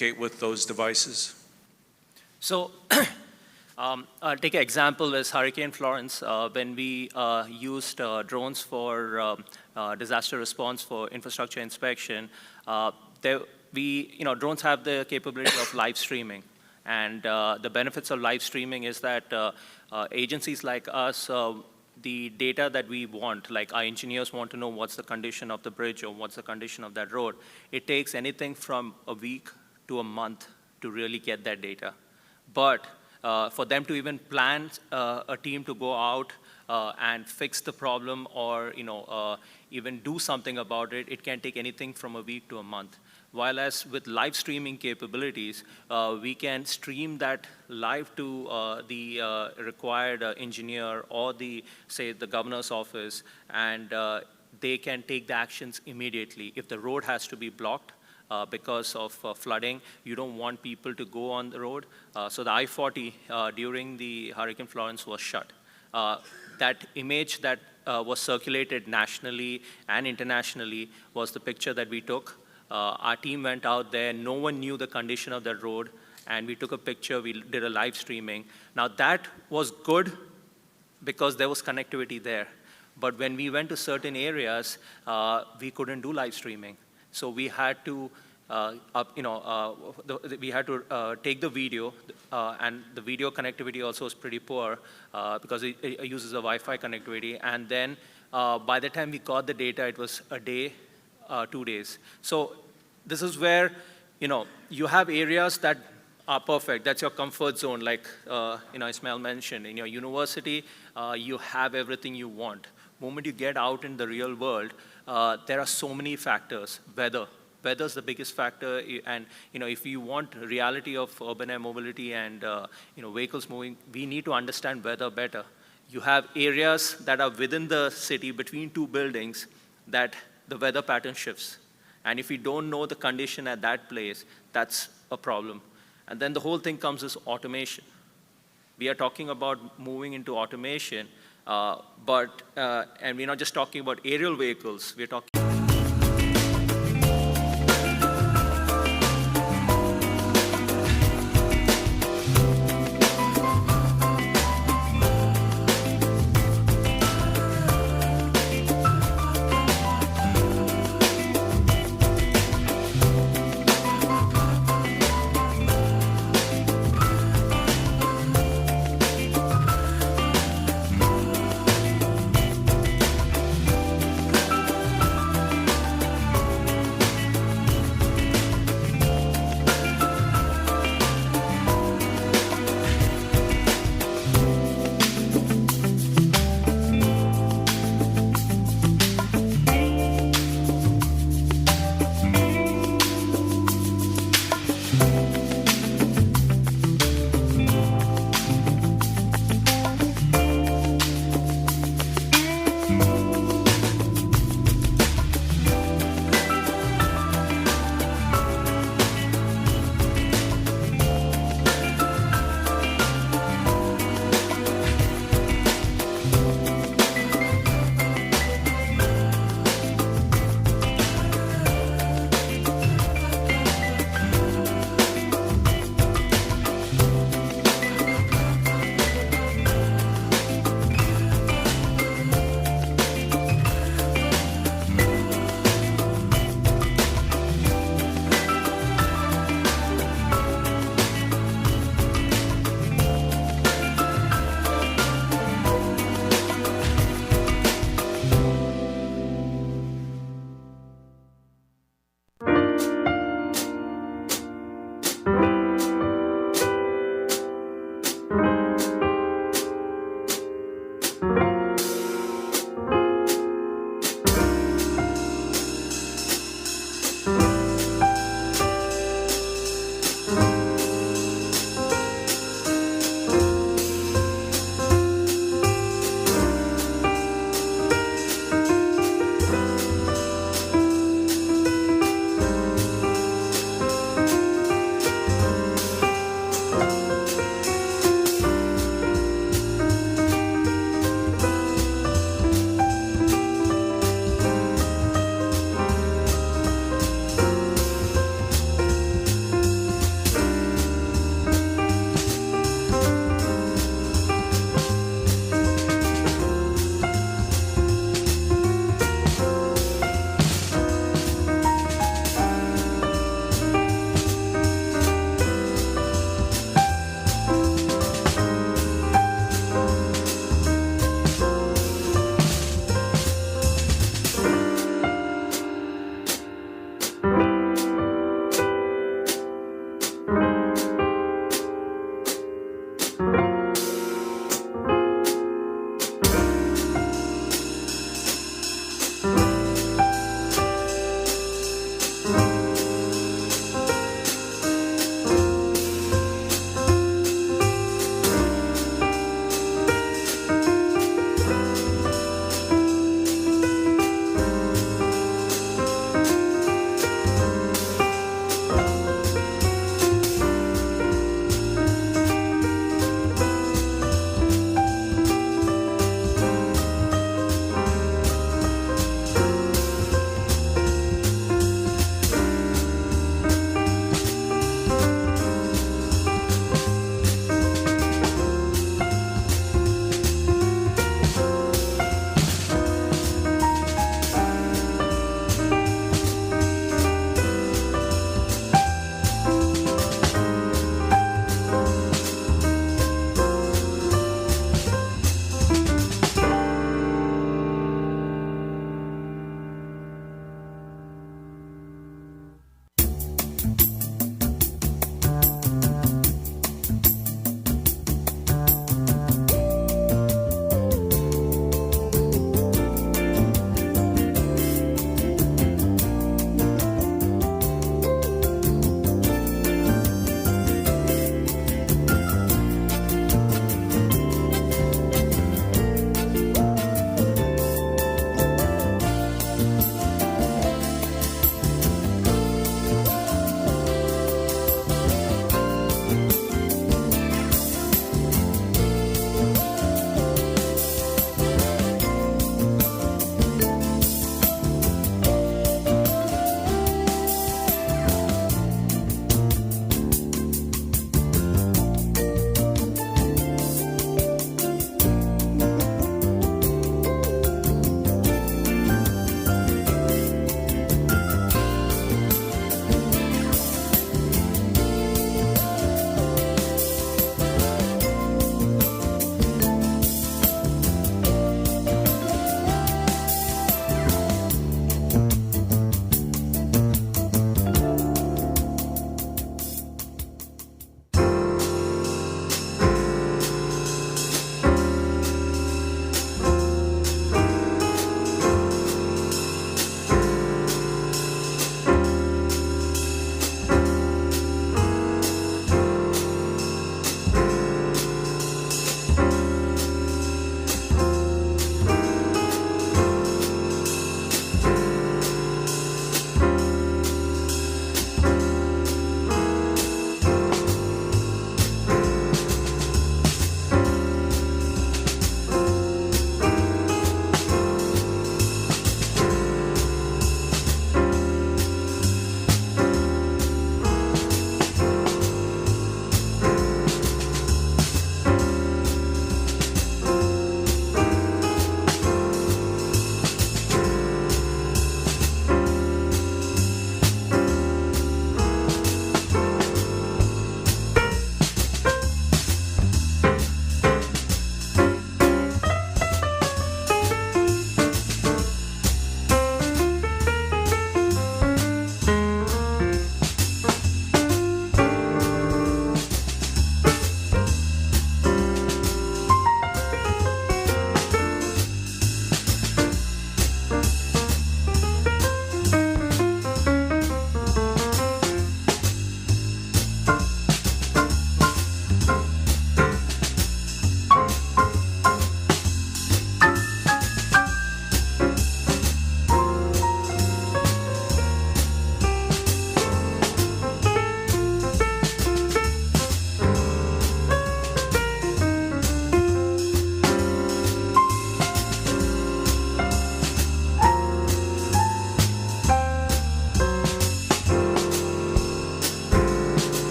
with those devices? So I'll take an example as Hurricane Florence. When we used drones for disaster response for infrastructure inspection, drones have the capability of live streaming. And the benefits of live streaming is that agencies like us, the data that we want, like our engineers want to know what's the condition of the bridge or what's the condition of that road. It takes anything from a week to a month to really get that data. But for them to even plan a team to go out and fix the problem or even do something about it, it can take anything from a week to a month. While as with live streaming capabilities, we can stream that live to the required engineer or say the governor's office, and they can take the actions immediately. If the road has to be blocked because of flooding, you don't want people to go on the road. So the I-40 during the Hurricane Florence was shut. That image that was circulated nationally and internationally was the picture that we took. Our team went out there, no one knew the condition of that road, and we took a picture, we did a live streaming. Now that was good because there was connectivity there. But when we went to certain areas, we couldn't do live streaming. So we had to, take the video, and the video connectivity also is pretty poor because it uses a Wi-Fi connectivity. And then by the time we got the data, it was a day, 2 days. So this is where, you have areas that are perfect. That's your comfort zone, like Ismail mentioned. In your university, you have everything you want. Moment you get out in the real world, there are so many factors. Weather's the biggest factor, and if you want reality of urban air mobility and vehicles moving, we need to understand weather better. You have areas that are within the city between two buildings that the weather pattern shifts. And if we don't know the condition at that place, that's a problem. And then the whole thing comes as automation. We are talking about moving into automation, and we're not just talking about aerial vehicles, we're talking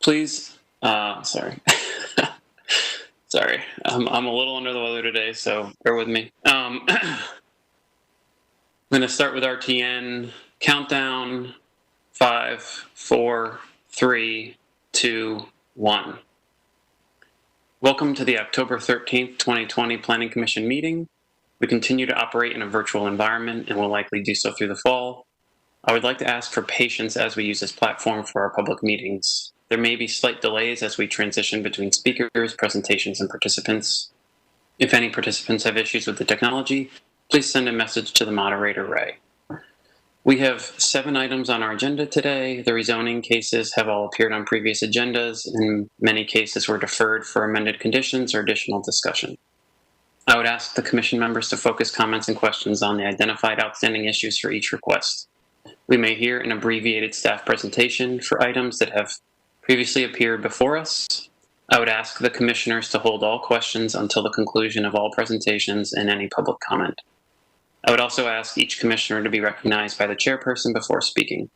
please. Sorry. Sorry. I'm a little under the weather today, so bear with me. I'm going to start with RTN. Countdown. 5, 4, 3, 2, 1. Welcome to the October 13th, 2020 Planning Commission meeting. We continue to operate in a virtual environment and will likely do so through the fall. I would like to ask for patience as we use this platform for our public meetings. There may be slight delays as we transition between speakers, presentations, and participants. If any participants have issues with the technology, please send a message to the moderator, Ray. We have 7 items on our agenda today. The rezoning cases have all appeared on previous agendas. In many cases were deferred for amended conditions or additional discussion. I would ask the commission members to focus comments and questions on the identified outstanding issues for each request. We may hear an abbreviated staff presentation for items that have previously appeared before us. I would ask the commissioners to hold all questions until the conclusion of all presentations and any public comment. I would also ask each commissioner to be recognized by the chairperson before speaking.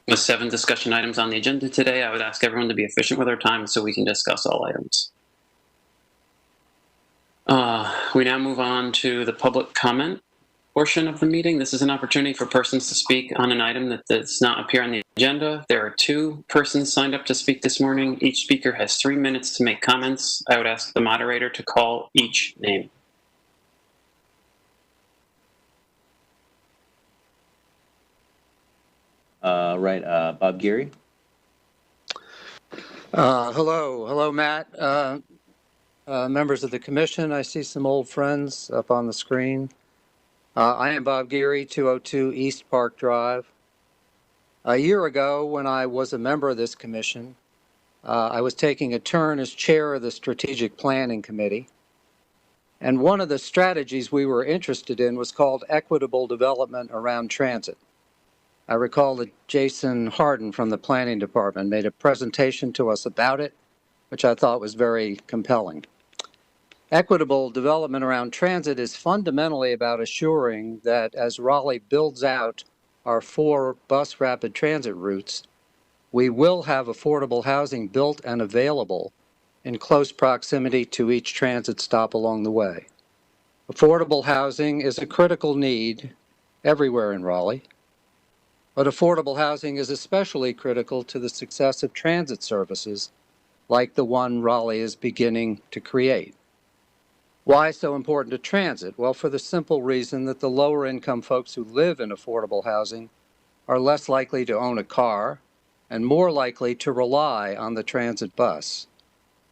With 7 discussion items on the agenda today, I would ask everyone to be efficient with their time so we can discuss all items. We now move on to the public comment portion of the meeting. This is an opportunity for persons to speak on an item that does not appear on the agenda. There are 2 persons signed up to speak this morning. Each speaker has 3 minutes to make comments. I would ask the moderator to call each name. Bob Geary. Hello, Matt. Members of the commission, I see some old friends up on the screen. I am Bob Geary, 202 East Park Drive. A year ago, when I was a member of this commission, I was taking a turn as chair of the Strategic Planning Committee. And one of the strategies we were interested in was called equitable development around transit. I recall that Jason Harden from the Planning Department made a presentation to us about it, which I thought was very compelling. Equitable development around transit is fundamentally about assuring that as Raleigh builds out our 4 bus rapid transit routes, we will have affordable housing built and available in close proximity to each transit stop along the way. Affordable housing is a critical need everywhere in Raleigh, but affordable housing is especially critical to the success of transit services like the one Raleigh is beginning to create. Why so important to transit? Well, for the simple reason that the lower income folks who live in affordable housing are less likely to own a car and more likely to rely on the transit bus.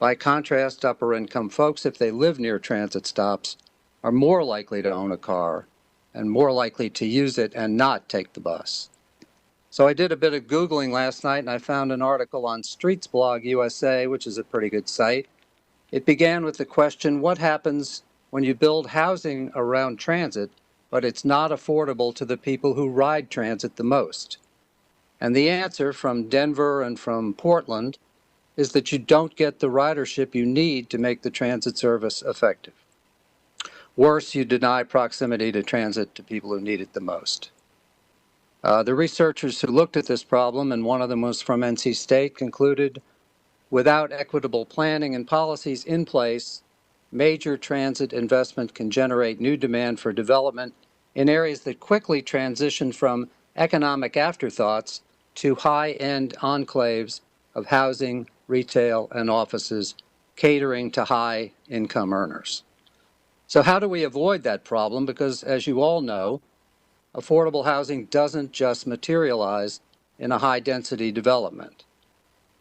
By contrast, upper income folks, if they live near transit stops, are more likely to own a car and more likely to use it and not take the bus. So I did a bit of Googling last night and I found an article on Streets Blog USA, which is a pretty good site. It began with the question, what happens when you build housing around transit, but it's not affordable to the people who ride transit the most? And the answer from Denver and from Portland is that you don't get the ridership you need to make the transit service effective. Worse, you deny proximity to transit to people who need it the most. The researchers who looked at this problem, and one of them was from NC State, concluded without equitable planning and policies in place, major transit investment can generate new demand for development in areas that quickly transition from economic afterthoughts to high-end enclaves of housing, retail, and offices catering to high-income earners. So how do we avoid that problem? Because as you all know, affordable housing doesn't just materialize in a high-density development.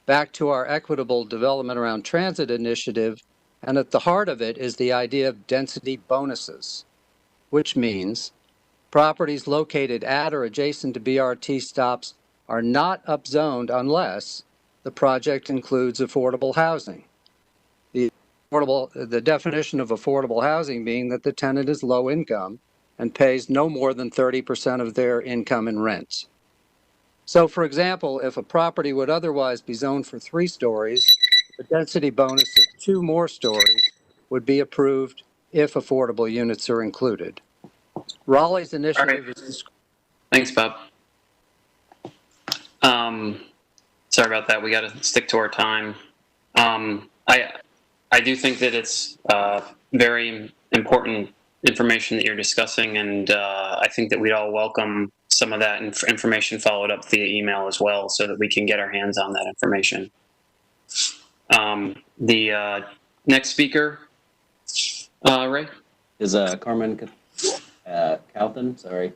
Back to our equitable development around transit initiative, and at the heart of it is the idea of density bonuses, which means properties located at or adjacent to BRT stops are not upzoned unless the project includes affordable housing. The definition of affordable housing being that the tenant is low income and pays no more than 30% of their income in rent. So, for example, if a property would otherwise be zoned for 3 stories, the density bonus of 2 more stories would be approved if affordable units are included. Raleigh's initiative is... Thanks, Bob. Sorry about that. We got to stick to our time. I do think that it's very important information that you're discussing, and I think that we'd all welcome some of that information followed up via email as well, so that we can get our hands on that information. The next speaker, Ray, Is Carmen Calton? Sorry.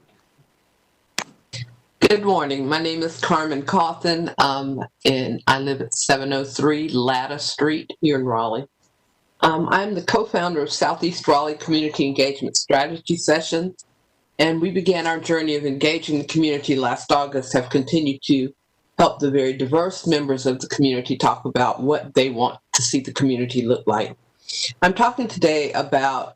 Good morning. My name is Carmen Cawthon, and I live at 703 Latta Street here in Raleigh. I'm the co-founder of Southeast Raleigh Community Engagement Strategy Sessions, and we began our journey of engaging the community last August, have continued to help the very diverse members of the community talk about what they want to see the community look like. I'm talking today about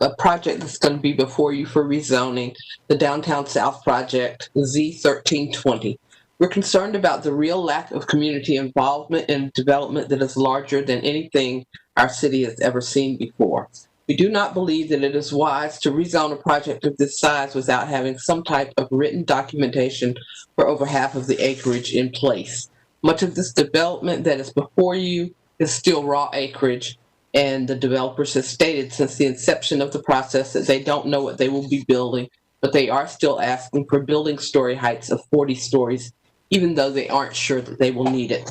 a project that's going to be before you for rezoning, the Downtown South Project, Z1320. We're concerned about the real lack of community involvement in development that is larger than anything our city has ever seen before. We do not believe that it is wise to rezone a project of this size without having some type of written documentation for over half of the acreage in place. Much of this development that is before you is still raw acreage, and the developers have stated since the inception of the process that they don't know what they will be building, but they are still asking for building story heights of 40 stories, even though they aren't sure that they will need it.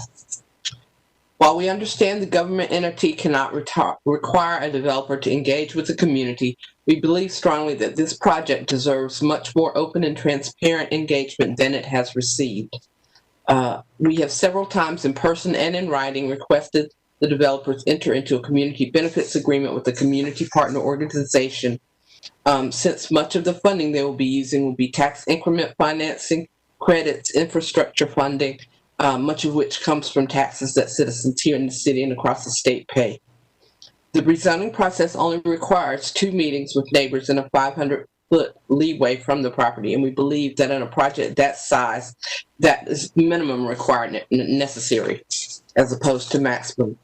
While we understand the government entity cannot require a developer to engage with the community, we believe strongly that this project deserves much more open and transparent engagement than it has received. We have several times in person and in writing requested the developers enter into a community benefits agreement with a community partner organization, since much of the funding they will be using will be tax increment financing, credits, infrastructure funding, much of which comes from taxes that citizens here in the city and across the state pay. The rezoning process only requires 2 meetings with neighbors and a 500-foot leeway from the property, and we believe that in a project that size, that is minimum requirement necessary as opposed to maximum.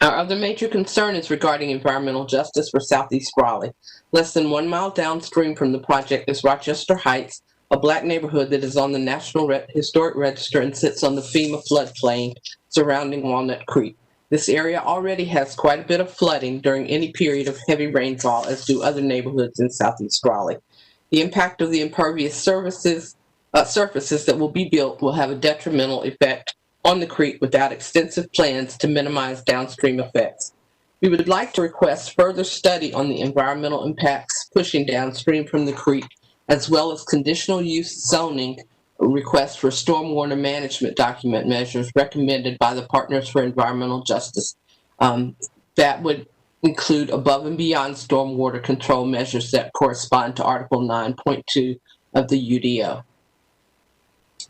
Our other major concern is regarding environmental justice for Southeast Raleigh. Less than 1 mile downstream from the project is Rochester Heights, a Black neighborhood that is on the National Historic Register and sits on the FEMA floodplain surrounding Walnut Creek. This area already has quite a bit of flooding during any period of heavy rainfall, as do other neighborhoods in Southeast Raleigh. The impact of the impervious surfaces that will be built will have a detrimental effect on the creek without extensive plans to minimize downstream effects. We would like to request further study on the environmental impacts pushing downstream from the creek, as well as conditional use zoning requests for stormwater management document measures recommended by the Partners for Environmental Justice. That would include above and beyond stormwater control measures that correspond to Article 9.2 of the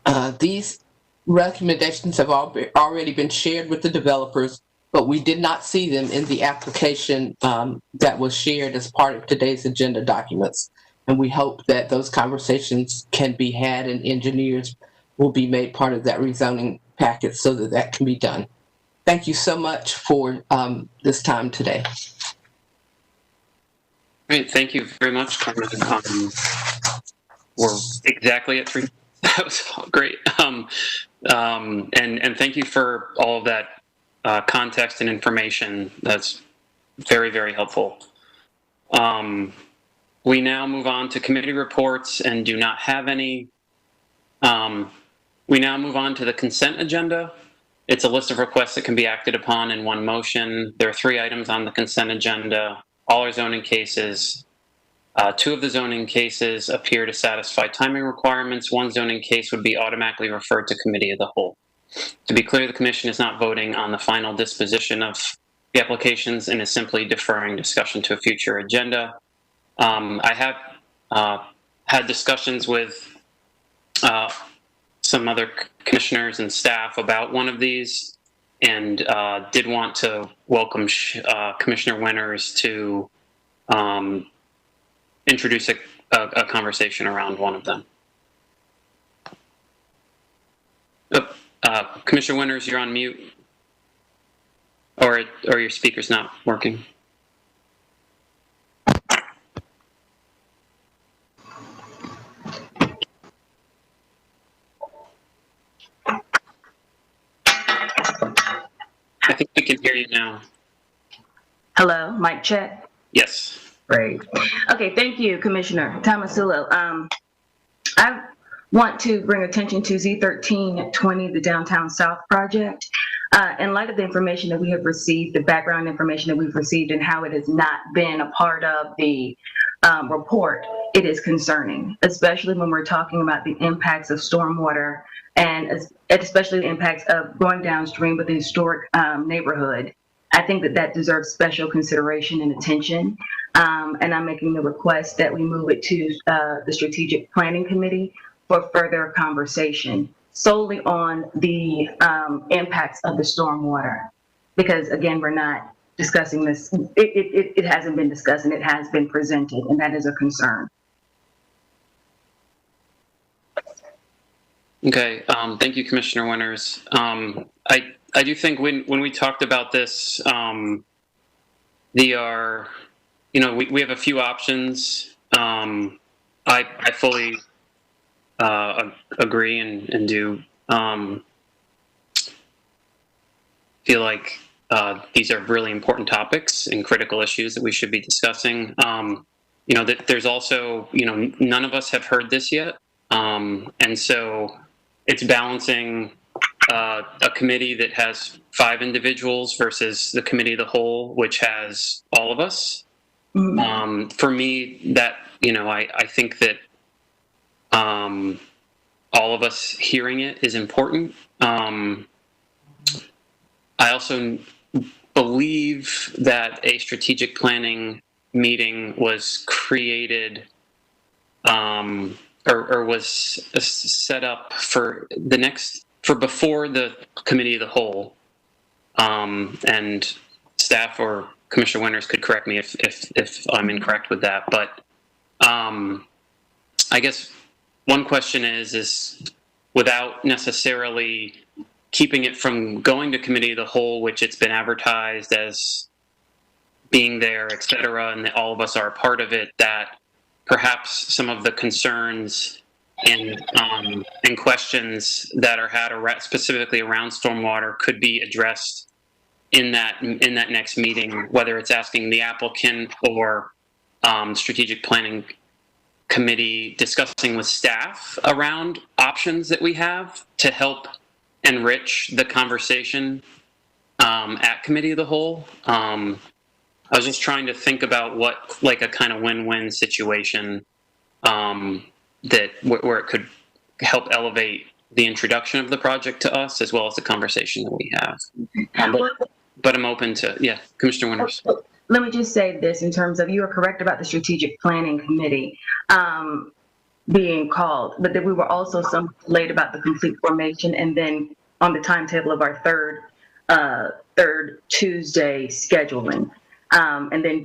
UDO. These recommendations have already been shared with the developers, but we did not see them in the application that was shared as part of today's agenda documents. And we hope that those conversations can be had and engineers will be made part of that rezoning package so that that can be done. Thank you so much for this time today. great. Thank you very much, Carmen. We're exactly at 3. That was great. And thank you for all of that context and information. That's very, very helpful. We now move on to committee reports and do not have any. We now move on to the consent agenda. It's a list of requests that can be acted upon in one motion. There are 3 items on the consent agenda. All are zoning cases. 2 of the zoning cases appear to satisfy timing requirements. 1 zoning case would be automatically referred to committee of the whole. To be clear, the commission is not voting on the final disposition of the applications and is simply deferring discussion to a future agenda. I have had discussions with some other commissioners and staff about one of these, and did want to welcome Commissioner Winters to introduce a conversation around one of them. Commissioner Winters, you're on mute, or your speaker's not working. We can hear you now. Hello, mic check. Yes. Great. Okay, thank you, Commissioner Tomasulo. I want to bring attention to Z1320, the Downtown South project. In light of the information that we have received, the background information that we've received and how it has not been a part of the report, it is concerning, especially when we're talking about the impacts of stormwater and especially the impacts of going downstream with the historic neighborhood. I think that that deserves special consideration and attention. And I'm making the request that we move it to the Strategic Planning Committee for further conversation solely on the impacts of the stormwater. Because again, we're not discussing this. It hasn't been discussed and it has been presented, and that is a concern. Okay. Thank you, Commissioner Winters. I do think when we talked about this, we have a few options. I fully agree and do feel like these are really important topics and critical issues that we should be discussing. That there's also, none of us have heard this yet. And so it's balancing a committee that has 5 individuals versus the committee of the whole, which has all of us. For me, that, I think that all of us hearing it is important. I also believe that a strategic planning meeting was created or was set up for before the committee of the whole, and staff or Commissioner Winters could correct me if I'm incorrect with that. But I guess one question is without necessarily keeping it from going to committee of the whole, which it's been advertised as being there, et cetera, and that all of us are a part of it, that perhaps some of the concerns and questions that are had specifically around stormwater could be addressed in that next meeting, whether it's asking the applicant or strategic planning committee discussing with staff around options that we have to help enrich the conversation at committee of the whole. I was just trying to think about what, like, a kind of win-win situation where it could help elevate the introduction of the project to us as well as the conversation that we have. But I'm open to, yeah, Commissioner Winters. Let me just say this in terms of, you are correct about the Strategic Planning Committee being called, but that we were also somewhat late about the complete formation and then on the timetable of our third Tuesday scheduling. And then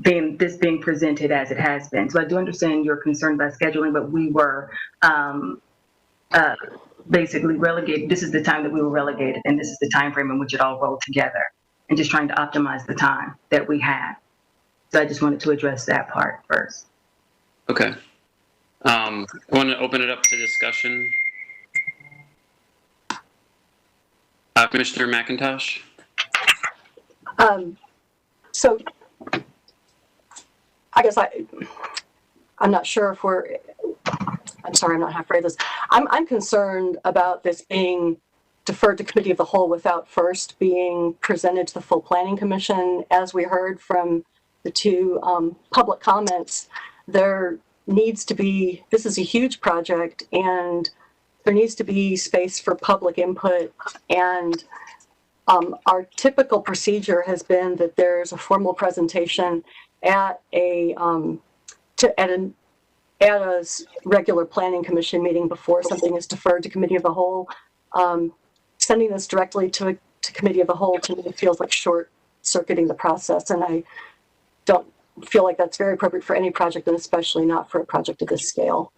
being presented as it has been. So I do understand your concern about scheduling, but we were basically relegated. This is the time that we were relegated, and this is the time frame in which it all rolled together, and just trying to optimize the time that we had. So I just wanted to address that part first. Okay. I want to open it up to discussion. Commissioner McIntosh? So I guess I'm not sure if I'm sorry, I'm not half phrased this. I'm concerned about this being deferred to committee of the whole without first being presented to the full planning commission. As we heard from the 2 public comments, there needs to be, this is a huge project and there needs to be space for public input, and our typical procedure has been that there's a formal presentation at a regular planning commission meeting before something is deferred to committee of the whole. Sending this directly to committee of the whole to me feels like short-circuiting the process, and I don't feel like that's very appropriate for any project, and especially not for a project of this scale.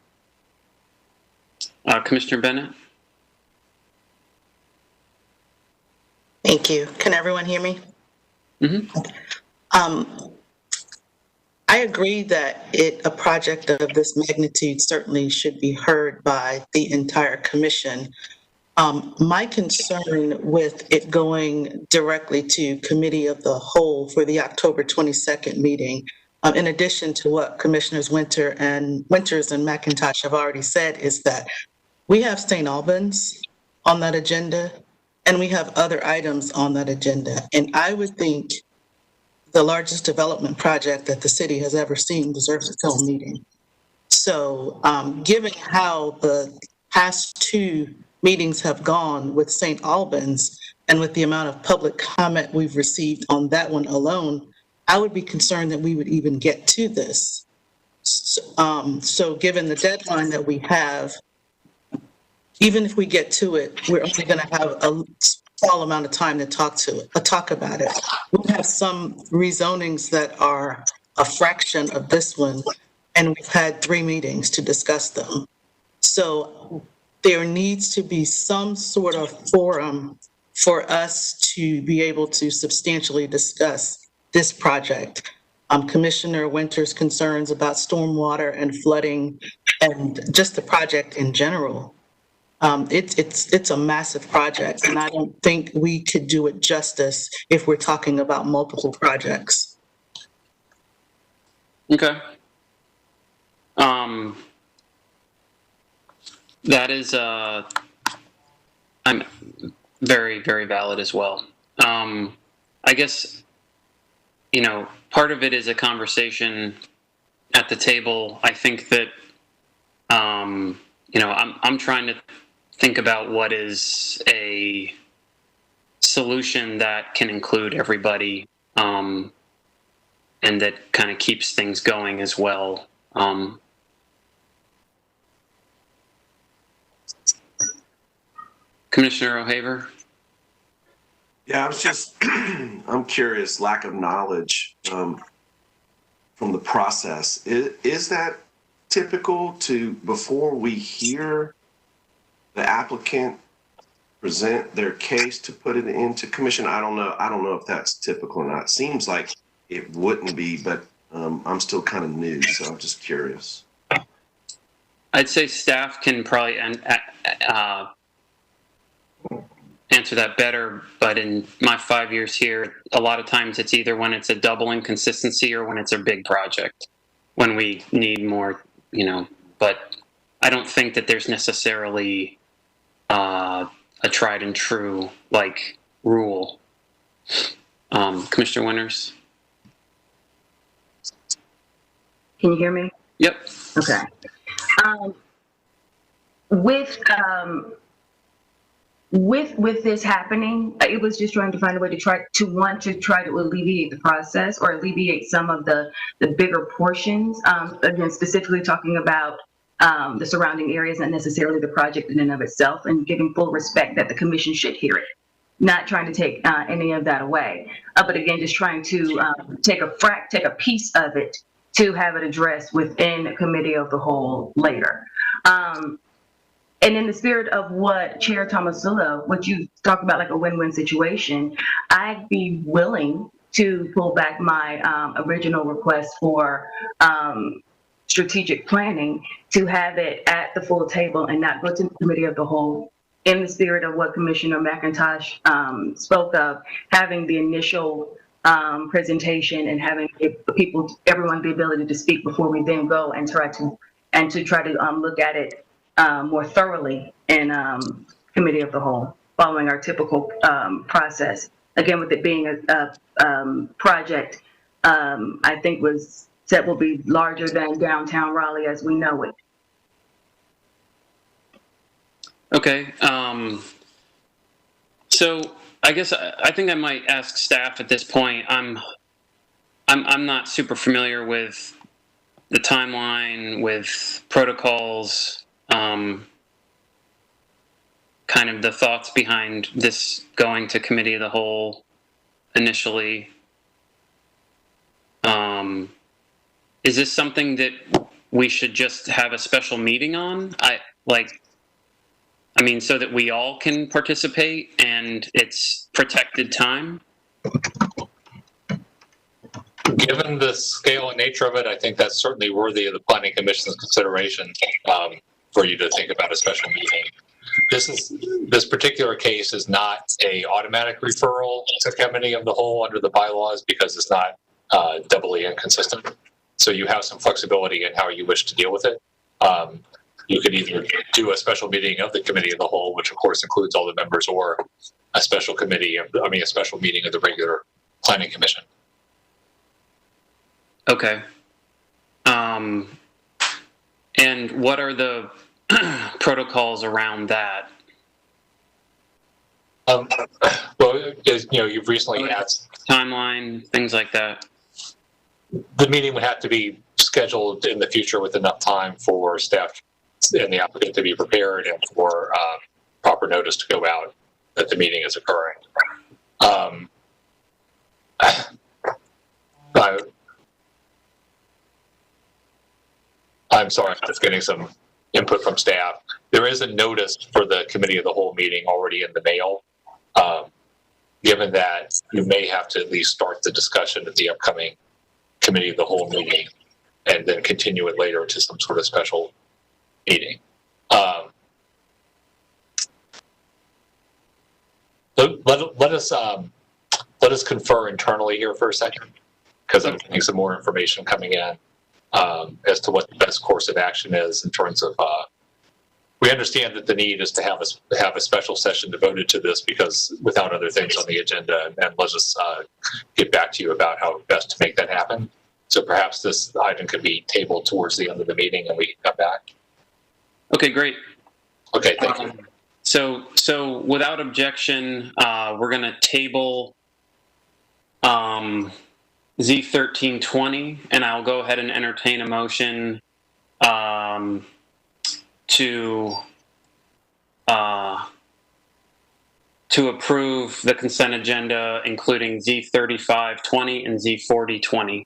Commissioner Bennett? Thank you. Can everyone hear me? Mm-hmm. I agree that a project of this magnitude certainly should be heard by the entire commission. My concern with it going directly to Committee of the Whole for the October 22nd meeting, in addition to what Commissioners Winters and McIntosh have already said, is that we have St. Albans on that agenda, and we have other items on that agenda. And I would think the largest development project that the city has ever seen deserves its own meeting. So given how the past two meetings have gone with St. Albans and with the amount of public comment we've received on that one alone, I would be concerned that we would even get to this. So given the deadline that we have, even if we get to it, we're only going to have a small amount of time to talk about it. We have some rezonings that are a fraction of this one, and we've had 3 meetings to discuss them. So there needs to be some sort of forum for us to be able to substantially discuss this project. Commissioner Winters' concerns about stormwater and flooding and just the project in general. It's a massive project, and I don't think we could do it justice if we're talking about multiple projects. Okay. That is, I'm very, very valid as well. I guess, you know, part of it is a conversation at the table. I think that, you know, I'm trying to think about what is a solution that can include everybody, and that kind of keeps things going as well. Commissioner O'Haver? Yeah, I was just, I'm curious, lack of knowledge from the process. Is that typical to, before we hear the applicant present their case, to put it into commission? I don't know if that's typical or not. It seems like it wouldn't be, but I'm still kind of new, so I'm just curious. I'd say staff can probably answer that better, but in my 5 years here, a lot of times it's either when it's a double inconsistency or when it's a big project, when we need more, you know, but I don't think that there's necessarily a tried and true, like, rule. Commissioner Winters? Can you hear me? Yep. Okay. With this happening, it was just trying to find a way to try to alleviate the process or alleviate some of the bigger portions. Again, specifically talking about the surrounding areas, not necessarily the project in and of itself, and giving full respect that the commission should hear it. Not trying to take any of that away, but again, just trying to take a piece of it to have it addressed within a committee of the whole later. And in the spirit of what Chair Tomasillo, what you talk about, like a win-win situation, I'd be willing to pull back my original request for strategic planning to have it at the full table and not go to the committee of the whole, in the spirit of what Commissioner McIntosh spoke of, having the initial presentation and having everyone the ability to speak before we then go and try to look at it more thoroughly in committee of the whole, following our typical process. Again, with it being a project, I think will be larger than downtown Raleigh as we know it. Okay. So I guess I think I might ask staff at this point. I'm not super familiar with the timeline, with protocols, kind of the thoughts behind this going to committee of the whole initially. Is this something that we should just have a special meeting on? I mean, so that we all can participate and it's protected time? Given the scale and nature of it, I think that's certainly worthy of the Planning Commission's consideration for you to think about a special meeting. this particular case is not a automatic referral to committee of the whole under the bylaws because it's not doubly inconsistent. So you have some flexibility in how you wish to deal with it. You could either do a special meeting of the committee of the whole, which of course includes all the members, or a special committee of, a special meeting of the regular planning commission. Okay. And what are the protocols around that? Well, you've recently asked timeline, things like that. The meeting would have to be scheduled in the future with enough time for staff and the applicant to be prepared and for proper notice to go out that the meeting is occurring. I'm sorry, I'm just getting some input from staff. There is a notice for the committee of the whole meeting already in the mail. Given that you may have to at least start the discussion at the upcoming committee of the whole meeting and then continue it later to some sort of special meeting. Let us confer internally here for a second, because I'm getting some more information coming in as to what the best course of action is in terms of. We understand that the need is to have a special session devoted to this because without other things on the agenda, and let's just get back to you about how best to make that happen. So perhaps this item could be tabled towards the end of the meeting and we can come back. Okay, great. Okay, thank you. So without objection, we're going to table Z1320, and I'll go ahead and entertain a motion to approve the consent agenda, including Z3520 and Z4020.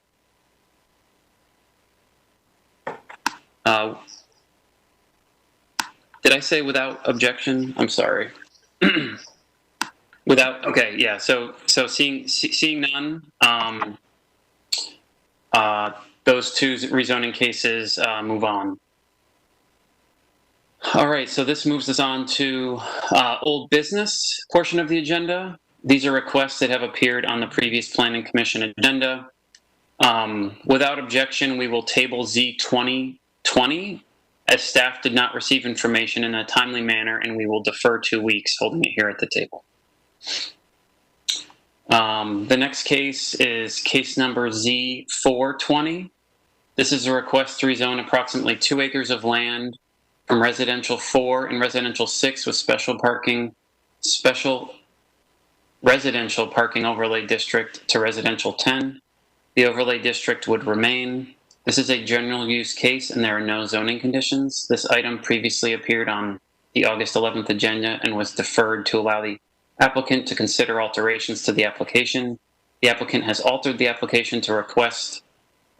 Did I say without objection? I'm sorry. Without, okay, yeah. So seeing none, those two rezoning cases move on. All right, so this moves us on to old business portion of the agenda. These are requests that have appeared on the previous Planning Commission agenda. Without objection, we will table Z2020 as staff did not receive information in a timely manner, and we will defer 2 weeks holding it here at the table. The next case is case number Z420. This is a request to rezone approximately 2 acres of land from residential 4 and residential 6 with special residential parking overlay district to residential 10. The overlay district would remain. This is a general use case and there are no zoning conditions. This item previously appeared on the August 11th agenda and was deferred to allow the applicant to consider alterations to the application. The applicant has altered the application to request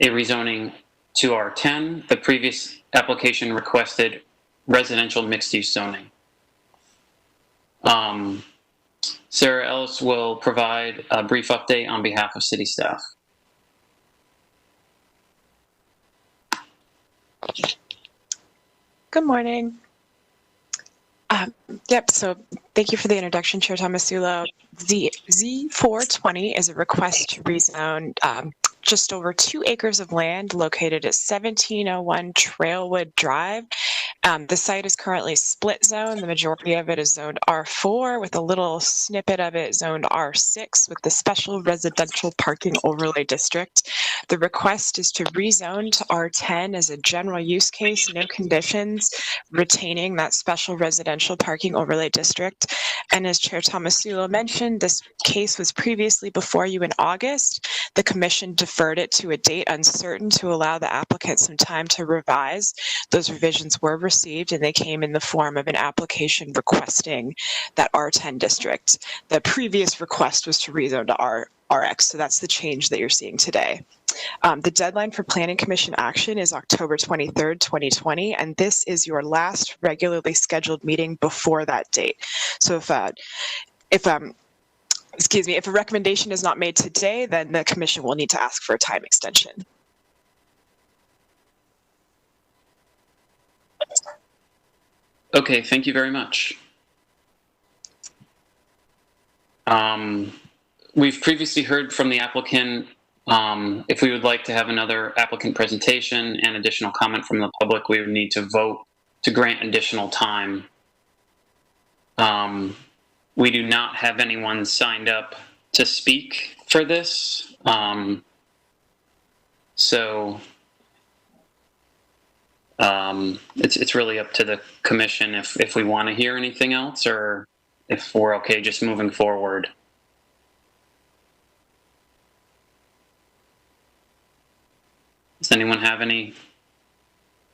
a rezoning to R10. The previous application requested residential mixed-use zoning. Sarah Ellis will provide a brief update on behalf of city staff. Good morning. Yep, so thank you for the introduction, Chair Tomasulo. Z420 is a request to rezone just over 2 acres of land located at 1701 Trailwood Drive. The site is currently split zone. The majority of it is zoned R4 with a little snippet of it zoned R6 with the special residential parking overlay district. The request is to rezone to R10 as a general use case, no conditions, retaining that special residential parking overlay district. And as Chair Tomasulo mentioned, this case was previously before you in August. The commission deferred it to a date uncertain to allow the applicant some time to revise. Those revisions were received and they came in the form of an application requesting that R10 district. The previous request was to rezone to RX, so that's the change that you're seeing today. The deadline for Planning Commission action is October 23rd, 2020, and this is your last regularly scheduled meeting before that date. So if a recommendation is not made today, then the commission will need to ask for a time extension. Okay, thank you very much. We've previously heard from the applicant. If we would like to have another applicant presentation and additional comment from the public, we would need to vote to grant additional time. We do not have anyone signed up to speak for this. It's really up to the commission if we want to hear anything else or if we're okay just moving forward. Does anyone have any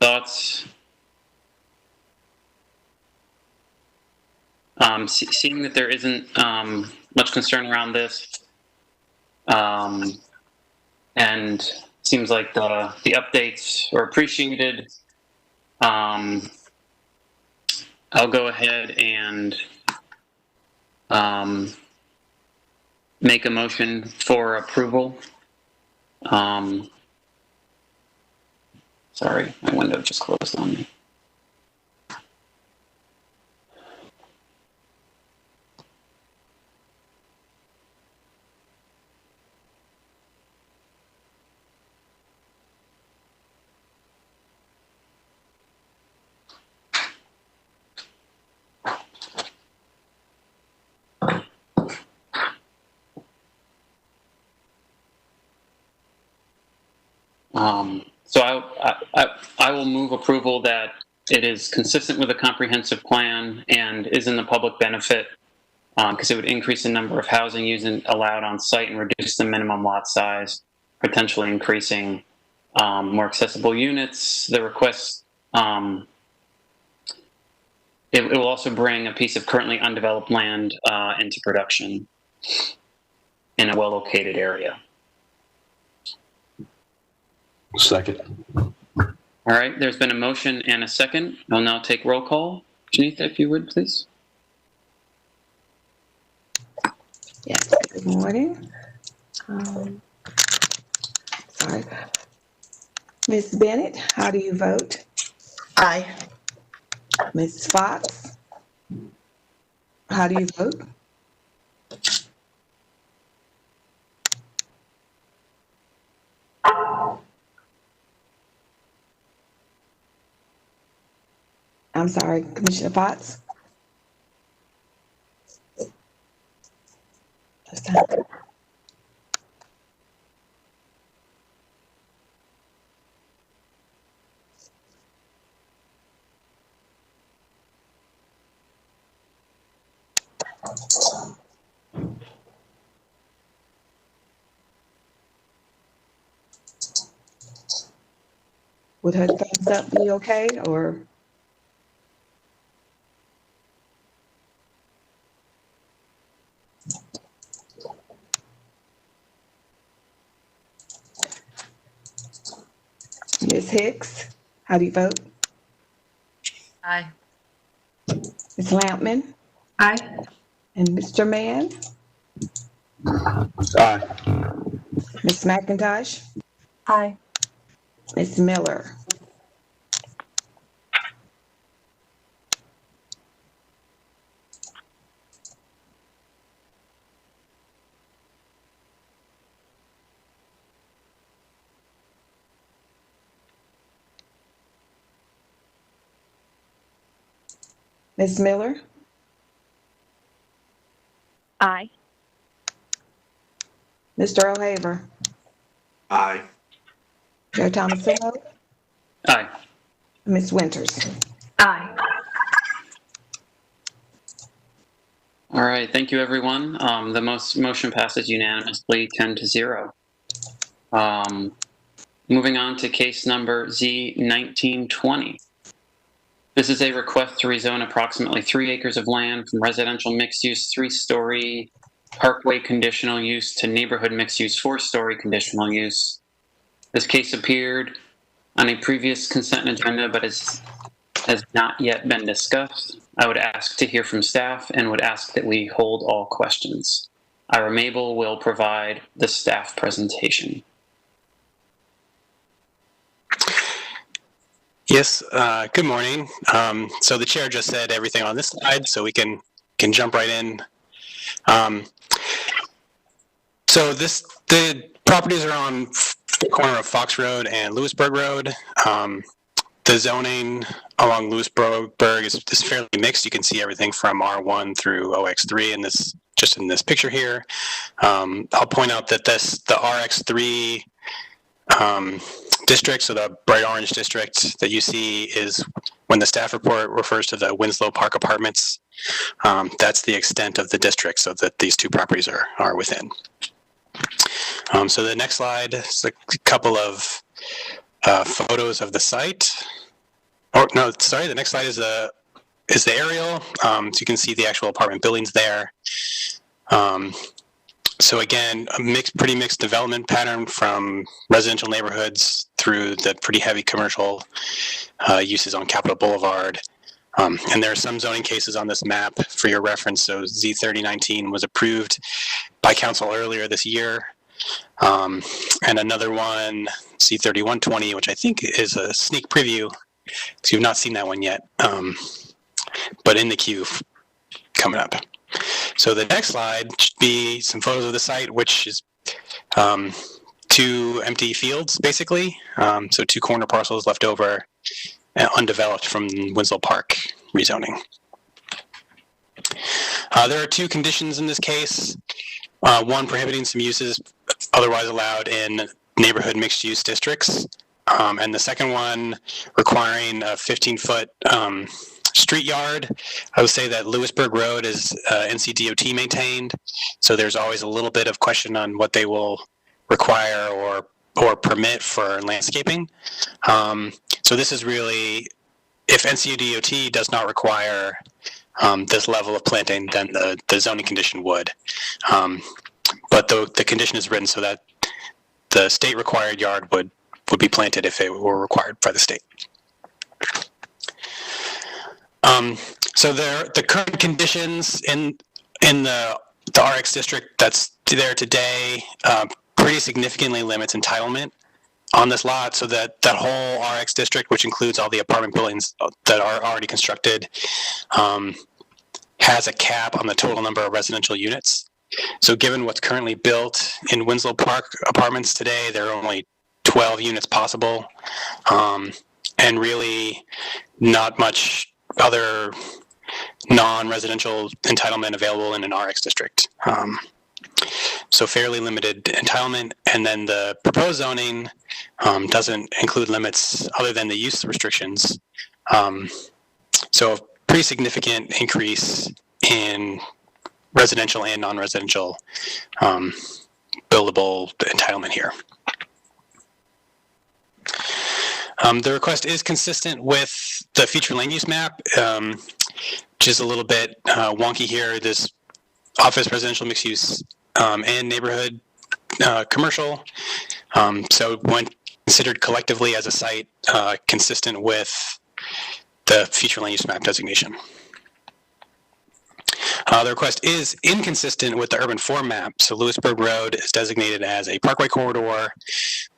thoughts? Seeing that there isn't much concern around this, and seems like the updates are appreciated, I'll go ahead and make a motion for approval. Sorry, my window just closed on me. So I will move approval that it is consistent with a comprehensive plan and is in the public benefit because it would increase the number of housing units allowed on site and reduce the minimum lot size, potentially increasing more accessible units. The request, it will also bring a piece of currently undeveloped land into production in a well-located area. Second. All right, there's been a motion and a second. I'll now take roll call. Janitha, if you would, please. Yes, good morning. Sorry. Ms. Bennett, how do you vote? Aye. Ms. Fox, how do you vote? I'm sorry, Commissioner Potts? Would her thumbs up be okay, or? Ms. Hicks, how do you vote? Aye. Ms. Lampman? Aye. And Mr. Mann? Aye. Ms. McIntosh? Aye. Ms. Miller? Ms. Miller? Aye. Mr. O'Haver? Aye. Chair Thomasillo? Aye. Ms. Winters? Aye. All right, thank you, everyone. The motion passes unanimously, 10-0. Moving on to case number Z1920. This is a request to rezone approximately 3 acres of land from residential mixed-use 3-story parkway conditional use to neighborhood mixed-use 4-story conditional use. This case appeared on a previous consent agenda, but has not yet been discussed. I would ask to hear from staff and would ask that we hold all questions. Ira Mabel will provide the staff presentation. Yes, good morning. So the chair just said everything on this slide, so we can jump right in. So the properties are on the corner of Fox Road and Lewisburg Road. The zoning along Lewisburg is fairly mixed. You can see everything from R1 through OX3 in this, just in this picture here. I'll point out that the RX3 district, so the bright orange district that you see is when the staff report refers to the Winslow Park Apartments. That's the extent of the district, so that these two properties are within. So the next slide is a couple of photos of the site. Oh no, sorry. The next slide is the aerial. So you can see the actual apartment buildings there. So again, pretty mixed development pattern from residential neighborhoods through the pretty heavy commercial uses on Capitol Boulevard. And there are some zoning cases on this map for your reference. So Z3019 was approved by council earlier this year. And another one, C3120, which I think is a sneak preview. So you've not seen that one yet, but in the queue coming up. So the next slide should be some photos of the site, which is two empty fields, basically. So two corner parcels left over, undeveloped from Winslow Park rezoning. There are two conditions in this case. One prohibiting some uses otherwise allowed in neighborhood mixed-use districts. And the second one requiring a 15-foot street yard. I would say that Lewisburg Road is NCDOT maintained, so there's always a little bit of question on what they will require or permit for landscaping. So this is really, if NCDOT does not require this level of planting, then the zoning condition would. But the condition is written so that the state required yard would be planted if it were required by the state. So the current conditions in the RX district that's there today pretty significantly limits entitlement on this lot, so that whole RX district, which includes all the apartment buildings that are already constructed, has a cap on the total number of residential units. So given what's currently built in Winslow Park apartments today, there are only 12 units possible, and really not much other non-residential entitlement available in an RX district. So fairly limited entitlement, and then the proposed zoning doesn't include limits other than the use restrictions. So a pretty significant increase in residential and non-residential buildable entitlement here. The request is consistent with the future land use map, which is a little bit wonky here. This office, residential, mixed use, and neighborhood commercial. So when considered collectively as a site, consistent with the future land use map designation. The request is inconsistent with the urban form map. So Lewisburg Road is designated as a parkway corridor,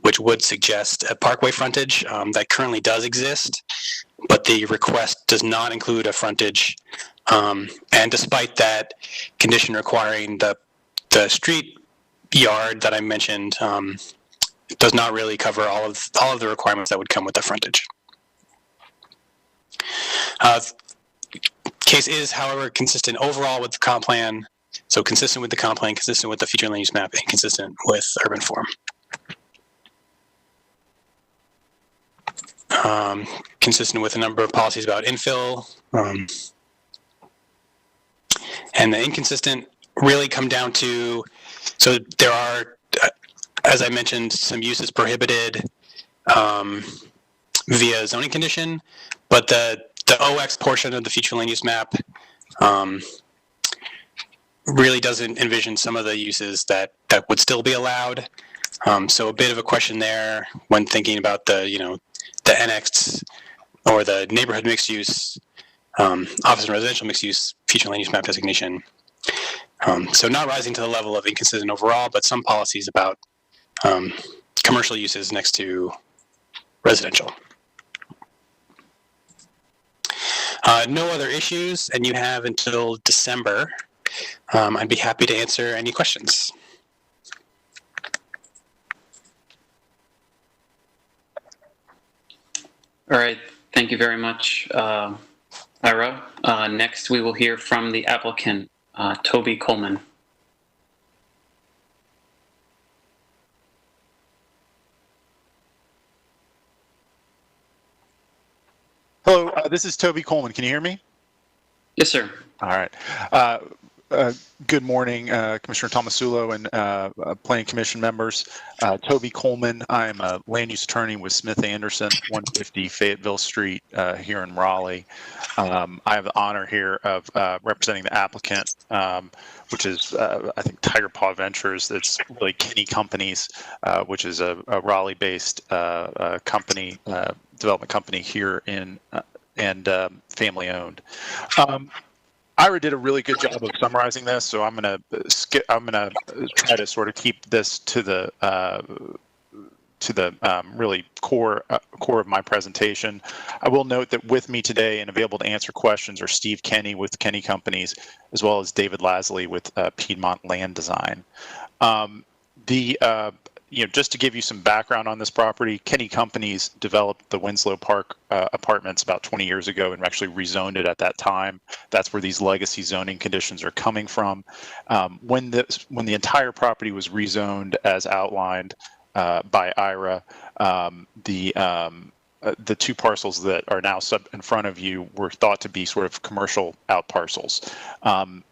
which would suggest a parkway frontage that currently does exist, but the request does not include a frontage. And despite that condition requiring the street yard that I mentioned, it does not really cover all of the requirements that would come with the frontage. Case is, however, consistent overall with the comp plan. So consistent with the comp plan, consistent with the future land use map, and consistent with urban form. Consistent with a number of policies about infill. And the inconsistent really come down to, so there are, as I mentioned, some uses prohibited via zoning condition, but the OX portion of the future land use map really doesn't envision some of the uses that would still be allowed. So a bit of a question there when thinking about the NX or the neighborhood mixed use, office and residential mixed use future land use map designation. So not rising to the level of inconsistent overall, but some policies about commercial uses next to residential. no other issues, and you have until December. I'd be happy to answer any questions. All right, thank you very much, Ira. Next, we will hear from the applicant, Toby Coleman. Hello, this is Toby Coleman. Can you hear me? Yes, sir. All right. Good morning, Commissioner Tomasulo and Planning Commission members. Toby Coleman. I'm a land use attorney with Smith Anderson, 150 Fayetteville Street here in Raleigh. I have the honor here of representing the applicant, which is, I think, Tiger Paw Ventures. That's really Kenny Companies, which is a Raleigh-based company, development company here in and family owned. Ira did a really good job of summarizing this, so I'm gonna skip. I'm gonna try to sort of keep this to the really core of my presentation. I will note that with me today and available to answer questions are Steve Kenny with Kenny Companies, as well as David Lasley with Piedmont Land Design. Just to give you some background on this property, Kenny Companies developed the Winslow Park apartments about 20 years ago and actually rezoned it at that time. That's where these legacy zoning conditions are coming from. When the entire property was rezoned as outlined by Ira, the two parcels that are now in front of you were thought to be sort of commercial out parcels.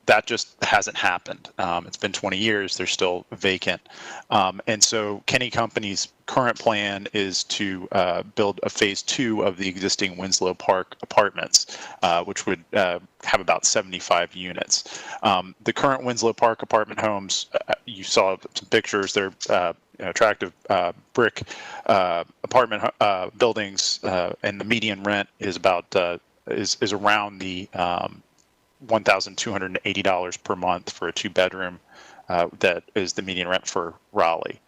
That just hasn't happened. It's been 20 years, they're still vacant. And so Kenny Company's current plan is to build a phase 2 of the existing Winslow Park apartments, which would have about 75 units. The current Winslow Park apartment homes, you saw some pictures, they're attractive brick apartment buildings, and the median rent is about is around the $1,280 per month for a 2-bedroom. That is the median rent for Raleigh.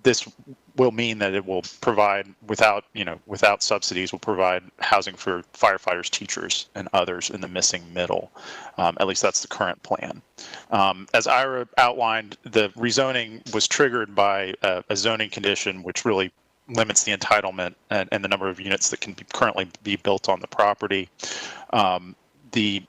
This will mean that it will provide, without subsidies, will provide housing for firefighters, teachers, and others in the missing middle. At least that's the current plan. As Ira outlined, the rezoning was triggered by a zoning condition which really limits the entitlement and the number of units that can currently be built on the property. The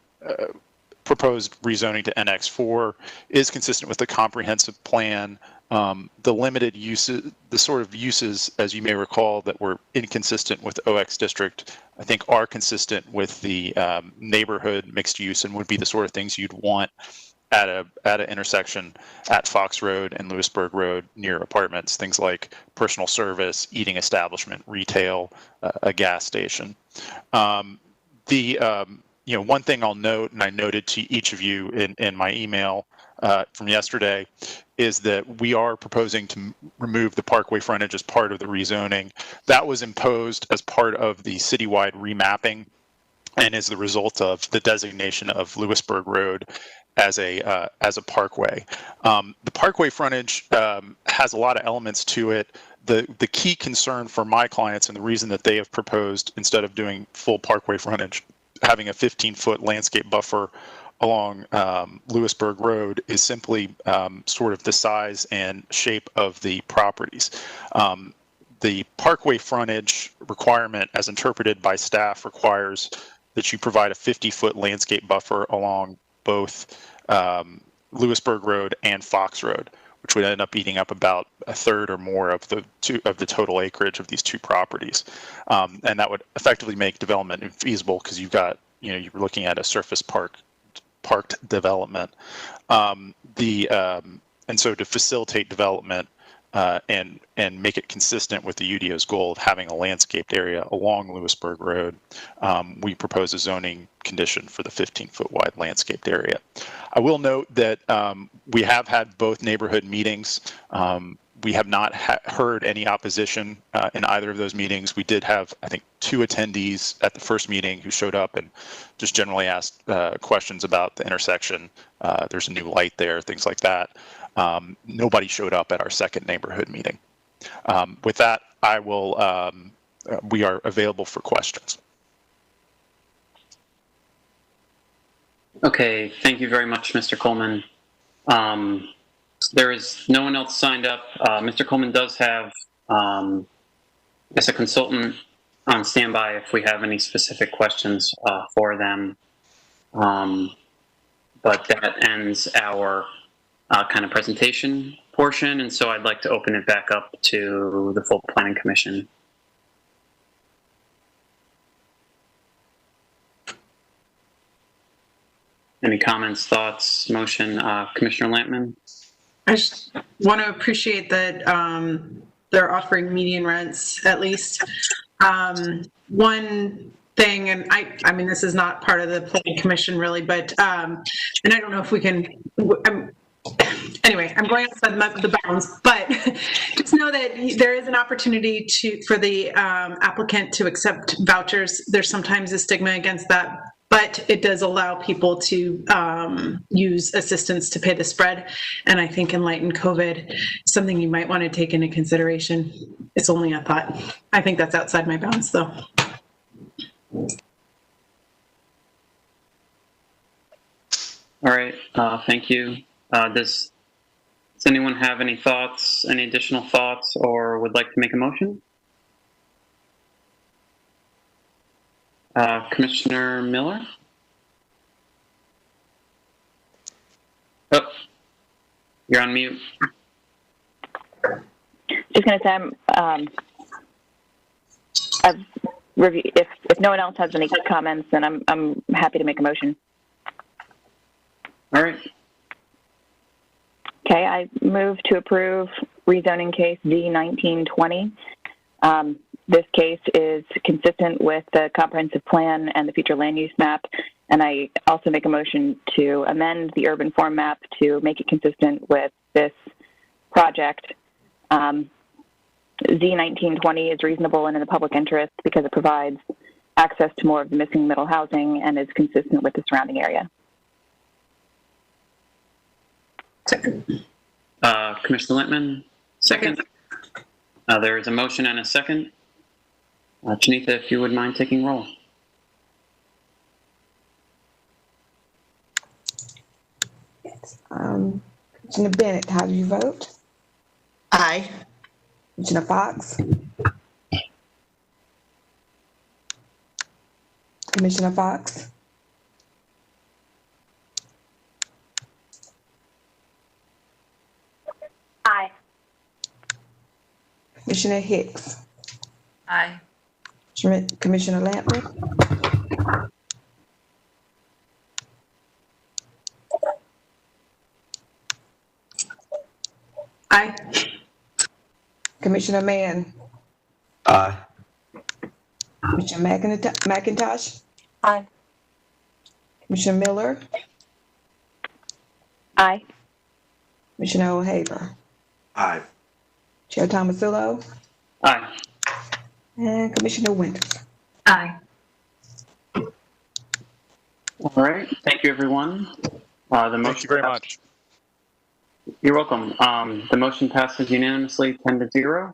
proposed rezoning to NX4 is consistent with the comprehensive plan. The limited uses, the sort of uses, as you may recall, that were inconsistent with the OX district, I think are consistent with the neighborhood mixed use and would be the sort of things you'd want at an intersection at Fox Road and Lewisburg Road near apartments, things like personal service, eating establishment, retail, a gas station. One thing I'll note, and I noted to each of you in my email from yesterday, is that we are proposing to remove the parkway frontage as part of the rezoning. That was imposed as part of the citywide remapping and is the result of the designation of Lewisburg Road as a parkway. The parkway frontage has a lot of elements to it. The key concern for my clients, and the reason that they have proposed, instead of doing full parkway frontage, having a 15-foot landscape buffer along Lewisburg Road, is simply sort of the size and shape of the properties. The parkway frontage requirement, as interpreted by staff, requires that you provide a 50-foot landscape buffer along both Lewisburg Road and Fox Road, which would end up eating up about a third or more of the total acreage of these two properties, and that would effectively make development infeasible because you're looking at a surface parked development, and so to facilitate development and make it consistent with the UDO's goal of having a landscaped area along Lewisburg Road, we propose a zoning condition for the 15-foot wide landscaped area. I will note that we have had both neighborhood meetings. We have not heard any opposition in either of those meetings. We did have, I think, 2 attendees at the first meeting who showed up and just generally asked questions about the intersection. There's a new light there, things like that. Nobody showed up at our second neighborhood meeting. With that, we are available for questions. Okay, thank you very much, Mr. Coleman. There is no one else signed up. Mr. Coleman does have, as a consultant on standby if we have any specific questions for them. But that ends our kind of presentation portion, and so I'd like to open it back up to the full Planning Commission. Any comments, thoughts, motion? Commissioner Lampman? I just want to appreciate that they're offering median rents at least. One thing, and I mean, this is not part of the Planning Commission really, but, and I don't know if we can, anyway, I'm going outside the bounds, but just know that there is an opportunity for the applicant to accept vouchers. There's sometimes a stigma against that, but it does allow people to use assistance to pay the spread. And I think in light of COVID, something you might want to take into consideration. It's only a thought. I think that's outside my bounds though. All right, thank you. Does anyone have any thoughts, any additional thoughts, or would like to make a motion? Commissioner Miller? Oh, you're on mute. Just going to say, I've reviewed, if no one else has any comments, then I'm happy to make a motion. All right. Okay, I move to approve rezoning case Z1920. This case is consistent with the comprehensive plan and the future land use map, and I also make a motion to amend the urban form map to make it consistent with this project. Z1920 is reasonable and in the public interest because it provides access to more of the missing middle housing and is consistent with the surrounding area. Second. Commissioner Littman, second. There is a motion and a second. Janitha, if you would mind taking roll. Commissioner Bennett, how do you vote? Aye. Commissioner Fox? Commissioner Fox? Aye. Commissioner Hicks? Aye. Commissioner Lampman? Aye. Commissioner Mann? Aye. Commissioner McIntosh? Aye. Commissioner Miller? Aye. Commissioner O'Haver? Aye. Chair Tomasillo? Aye. And Commissioner Winters? Aye. All right. Thank you, everyone. Thank you very much. You're welcome. The motion passes unanimously 10-0.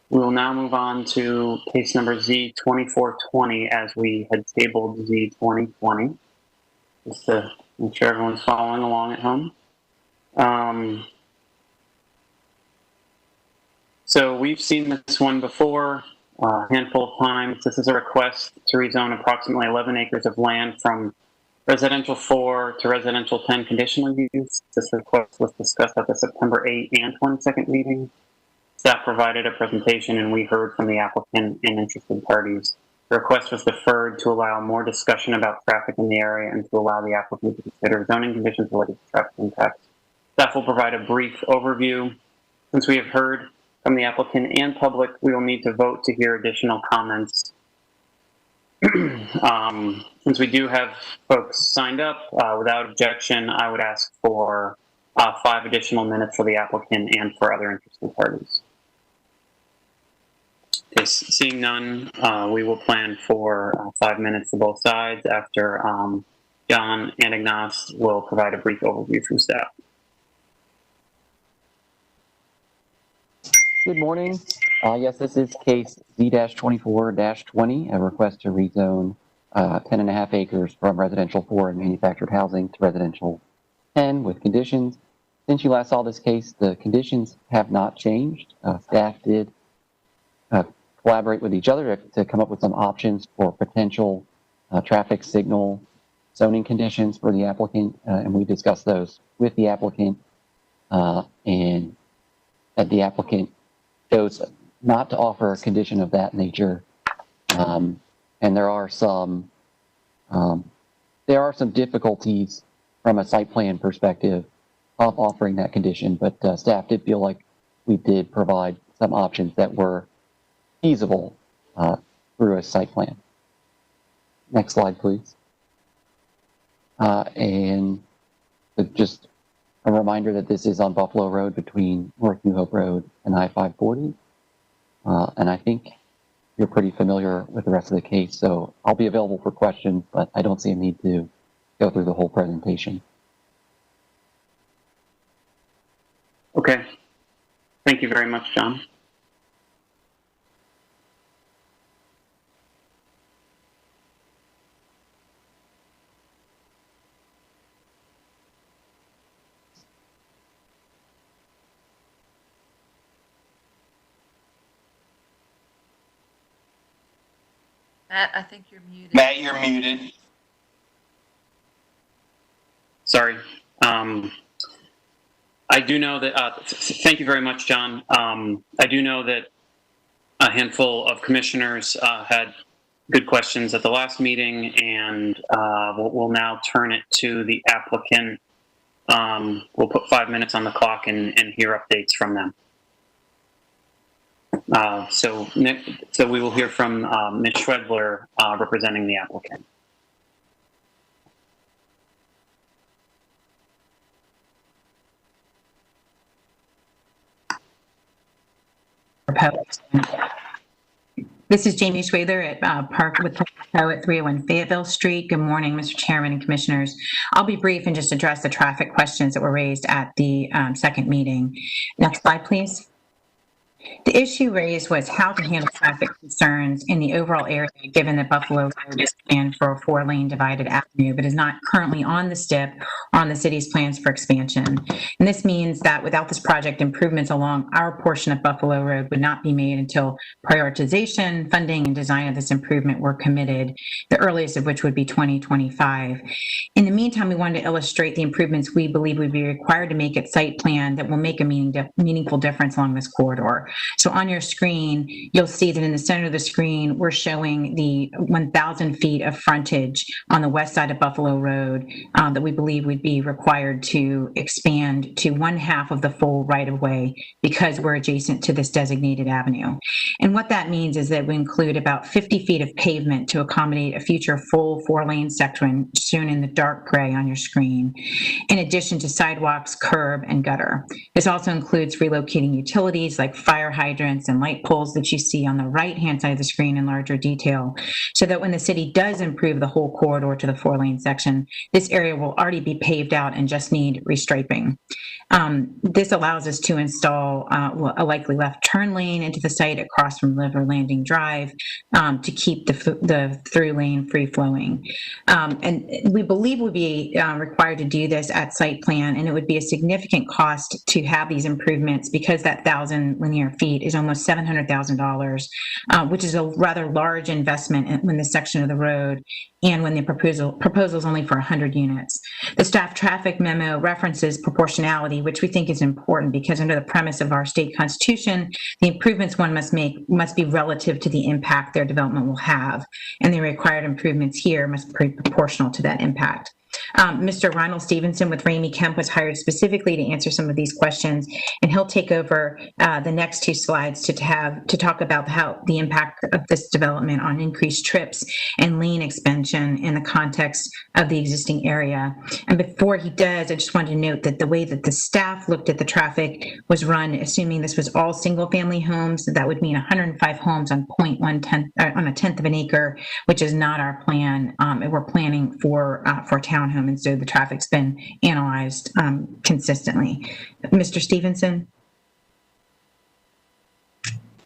We will now move on to case number Z2420 as we had tabled Z2020. Just to make sure everyone's following along at home. So we've seen this one before a handful of times. This is a request to rezone approximately 11 acres of land from residential 4 to residential 10 conditional use. This request was discussed at the September 8 and 22nd meeting. Staff provided a presentation and we heard from the applicant and interested parties. The request was deferred to allow more discussion about traffic in the area and to allow the applicant to consider zoning conditions related to traffic impacts. Staff will provide a brief overview. Since we have heard from the applicant and public, we will need to vote to hear additional comments. Since we do have folks signed up, without objection, I would ask for 5 additional minutes for the applicant and for other interested parties. Okay, seeing none, we will plan for 5 minutes to both sides after John and Ignace will provide a brief overview from staff. Good morning. Yes, this is case Z-24-20, a request to rezone 10.5 acres from residential 4 and manufactured housing to residential 10 with conditions. Since you last saw this case, the conditions have not changed. Staff did collaborate with each other to come up with some options for potential traffic signal zoning conditions for the applicant, and we discussed those with the applicant, and that the applicant chose not to offer a condition of that nature. And there are some difficulties from a site plan perspective of offering that condition, but staff did feel like we did provide some options that were feasible through a site plan. Next slide, please. And just a reminder that this is on Buffalo Road between North New Hope Road and I-540. And I think you're pretty familiar with the rest of the case, so I'll be available for questions, but I don't see a need to go through the whole presentation. Okay. Thank you very much, John. Matt, I think you're muted. Matt, you're muted. Sorry. I do know that, thank you very much, John. I do know that a handful of commissioners had good questions at the last meeting, and we'll now turn it to the applicant. We'll put 5 minutes on the clock and hear updates from them. So we will hear from Ms. Schwedler representing the applicant. This is Jamie Schwedler at Park with Poe at 301 Fayetteville Street. Good morning, Mr. Chairman and Commissioners. I'll be brief and just address the traffic questions that were raised at the second meeting. Next slide, please. The issue raised was how to handle traffic concerns in the overall area, given that Buffalo Road is planned for a 4-lane divided avenue, but is not currently on the STIP or on the city's plans for expansion. And this means that without this project, improvements along our portion of Buffalo Road would not be made until prioritization, funding, and design of this improvement were committed, the earliest of which would be 2025. In the meantime, we wanted to illustrate the improvements we believe would be required to make it site plan that will make a meaningful difference along this corridor. So on your screen, you'll see that in the center of the screen, we're showing the 1,000 feet of frontage on the west side of Buffalo Road that we believe would be required to expand to 1/2 of the full right-of-way because we're adjacent to this designated avenue. And what that means is that we include about 50 feet of pavement to accommodate a future full 4-lane section shown in the dark gray on your screen, in addition to sidewalks, curb, and gutter. This also includes relocating utilities like fire hydrants and light poles that you see on the right-hand side of the screen in larger detail, so that when the city does improve the whole corridor to the 4-lane section, this area will already be paved out and just need restriping. This allows us to install a likely left turn lane into the site across from River Landing Drive to keep the through lane free-flowing. And we believe we'll be required to do this at site plan, and it would be a significant cost to have these improvements because that 1,000 linear feet is almost $700,000, which is a rather large investment when this section of the road and when the proposal is only for 100 units. The staff traffic memo references proportionality, which we think is important because under the premise of our state constitution, the improvements one must make must be relative to the impact their development will have, and the required improvements here must be proportional to that impact. Mr. Ronald Stevenson with Ramey Kemp was hired specifically to answer some of these questions, and he'll take over the next 2 slides to talk about how the impact of this development on increased trips and lane expansion in the context of the existing area. And before he does, I just wanted to note that the way that the staff looked at the traffic was run, assuming this was all single-family homes. That would mean 105 homes on on a 1/10 of an acre, which is not our plan. We're planning for townhome, and so the traffic's been analyzed consistently. Mr. Stevenson?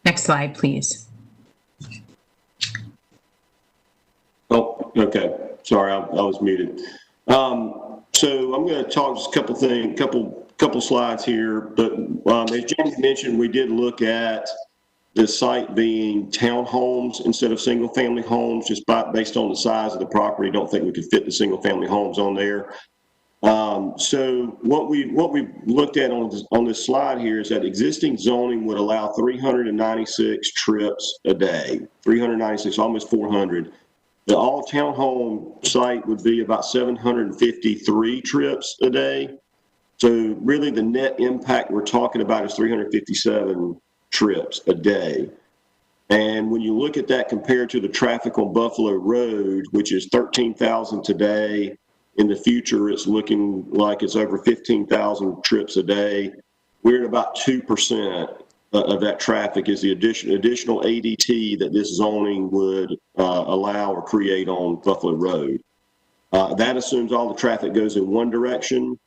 Next slide, please. Well, Okay, sorry, I was muted. So I'm going to talk just a couple slides here, but as James mentioned, we did look at the site being townhomes instead of single-family homes, just based on the size of the property. Don't think we could fit the single-family homes on there. So what we looked at on this slide here is that existing zoning would allow 396 trips a day, 396, almost 400. The all townhome site would be about 753 trips a day. So really the net impact we're talking about is 357 trips a day. And when you look at that compared to the traffic on Buffalo Road, which is 13,000 today, in the future it's looking like it's over 15,000 trips a day. We're at about 2% of that traffic is the additional ADT that this zoning would allow or create on Buffalo Road. That assumes all the traffic goes in one direction.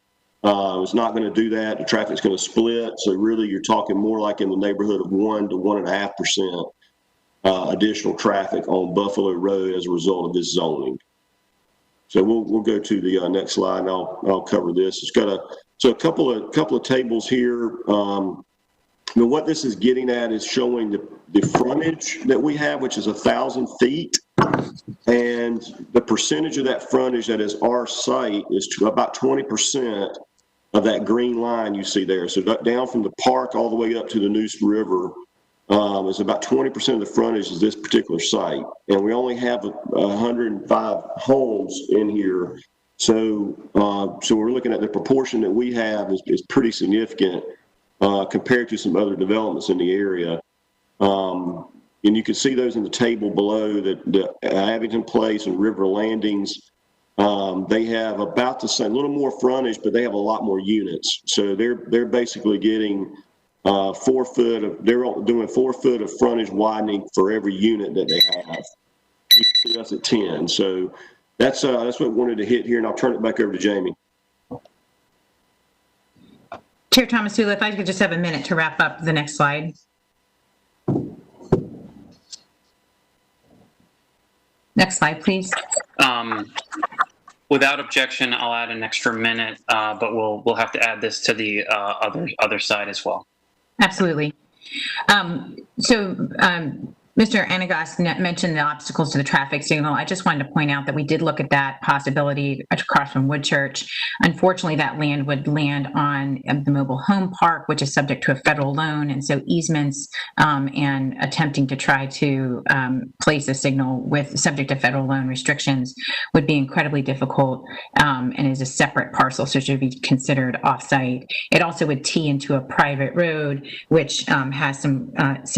It's not going to do that. The traffic's going to split. So really you're talking more like in the neighborhood of 1 to 1.5% additional traffic on Buffalo Road as a result of this zoning. So we'll go to the next slide, and I'll cover this. It's got a couple of tables here. What this is getting at is showing the frontage that we have, which is 1,000 feet, and the percentage of that frontage that is our site is to about 20% of that green line you see there. So down from the park all the way up to the Neuse River is about 20% of the frontage is this particular site, and we only have 105 homes in here. So we're looking at the proportion that we have is pretty significant compared to some other developments in the area. And you can see those in the table below that the Abington Place and River Landings, they have about the same, a little more frontage, but they have a lot more units. So they're basically getting 4 foot of, they're doing 4 foot of frontage widening for every unit that they have. You can see us at 10. So that's what I wanted to hit here, and I'll turn it back over to Jamie. Chair Thomasula, if I could just have a minute to wrap up the next slide. Next slide, please. Without objection, I'll add an extra minute, but we'll have to add this to the other side as well. Absolutely. Mr. Anagos mentioned the obstacles to the traffic signal. I just wanted to point out that we did look at that possibility across from Woodchurch. Unfortunately, that land would land on the mobile home park, which is subject to a federal loan. And so easements and attempting to try to place a signal with subject to federal loan restrictions would be incredibly difficult and is a separate parcel, so should be considered offsite. It also would tee into a private road, which has some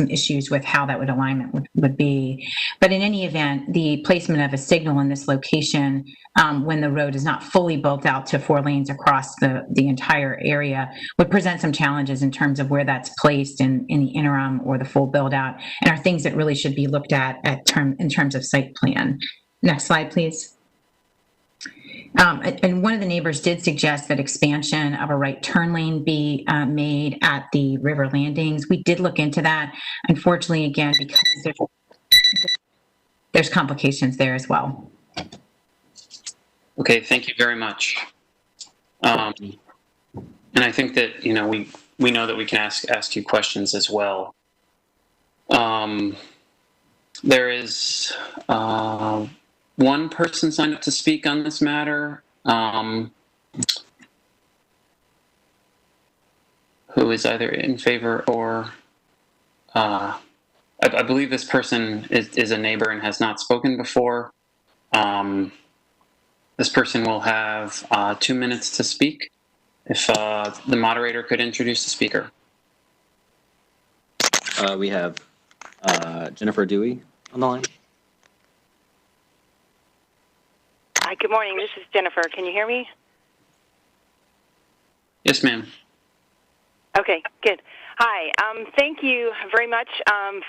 issues with how that would alignment would be. But in any event, the placement of a signal in this location when the road is not fully built out to 4 lanes across the entire area would present some challenges in terms of where that's placed in the interim or the full build out, and are things that really should be looked at in terms of site plan. Next slide, please. And one of the neighbors did suggest that expansion of a right turn lane be made at the river landings. We did look into that. Unfortunately, again, because there's complications there as well. Okay, thank you very much. And I think that we know that we can ask you questions as well. There is one person signed up to speak on this matter, who is either in favor or I believe this person is a neighbor and has not spoken before. This person will have 2 minutes to speak. If the moderator could introduce the speaker. We have Jennifer Dewey on the line. Hi, good morning. This is Jennifer. Can you hear me? Yes, ma'am. Okay, good. Hi. Thank you very much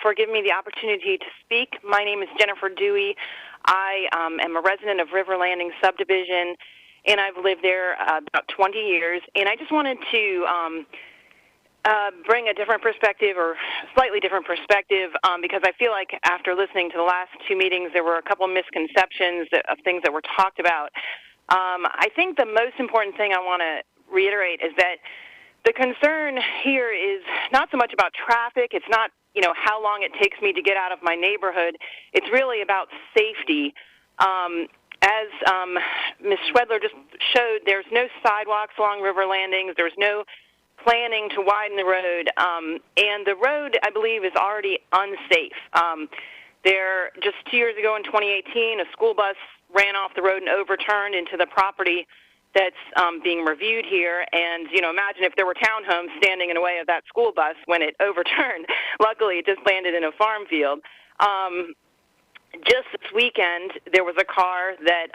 for giving me the opportunity to speak. My name is Jennifer Dewey. I am a resident of River Landing subdivision, and I've lived there about 20 years. And I just wanted to bring a different perspective, or slightly different perspective, because I feel like after listening to the last two meetings, there were a couple misconceptions of things that were talked about. I think the most important thing I want to reiterate is that the concern here is not so much about traffic. It's not, how long it takes me to get out of my neighborhood. It's really about safety. As Ms. Schwedler just showed, there's no sidewalks along river landings. There's no planning to widen the road. And the road, I believe, is already unsafe. There, just 2 years ago in 2018, a school bus ran off the road and overturned into the property that's being reviewed here. And, imagine if there were townhomes standing in the way of that school bus when it overturned. Luckily, it just landed in a farm field. Just this weekend, there was a car that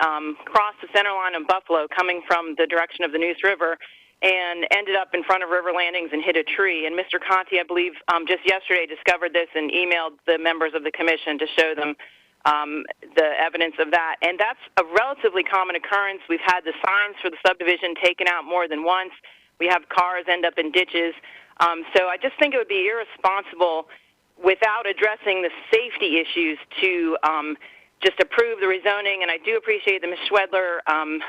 crossed the center line of Buffalo coming from the direction of the Neuse River and ended up in front of River Landings and hit a tree. And Mr. Conti, I believe, just yesterday discovered this and emailed the members of the commission to show them the evidence of that. And that's a relatively common occurrence. We've had the signs for the subdivision taken out more than once. We have cars end up in ditches. So I just think it would be irresponsible without addressing the safety issues to just approve the rezoning. And I do appreciate that Ms. Schwedler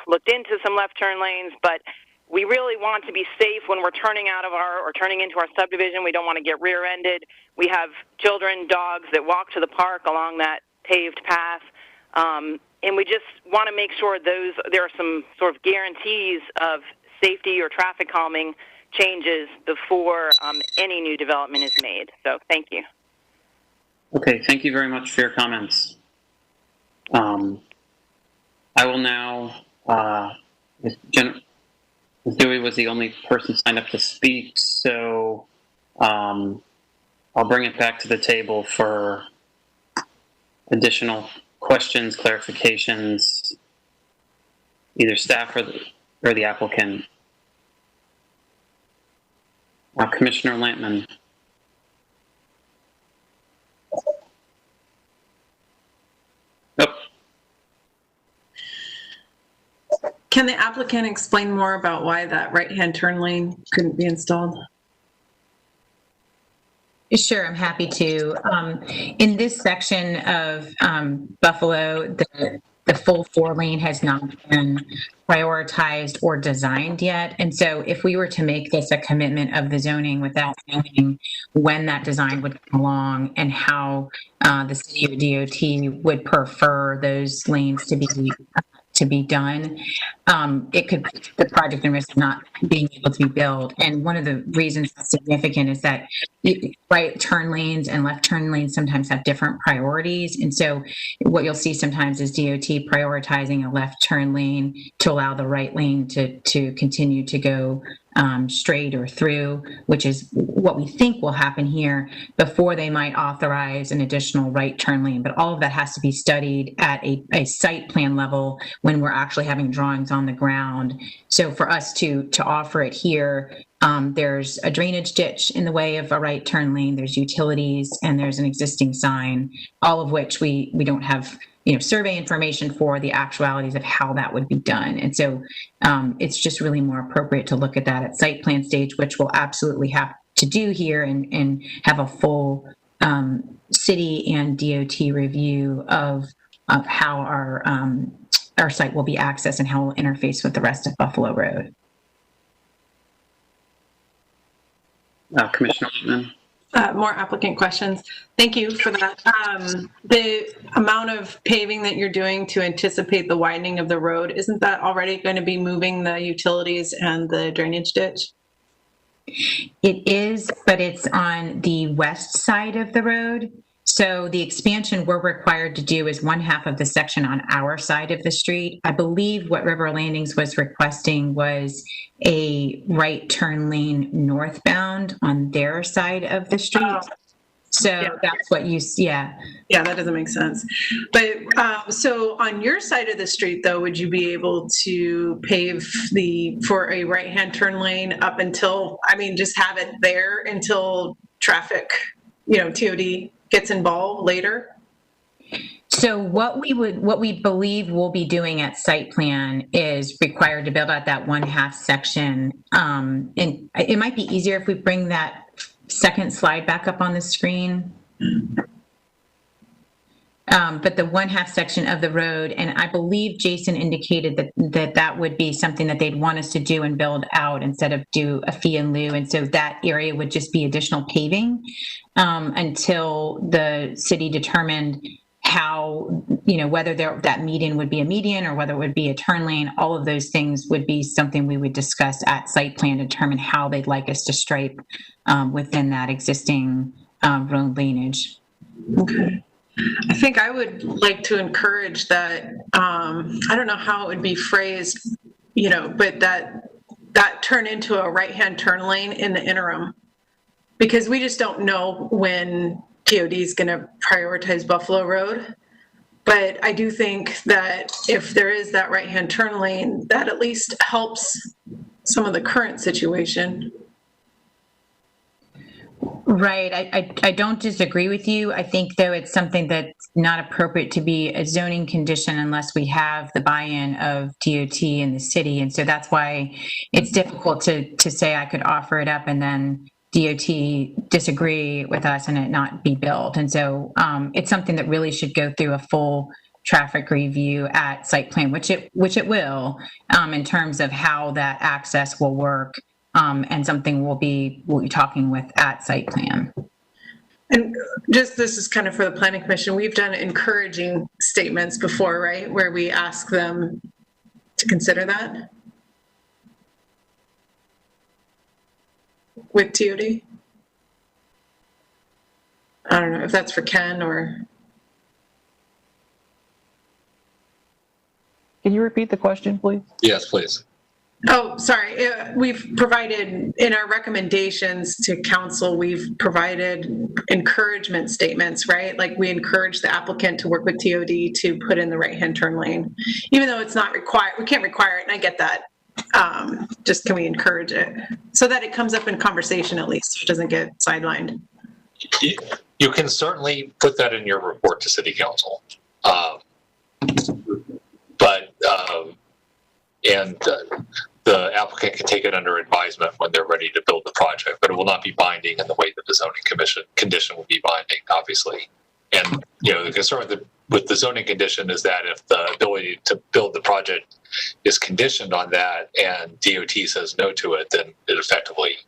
looked into some left turn lanes, but we really want to be safe when we're turning out of or turning into our subdivision. We don't want to get rear-ended. We have children, dogs that walk to the park along that paved path. And we just want to make sure there are some sort of guarantees of safety or traffic calming changes before any new development is made. So thank you. Okay, thank you very much for your comments. I will now, Ms. Dewey was the only person signed up to speak, so I'll bring it back to the table for additional questions, clarifications, either staff or the applicant. Commissioner Lampman. Can the applicant explain more about why that right-hand turn lane couldn't be installed? Sure, I'm happy to. In this section of Buffalo, the full 4-lane has not been prioritized or designed yet. And so if we were to make this a commitment of the zoning without knowing when that design would come along and how the city or DOT would prefer those lanes to be done, it could put the project in risk of not being able to be built. And one of the reasons that's significant is that right turn lanes and left turn lanes sometimes have different priorities. And so what you'll see sometimes is DOT prioritizing a left turn lane to allow the right lane to continue to go straight or through, which is what we think will happen here, before they might authorize an additional right turn lane. But all of that has to be studied at a site plan level when we're actually having drawings on the ground. So for us to offer it here, there's a drainage ditch in the way of a right turn lane, there's utilities, and there's an existing sign, all of which we don't have survey information for the actualities of how that would be done. And so it's just really more appropriate to look at that at site plan stage, which we'll absolutely have to do here and have a full city and DOT review of how our site will be accessed and how it will interface with the rest of Buffalo Road. Commissioner Whitman. More applicant questions. Thank you for that. The amount of paving that you're doing to anticipate the widening of the road, isn't that already going to be moving the utilities and the drainage ditch? It is, but it's on the west side of the road. So the expansion we're required to do is one half of the section on our side of the street. I believe what River Landings was requesting was a right turn lane northbound on their side of the street. Oh. So yeah. That's what you see. Yeah, that doesn't make sense. But so on your side of the street, though, would you be able to pave for a right-hand turn lane up until, just have it there until traffic, TOD gets involved later? So what we believe we'll be doing at site plan is required to build out that 1/2 section. And it might be easier if we bring that second slide back up on the screen. But the 1/2 section of the road, and I believe Jason indicated that would be something that they'd want us to do and build out instead of do a fee in lieu. And so that area would just be additional paving until the city determined how, whether that median would be a median or whether it would be a turn lane. All of those things would be something we would discuss at site plan to determine how they'd like us to stripe within that existing road laneage. Okay. I think I would like to encourage that, I don't know how it would be phrased, but that turn into a right-hand turn lane in the interim, because we just don't know when DOD is going to prioritize Buffalo Road. But I do think that if there is that right-hand turn lane, that at least helps some of the current situation. Right. I don't disagree with you. I think, though, it's something that's not appropriate to be a zoning condition unless we have the buy-in of DOT and the city. And so that's why it's difficult to say I could offer it up and then DOT disagree with us and it not be built. And so it's something that really should go through a full traffic review at site plan, which it will, in terms of how that access will work. And something we'll be talking with at site plan. And just, this is kind of for the Planning Commission, we've done encouraging statements before, right? Where we ask them to consider that with TOD. I don't know if that's for Ken or. Can you repeat the question, please? Yes, please. Oh, sorry. We've provided, in our recommendations to council, we've provided encouragement statements, right? Like we encourage the applicant to work with TOD to put in the right-hand turn lane, even though it's not required. We can't require it, and I get that. Just can we encourage it so that it comes up in conversation at least, so it doesn't get sidelined? You can certainly put that in your report to City Council, the applicant can take it under advisement when they're ready to build the project, but it will not be binding in the way that the zoning condition will be binding, obviously. And the concern with the zoning condition is that if the ability to build the project is conditioned on that and DOT says no to it, then it effectively,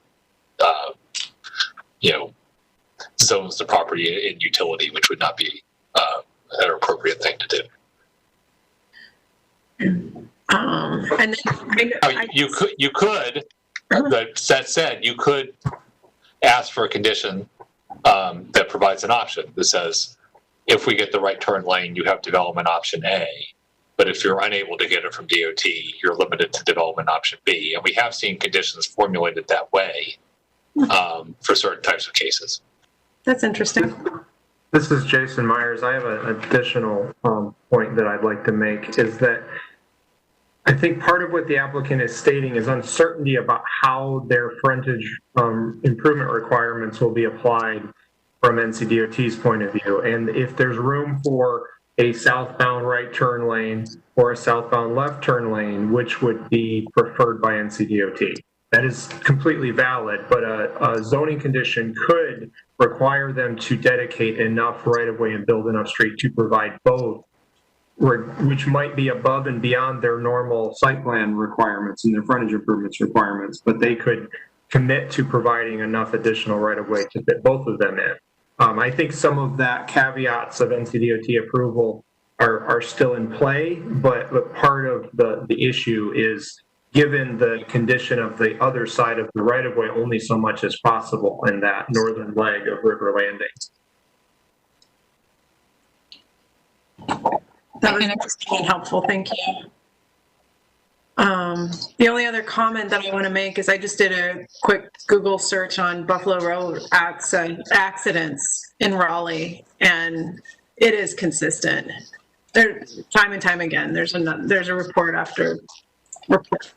zones the property in utility, which would not be an appropriate thing to do. And then you could. That said, you could ask for a condition that provides an option that says, if we get the right turn lane, you have development option A. But if you're unable to get it from DOT, you're limited to development option B. And we have seen conditions formulated that way for certain types of cases. That's interesting. This is Jason Myers. I have an additional point that I'd like to make, is that I think part of what the applicant is stating is uncertainty about how their frontage improvement requirements will be applied from NCDOT's point of view. And if there's room for a southbound right turn lane or a southbound left turn lane, which would be preferred by NCDOT. That is completely valid, but a zoning condition could require them to dedicate enough right-of-way and build enough street to provide both, which might be above and beyond their normal site plan requirements and their frontage improvements requirements, but they could commit to providing enough additional right-of-way to fit both of them in. I think some of that caveats of NCDOT approval are still in play, but part of the issue is, given the condition of the other side of the right-of-way, only so much as possible in that northern leg of River Landing. That was interesting and helpful. Thank you. The only other comment that I want to make is I just did a quick Google search on Buffalo Road accidents in Raleigh, and it is consistent. There, time and time again, there's a report after report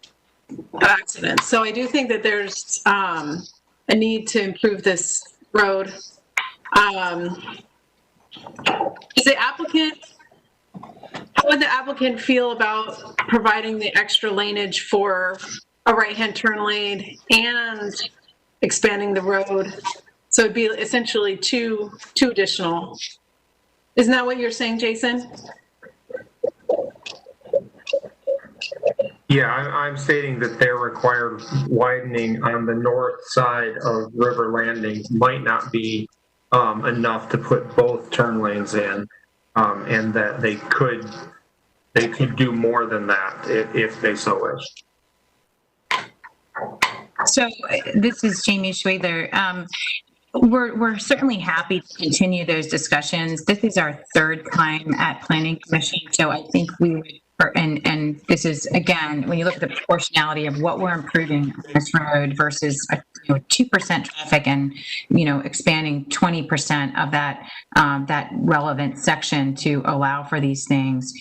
of accidents. So I do think that there's a need to improve this road. Is the applicant would the applicant feel about providing the extra laneage for a right-hand turn lane and expanding the road? So it'd be essentially two additional. Isn't that what you're saying, Jason? Yeah, I'm stating that their required widening on the north side of River Landing might not be enough to put both turn lanes in, and that they could do more than that if they so wish. So this is Jamie Schwedler. We're certainly happy to continue those discussions. This is our third time at Planning Commission, so I think we would, and this is, again, when you look at the proportionality of what we're improving on this road versus 2% traffic and, expanding 20% of that relevant section to allow for these things,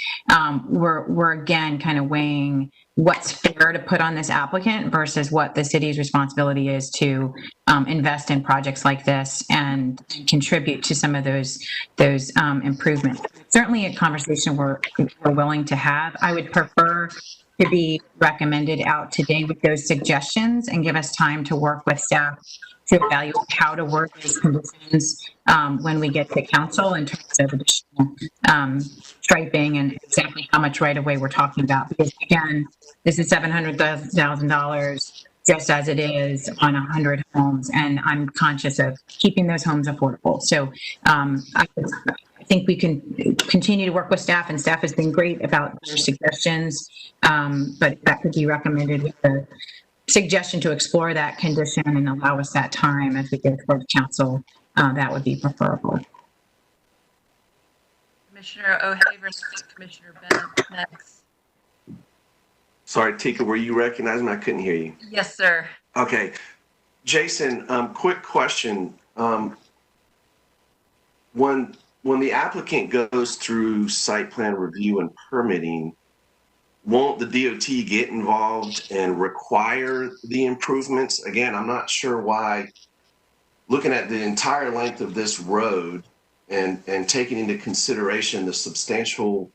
we're again kind of weighing what's fair to put on this applicant versus what the city's responsibility is to invest in projects like this and contribute to some of those improvements. Certainly a conversation we're willing to have. I would prefer to be recommended out today with those suggestions and give us time to work with staff to evaluate how to work these conditions when we get to council in terms of additional striping and exactly how much right of way we're talking about. Because again, this is $700,000 just as it is on 100 homes, and I'm conscious of keeping those homes affordable. So I think we can continue to work with staff, and staff has been great about their suggestions, but that could be recommended with the suggestion to explore that condition and allow us that time as we get toward council. That would be preferable. Commissioner O'Haver, Commissioner Bennett next. Sorry, Tika, were you recognizing? I couldn't hear you. Yes, sir. Okay. Jason, quick question. When the applicant goes through site plan review and permitting, won't the DOT get involved and require the improvements? Again, I'm not sure why, looking at the entire length of this road and taking into consideration the substantial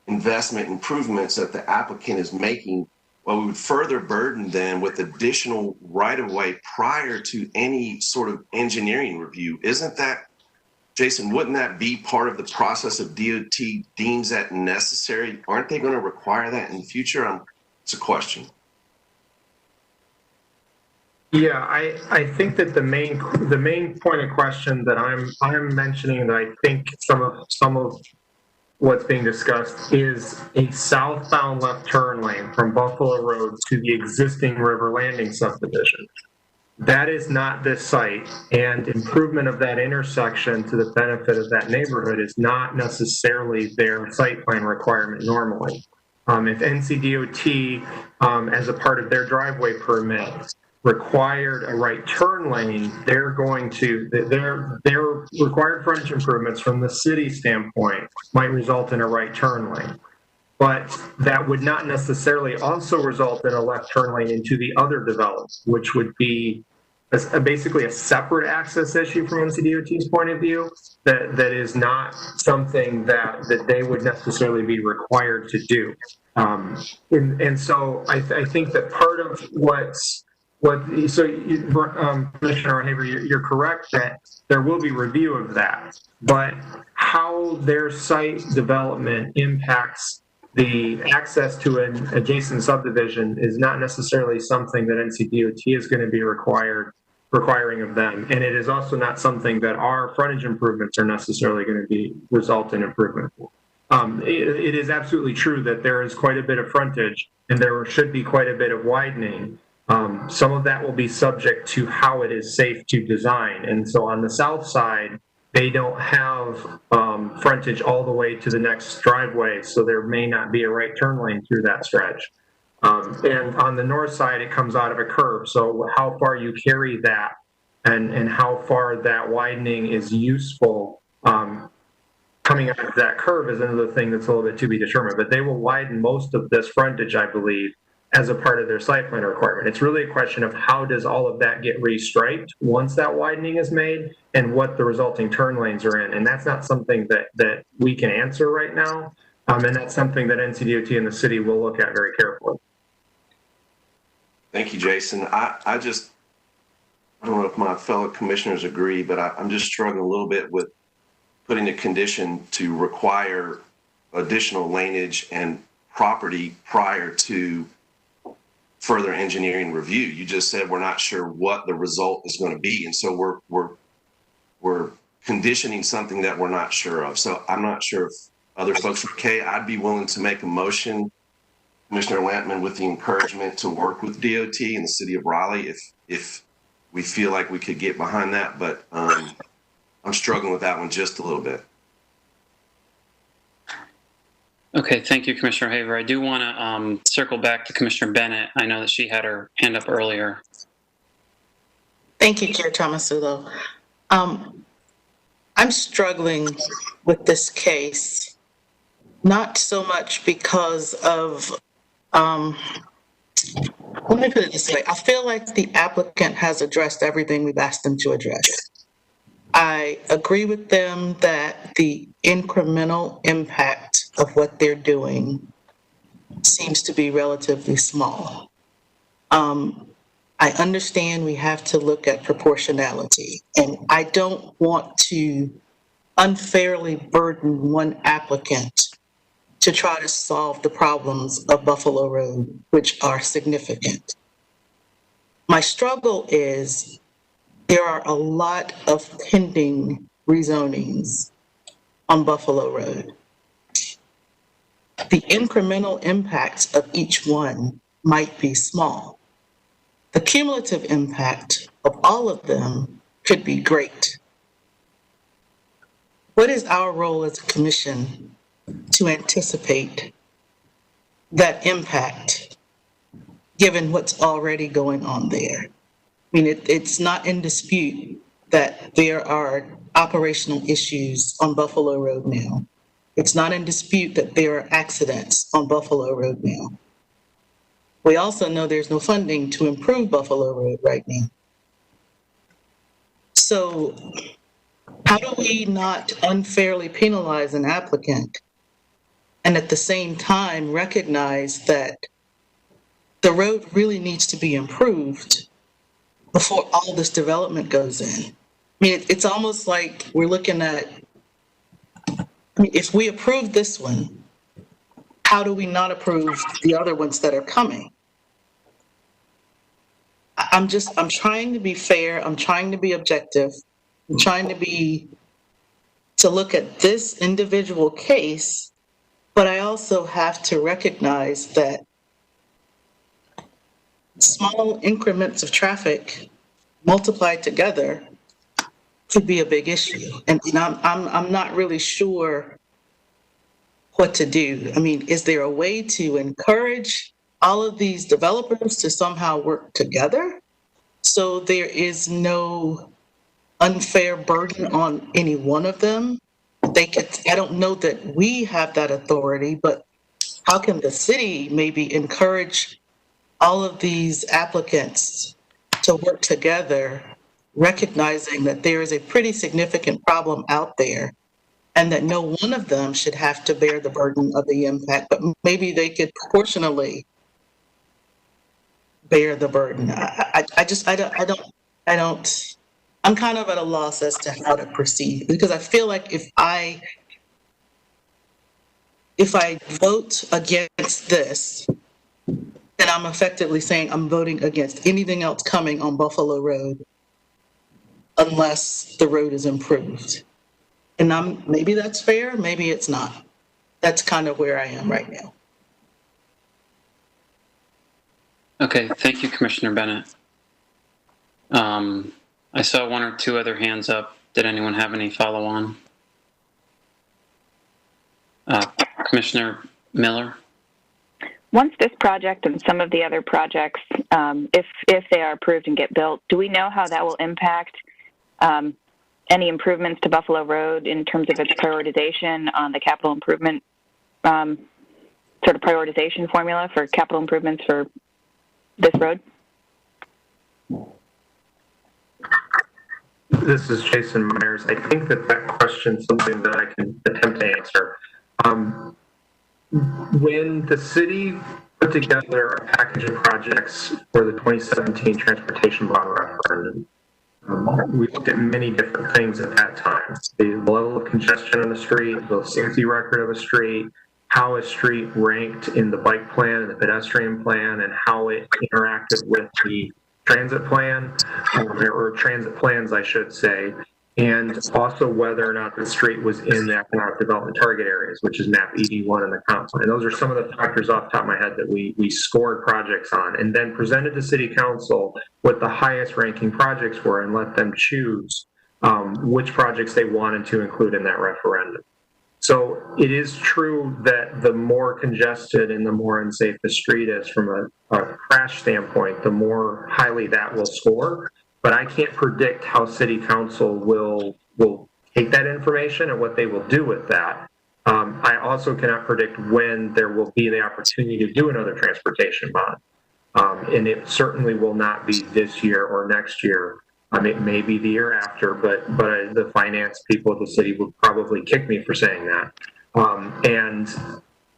investment improvements that the applicant is making, well, we would further burden them with additional right-of-way prior to any sort of engineering review. Isn't that, Jason, wouldn't that be part of the process if DOT deems that necessary? Aren't they going to require that in the future? It's a question. Yeah, I think that the main point of question that I'm mentioning, that I think some of what's being discussed is a southbound left turn lane from Buffalo Road to the existing River Landing subdivision. That is not this site, and improvement of that intersection to the benefit of that neighborhood is not necessarily their site plan requirement normally. If NCDOT, as a part of their driveway permit, required a right turn lane, their required frontage improvements from the city standpoint might result in a right turn lane. But that would not necessarily also result in a left turn lane into the other development, which would be basically a separate access issue from NCDOT's point of view, that is not something that they would necessarily be required to do. And so I think that part of Commissioner O'Haver, you're correct that there will be review of that, but how their site development impacts the access to an adjacent subdivision is not necessarily something that NCDOT is going to be requiring of them, and it is also not something that our frontage improvements are necessarily going to result in improvement. It is absolutely true that there is quite a bit of frontage, and there should be quite a bit of widening. Some of that will be subject to how it is safe to design. And so on the south side, they don't have frontage all the way to the next driveway, so there may not be a right turn lane through that stretch. And on the north side, it comes out of a curve. So how far you carry that and how far that widening is useful coming out of that curve is another thing that's a little bit to be determined. But they will widen most of this frontage, I believe, as a part of their site plan requirement. It's really a question of how does all of that get restriped once that widening is made and what the resulting turn lanes are in. And that's not something that we can answer right now. And that's something that NCDOT and the city will look at very carefully. Thank you, Jason. I don't know if my fellow commissioners agree, but I'm just struggling a little bit with putting a condition to require additional laneage and property prior to further engineering review. You just said we're not sure what the result is going to be, and so we're conditioning something that we're not sure of. So I'm not sure if other folks are okay. I'd be willing to make a motion, Commissioner Lampman, with the encouragement to work with DOT and the city of Raleigh if we feel like we could get behind that, but I'm struggling with that one just a little bit. Okay, thank you, Commissioner Haver. I do want to circle back to Commissioner Bennett. I know that she had her hand up earlier. Thank you, Chair Tomasulo. I'm struggling with this case, not so much because of, let me put it this way. I feel like the applicant has addressed everything we've asked them to address. I agree with them that the incremental impact of what they're doing seems to be relatively small. I understand we have to look at proportionality, and I don't want to unfairly burden one applicant to try to solve the problems of Buffalo Road, which are significant. My struggle is there are a lot of pending rezonings on Buffalo Road. The incremental impacts of each one might be small. The cumulative impact of all of them could be great. What is our role as a commission to anticipate that impact given what's already going on there? I mean, it's not in dispute that there are operational issues on Buffalo Road now. It's not in dispute that there are accidents on Buffalo Road now. We also know there's no funding to improve Buffalo Road right now. So how do we not unfairly penalize an applicant and at the same time recognize that the road really needs to be improved before all this development goes in? I mean, it's almost like we're looking at, if we approve this one, how do we not approve the other ones that are coming? I'm trying to be fair. I'm trying to be objective. I'm trying to look at this individual case, but I also have to recognize that small increments of traffic multiplied together could be a big issue. And I'm not really sure what to do. I mean, is there a way to encourage all of these developers to somehow work together so there is no unfair burden on any one of them? I don't know that we have that authority, but how can the city maybe encourage all of these applicants to work together, recognizing that there is a pretty significant problem out there and that no one of them should have to bear the burden of the impact, but maybe they could proportionally bear the burden. I'm kind of at a loss as to how to proceed, because I feel like if I vote against this, then I'm effectively saying I'm voting against anything else coming on Buffalo Road unless the road is improved. And maybe that's fair, maybe it's not. That's kind of where I am right now. Okay, thank you, Commissioner Bennett. I saw one or two other hands up. Did anyone have any follow-on? Commissioner Miller? Once this project and some of the other projects, if they are approved and get built, do we know how that will impact any improvements to Buffalo Road in terms of its prioritization on the capital improvement sort of prioritization formula for capital improvements for this road? This is Jason Myers. I think that question is something that I can attempt to answer. when the city put together a package of projects for the 2017 transportation bond referendum, we looked at many different things at that time. The level of congestion on the street, the safety record of a street, how a street ranked in the bike plan and the pedestrian plan, and how it interacted with the transit plan, or transit plans, I should say, and also whether or not the street was in the economic development target areas, which is map ED1 in the comp plan. Those are some of the factors off the top of my head that we scored projects on, and then presented to City Council what the highest ranking projects were and let them choose which projects they wanted to include in that referendum. So it is true that the more congested and the more unsafe the street is from a crash standpoint, the more highly that will score. But I can't predict how City Council will take that information and what they will do with that. I also cannot predict when there will be the opportunity to do another transportation bond. And it certainly will not be this year or next year. It may be the year after, but the finance people of the city would probably kick me for saying that.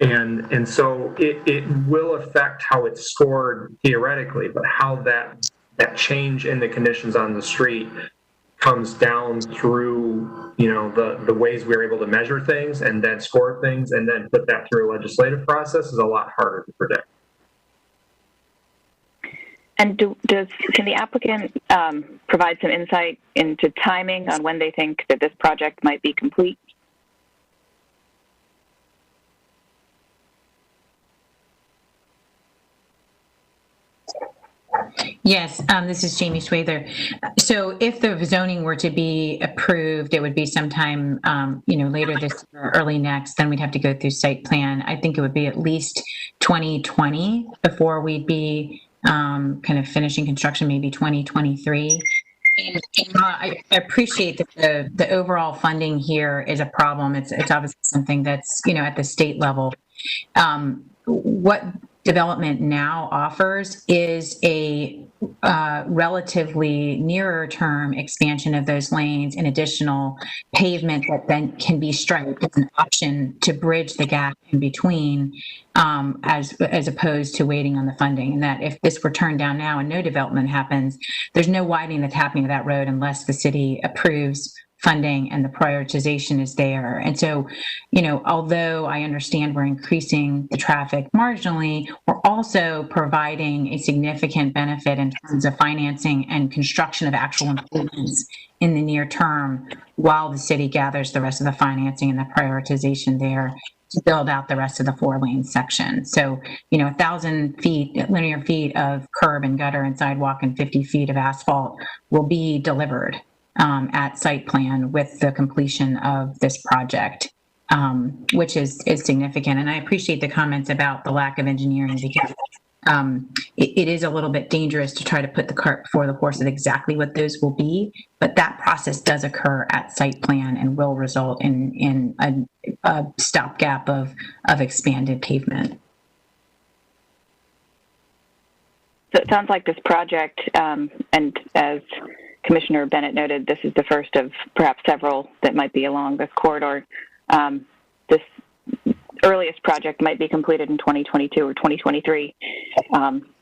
And so it will affect how it's scored theoretically, but how that change in the conditions on the street comes down through, the ways we're able to measure things and then score things and then put that through a legislative process is a lot harder to predict. And can the applicant provide some insight into timing on when they think that this project might be complete? Yes, this is Jamie Schwather. So if the zoning were to be approved, it would be sometime, later this year, early next, then we'd have to go through site plan. I think it would be at least 2020 before we'd be kind of finishing construction, maybe 2023. And I appreciate that the overall funding here is a problem. It's obviously something that's, at the state level. What development now offers is a relatively nearer term expansion of those lanes and additional pavement that then can be striped. It's an option to bridge the gap in between, as opposed to waiting on the funding. And that if this were turned down now and no development happens, there's no widening that's happening of that road unless the city approves funding and the prioritization is there. And so, although I understand we're increasing the traffic marginally, we're also providing a significant benefit in terms of financing and construction of actual improvements in the near term while the city gathers the rest of the financing and the prioritization there to build out the rest of the 4-lane section. So, 1,000 linear feet of curb and gutter and sidewalk and 50 feet of asphalt will be delivered at site plan with the completion of this project, which is significant. And I appreciate the comments about the lack of engineering because it is a little bit dangerous to try to put the cart before the horse of exactly what those will be. But that process does occur at site plan and will result in a stopgap of expanded pavement. So it sounds like this project, and as Commissioner Bennett noted, this is the first of perhaps several that might be along this corridor. This earliest project might be completed in 2022 or 2023,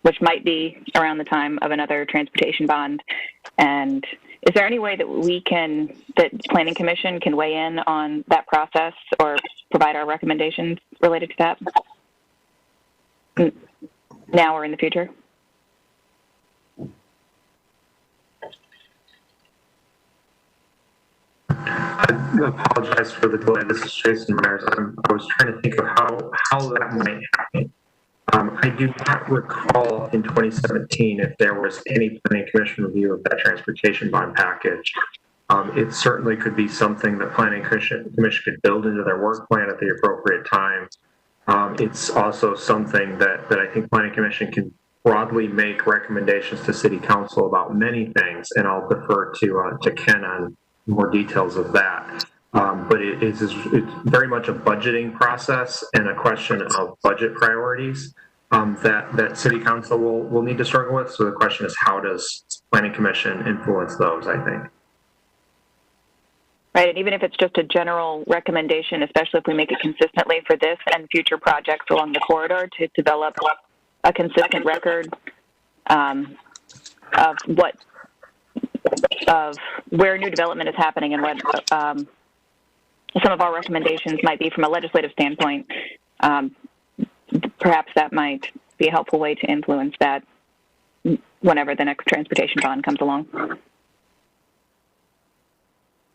which might be around the time of another transportation bond. And is there any way that that Planning Commission can weigh in on that process or provide our recommendations related to that now or in the future? I apologize for the delay. This is Jason Myers. I was trying to think of how that might happen. I do not recall in 2017 if there was any Planning Commission review of that transportation bond package. It certainly could be something that Planning Commission could build into their work plan at the appropriate time. It's also something that I think Planning Commission can broadly make recommendations to City Council about many things, and I'll defer to Ken on more details of that. But it's very much a budgeting process and a question of budget priorities that City Council will need to struggle with. So the question is, how does Planning Commission influence those, I think? right? And even if it's just a general recommendation, especially if we make it consistently for this and future projects along the corridor, to develop a consistent record of where new development is happening and what some of our recommendations might be from a legislative standpoint. Perhaps that might be a helpful way to influence that whenever the next transportation bond comes along.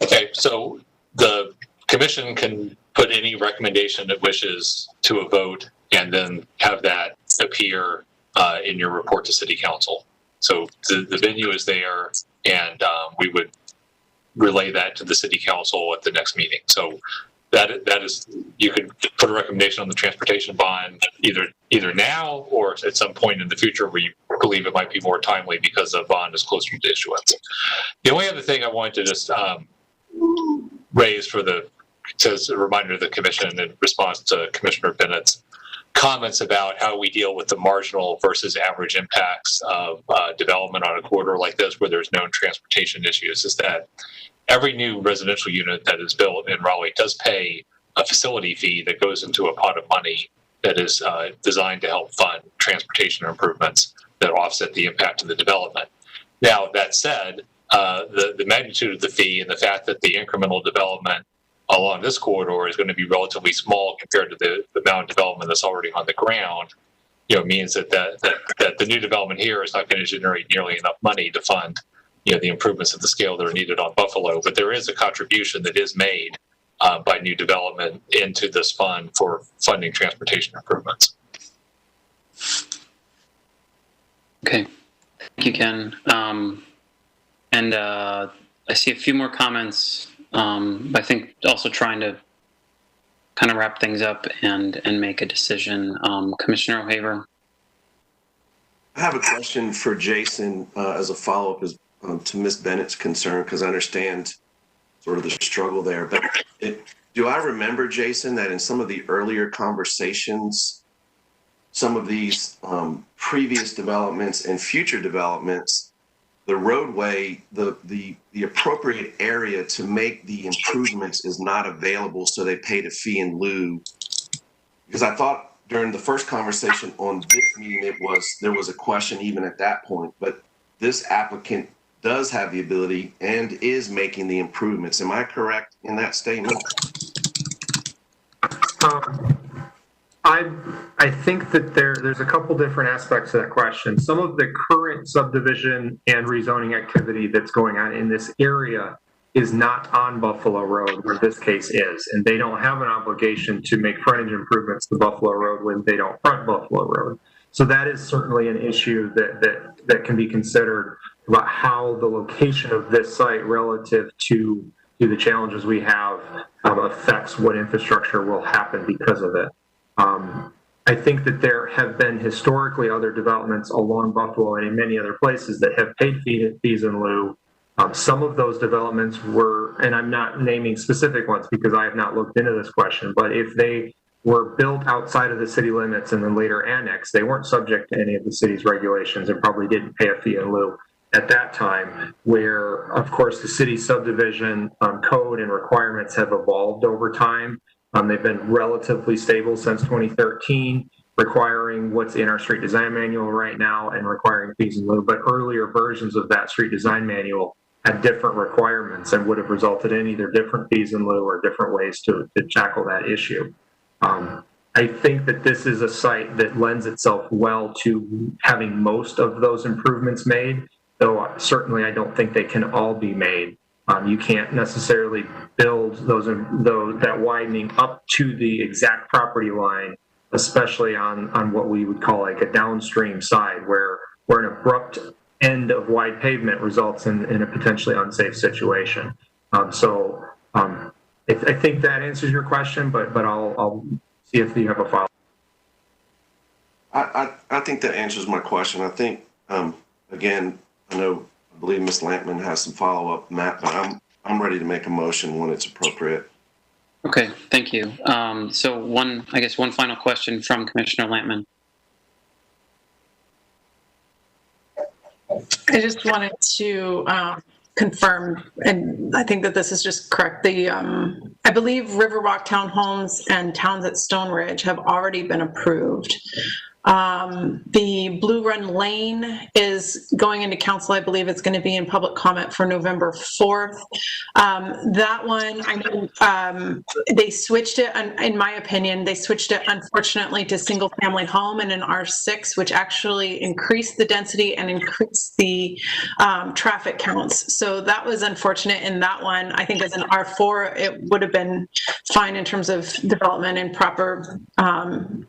Okay, so the commission can put any recommendation it wishes to a vote and then have that appear in your report to City Council. So the venue is there, and we would relay that to the City Council at the next meeting. So that is, you could put a recommendation on the transportation bond either now or at some point in the future where you believe it might be more timely because the bond is closer to issuance. The only other thing I wanted to just raise as a reminder to the commission in response to Commissioner Bennett's comments about how we deal with the marginal versus average impacts of development on a corridor like this where there's known transportation issues is that every new residential unit that is built in Raleigh does pay a facility fee that goes into a pot of money that is designed to help fund transportation improvements that offset the impact of the development. Now, that said, the magnitude of the fee and the fact that the incremental development along this corridor is going to be relatively small compared to the amount of development that's already on the ground, means that the new development here is not going to generate nearly enough money to fund, the improvements of the scale that are needed on Buffalo. But there is a contribution that is made by new development into this fund for funding transportation improvements. Okay, thank you, Ken. And I see a few more comments. I think also trying to kind of wrap things up and make a decision. Commissioner O'Haver. I have a question for Jason as a follow-up to Ms. Bennett's concern, because I understand sort of the struggle there. But do I remember, Jason, that in some of the earlier conversations, some of these previous developments and future developments, the roadway, the appropriate area to make the improvements is not available, so they paid a fee in lieu? Because I thought during the first conversation on this meeting, there was a question even at that point, but this applicant does have the ability and is making the improvements. Am I correct in that statement? I think that there's a couple different aspects to that question. Some of the current subdivision and rezoning activity that's going on in this area is not on Buffalo Road, where this case is, and they don't have an obligation to make frontage improvements to Buffalo Road when they don't front Buffalo Road. So that is certainly an issue that can be considered about how the location of this site relative to the challenges we have affects what infrastructure will happen because of it. I think that there have been historically other developments along Buffalo and in many other places that have paid fees in lieu. Some of those developments were, and I'm not naming specific ones because I have not looked into this question, but if they were built outside of the city limits and then later annexed, they weren't subject to any of the city's regulations and probably didn't pay a fee in lieu at that time, where, of course, the city subdivision code and requirements have evolved over time. They've been relatively stable since 2013, requiring what's in our street design manual right now and requiring fees in lieu. But earlier versions of that street design manual had different requirements and would have resulted in either different fees in lieu or different ways to tackle that issue. I think that this is a site that lends itself well to having most of those improvements made, though certainly I don't think they can all be made. You can't necessarily build that widening up to the exact property line, especially on what we would call like a downstream side, where an abrupt end of wide pavement results in a potentially unsafe situation. I think that answers your question, but I'll see if you have a follow-up. I think that answers my question. I think, again, I believe Ms. Lampman has some follow-up, Matt, but I'm ready to make a motion when it's appropriate. Okay, thank you. So one final question from Commissioner Lampman. I just wanted to confirm, and I think that this is just correct. I believe Riverwalk Townhomes and Towns at Stone Ridge have already been approved. The Blue Run Lane is going into council. I believe it's going to be in public comment for November 4th. That one, I know they switched it, in my opinion, they switched it unfortunately to single family home and an R6, which actually increased the density and increased the traffic counts. So that was unfortunate in that one. I think as an R4, it would have been fine in terms of development and proper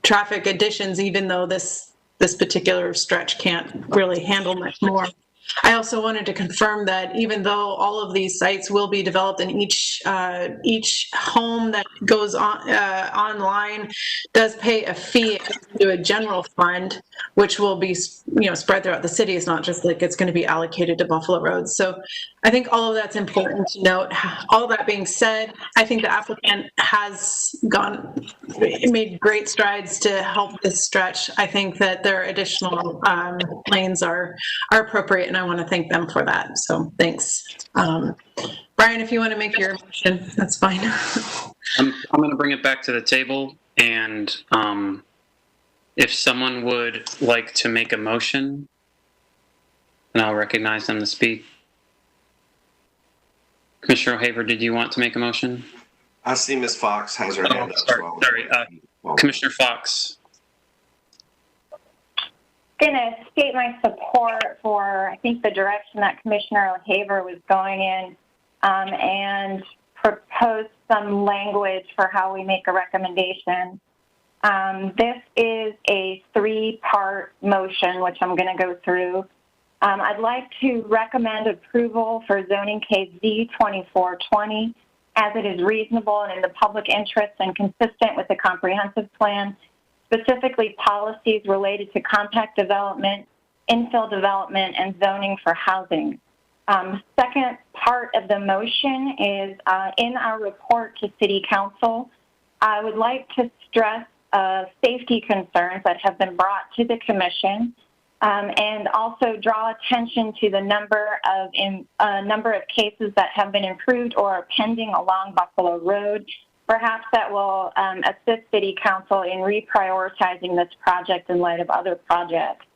traffic additions, even though this particular stretch can't really handle much more. I also wanted to confirm that even though all of these sites will be developed and each home that goes on online does pay a fee to a general fund, which will be spread throughout the city. It's not just like it's going to be allocated to Buffalo Road. So I think all of that's important to note. All that being said, I think the applicant has made great strides to help this stretch. I think that their additional lanes are appropriate, and I want to thank them for that. So thanks. Brian, if you want to make your motion, that's fine. I'm going to bring it back to the table, and if someone would like to make a motion, then I'll recognize them to speak. Commissioner O'Haver, did you want to make a motion? I see Ms. Fox has her hand up. Sorry. Commissioner Fox. Going to state my support for, I think, the direction that Commissioner O'Haver was going in, and propose some language for how we make a recommendation. This is a 3-part motion, which I'm going to go through. I'd like to recommend approval for zoning case Z2420 as it is reasonable and in the public interest and consistent with the comprehensive plan, specifically policies related to compact development, infill development, and zoning for housing. Second part of the motion is in our report to City Council, I would like to stress safety concerns that have been brought to the Commission, and also draw attention to the number of cases that have been improved or are pending along Buffalo Road. Perhaps that will assist City Council in reprioritizing this project in light of other projects.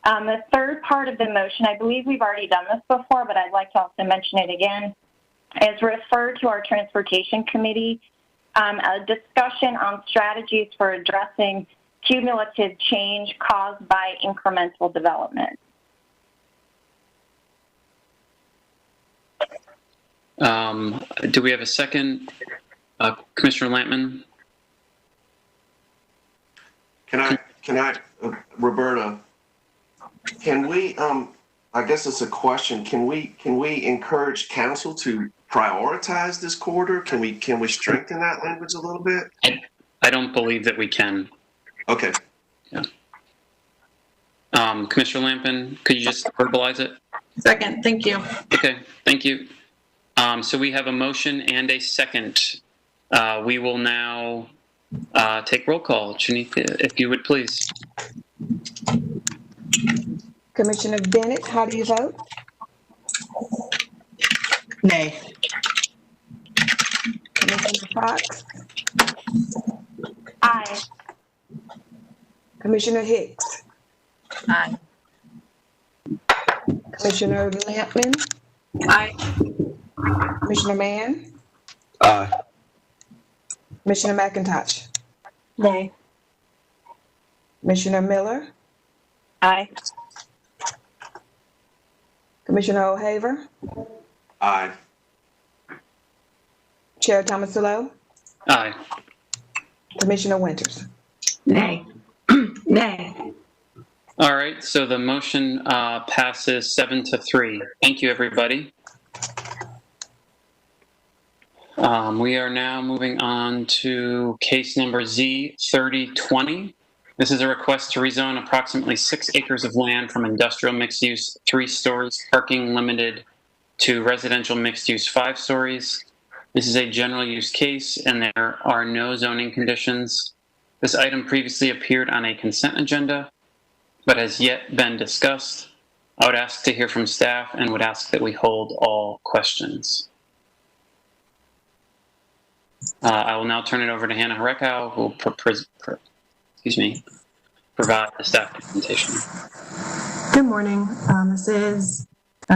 The third part of the motion, I believe we've already done this before, but I'd like to also mention it again, is refer to our Transportation Committee, a discussion on strategies for addressing cumulative change caused by incremental development. Do we have a second? Commissioner Lampman? Can I, Roberta, can we, I guess it's a question, can we encourage council to prioritize this corridor? Can we strengthen that language a little bit? I don't believe that we can. Okay. Yeah. Commissioner Lampman, could you just verbalize it? Second, thank you. Okay, thank you. So we have a motion and a second. We will now take roll call. Shanika, if you would please. Commissioner Bennett, how do you vote? Nay. Commissioner Fox? Aye. Commissioner Hicks? Aye. Commissioner Lampman? Aye. Commissioner Mann? Aye. Commissioner McIntosh? Nay. Commissioner Miller? Aye. Commissioner O'Haver? Aye. Chair Thomas-Lowe? Aye. Commissioner Winters? Nay. Nay. All right, so the motion passes 7-3. Thank you, everybody. We are now moving on to case number Z3020. This is a request to rezone approximately 6 acres of land from industrial mixed use 3 stories, parking limited to residential mixed use 5 stories. This is a general use case and there are no zoning conditions. This item previously appeared on a consent agenda, but has yet been discussed. I would ask to hear from staff and would ask that we hold all questions. I will now turn it over to Hannah Horekow, who will provide the staff presentation. Good morning. This is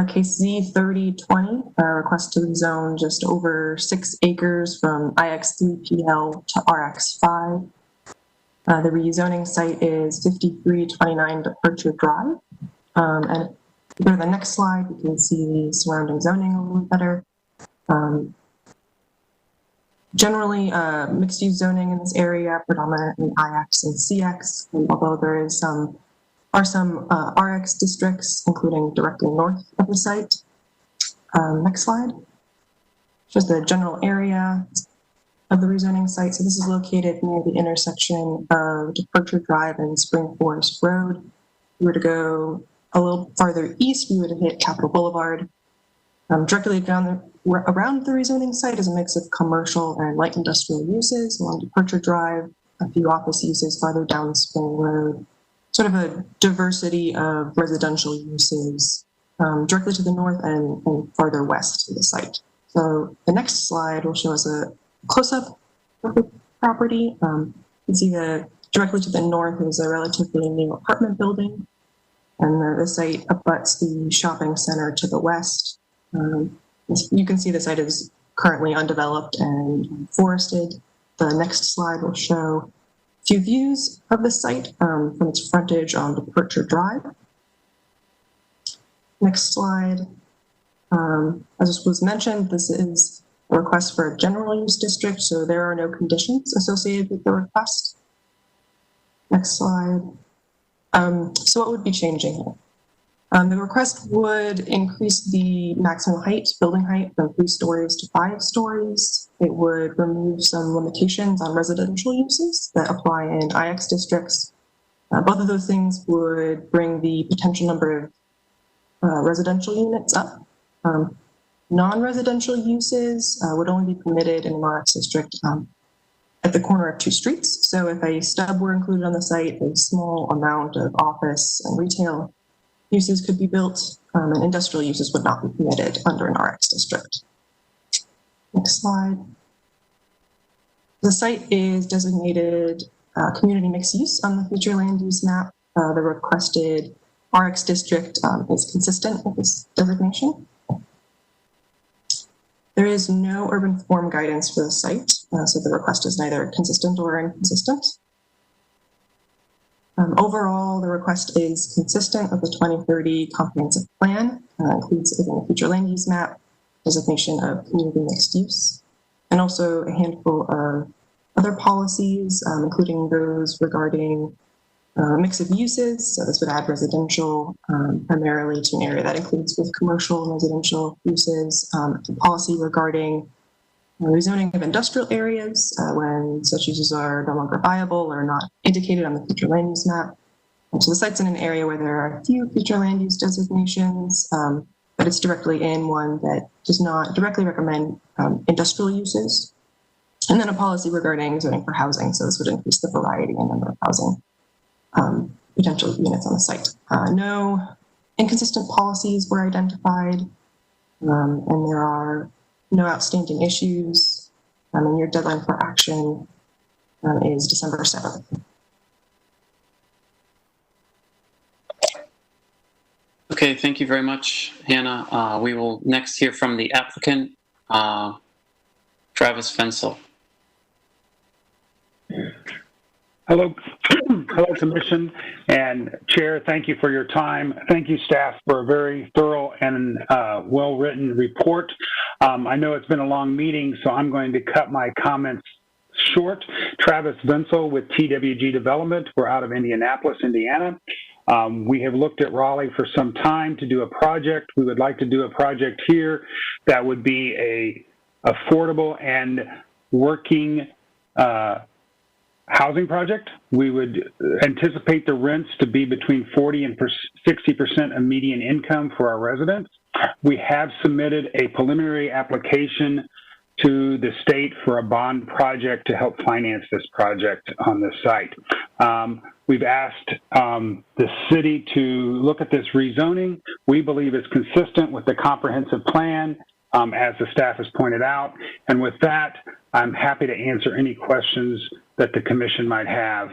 case Z3020, request to rezone just over 6 acres from IX3PL to RX5. The rezoning site is 5329 Departure Drive. And if you go to the next slide, you can see the surrounding zoning a little better. Generally, mixed-use zoning in this area, predominantly IX and CX, although there is some RX districts, including directly north of the site. Next slide. Shows the general area of the rezoning site. So this is located near the intersection of Departure Drive and Spring Forest Road. If we were to go a little farther east, we would hit Capitol Boulevard. Directly around the rezoning site is a mix of commercial and light industrial uses along Departure Drive, a few office uses farther down Spring Road, sort of a diversity of residential uses directly to the north and farther west of the site. So the next slide will show us a close-up of the property. You can see directly to the north is a relatively new apartment building, and the site abuts the shopping center to the west. You can see the site is currently undeveloped and forested. The next slide will show a few views of the site from its frontage on Departure Drive. Next slide. As was mentioned, this is a request for a general use district, so there are no conditions associated with the request. Next slide. So what would be changing here? The request would increase the maximum height, building height, from 3 stories to 5 stories. It would remove some limitations on residential uses that apply in IX districts. Both of those things would bring the potential number of residential units up. Non-residential uses would only be permitted in an RX district at the corner of 2 streets. So if a stub were included on the site, a small amount of office and retail uses could be built, and industrial uses would not be permitted under an RX district. Next slide. The site is designated community mixed use on the future land use map. The requested RX district is consistent with this designation. There is no urban form guidance for the site, so the request is neither consistent or inconsistent. Overall, the request is consistent with the 2030 comprehensive plan, includes again a future land use map, designation of community mixed use, and also a handful of other policies, including those regarding a mix of uses. So this would add residential primarily to an area that includes both commercial and residential uses, a policy regarding rezoning of industrial areas when such uses are no longer viable or not indicated on the future land use map. And so the site's in an area where there are a few future land use designations, but it's directly in one that does not directly recommend industrial uses. And then a policy regarding zoning for housing. So this would increase the variety and number of housing potential units on the site. No inconsistent policies were identified, and there are no outstanding issues, and your deadline for action is December 7th. Okay, thank you very much, Hannah. We will next hear from the applicant, Travis Fensel. Hello, hello, Commission and Chair. Thank you for your time. Thank you, staff, for a very thorough and well-written report. I know it's been a long meeting, so I'm going to cut my comments short. Travis Fensel with TWG Development. We're out of Indianapolis, Indiana. We have looked at Raleigh for some time to do a project. We would like to do a project here that would be a affordable and working housing project. We would anticipate the rents to be between 40 and 60% of median income for our residents. We have submitted a preliminary application to the state for a bond project to help finance this project on the site. We've asked the city to look at this rezoning. We believe it's consistent with the comprehensive plan, as the staff has pointed out. And with that, I'm happy to answer any questions that the commission might have.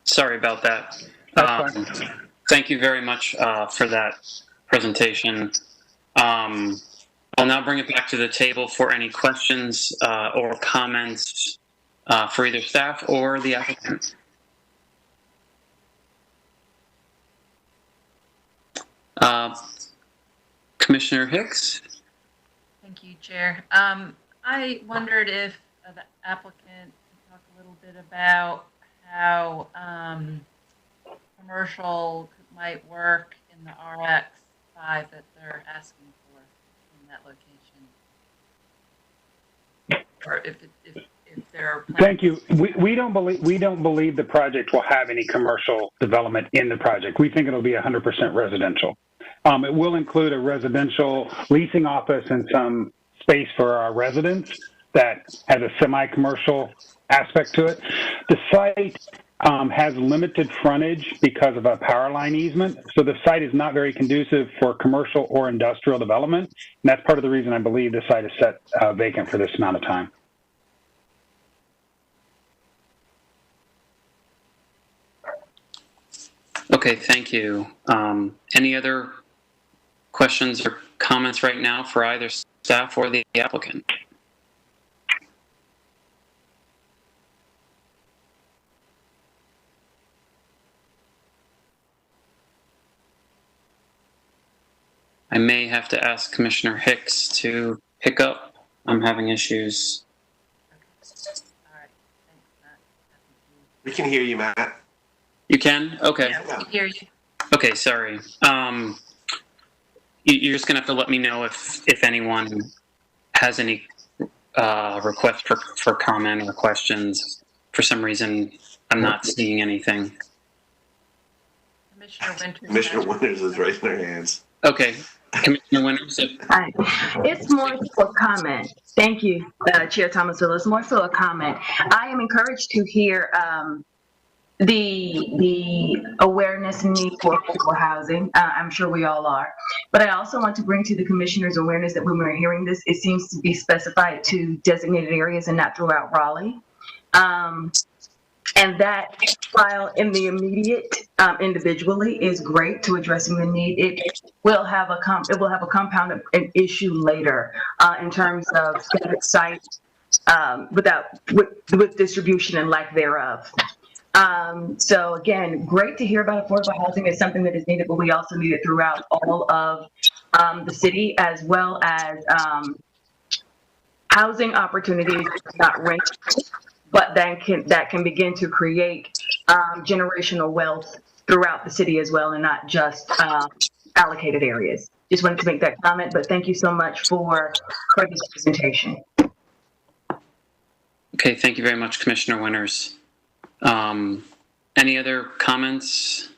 Sorry about that. Thank you very much for that presentation. I'll now bring it back to the table for any questions or comments for either staff or the applicant. Commissioner Hicks? Thank you, Chair. I wondered if the applicant could talk a little bit about how commercial might work in the RX5 that they're asking for in that location, or if there are plans. Thank you. We don't believe the project will have any commercial development in the project. We think it'll be 100% residential. It will include a residential leasing office and some space for our residents that has a semi-commercial aspect to it. The site has limited frontage because of a power line easement, so the site is not very conducive for commercial or industrial development. And that's part of the reason I believe the site is set vacant for this amount of time. Okay, thank you. Any other questions or comments right now for either staff or the applicant? I may have to ask Commissioner Hicks to pick up. I'm having issues. We can hear you, Matt. You can? Okay. Yeah, we can hear you. Okay, sorry. You're just going to have to let me know if anyone has any requests for comment or questions. For some reason, I'm not seeing anything. Commissioner Winters is raising their hands. Okay. Commissioner Winters. Hi. It's more so a comment. Thank you, Chair Thomasville. It's more so a comment. I am encouraged to hear the awareness and need for affordable housing. I'm sure we all are. But I also want to bring to the commissioner's awareness that when we're hearing this, it seems to be specified to designated areas and not throughout Raleigh. And that, while in the immediate individually is great to addressing the need, it will have a compound an issue later in terms of scattered sites with distribution and lack thereof. So again, great to hear about affordable housing is something that is needed, but we also need it throughout all of the city, as well as housing opportunities, not rent, but then that can begin to create generational wealth throughout the city as well, and not just allocated areas. Just wanted to make that comment, but thank you so much for this presentation. Okay, thank you very much, Commissioner Winters. Any other comments?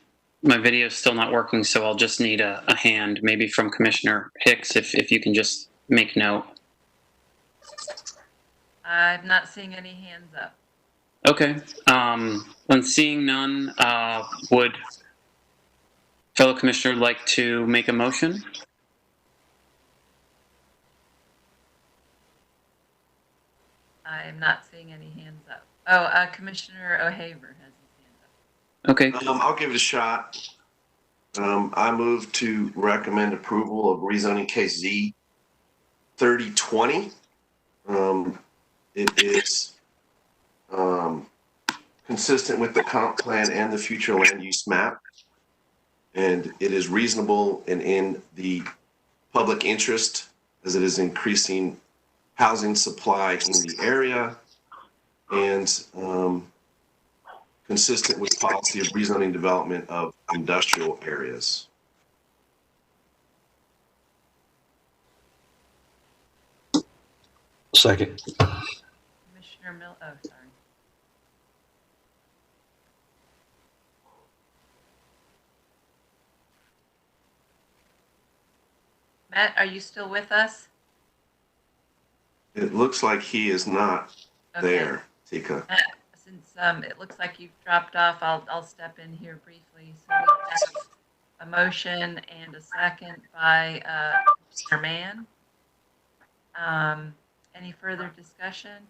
My video is still not working, so I'll just need a hand, maybe from Commissioner Hicks, if you can just make note. I'm not seeing any hands up. Okay. When seeing none, would fellow commissioner like to make a motion? I'm not seeing any hands up. Oh, Commissioner O'Haver has his hand up. Okay. I'll give it a shot. I move to recommend approval of rezoning case Z 3020. It is consistent with the comp plan and the future land use map, and it is reasonable and in the public interest as it is increasing housing supply in the area, and consistent with policy of rezoning development of industrial areas. Second. Commissioner Mill. Oh, sorry. Matt, are you still with us? It looks like he is not there, Tika. Matt, since it looks like you've dropped off, I'll step in here briefly. So we have a motion and a second by Mr. Mann. Any further discussion?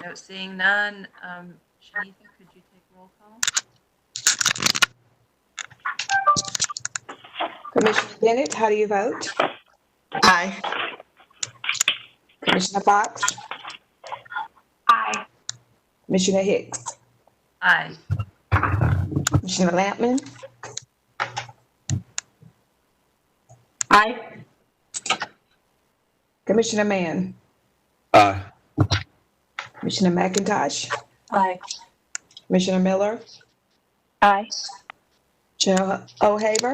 No, seeing none. Shanika, could you take roll call? Commissioner Bennett, how do you vote? Aye. Commissioner Fox? Aye. Commissioner Hicks? Aye. Commissioner Lampman? Aye. Commissioner Mann? Aye. Commissioner McIntosh? Aye. Commissioner Miller? Aye. Chair O'Haver?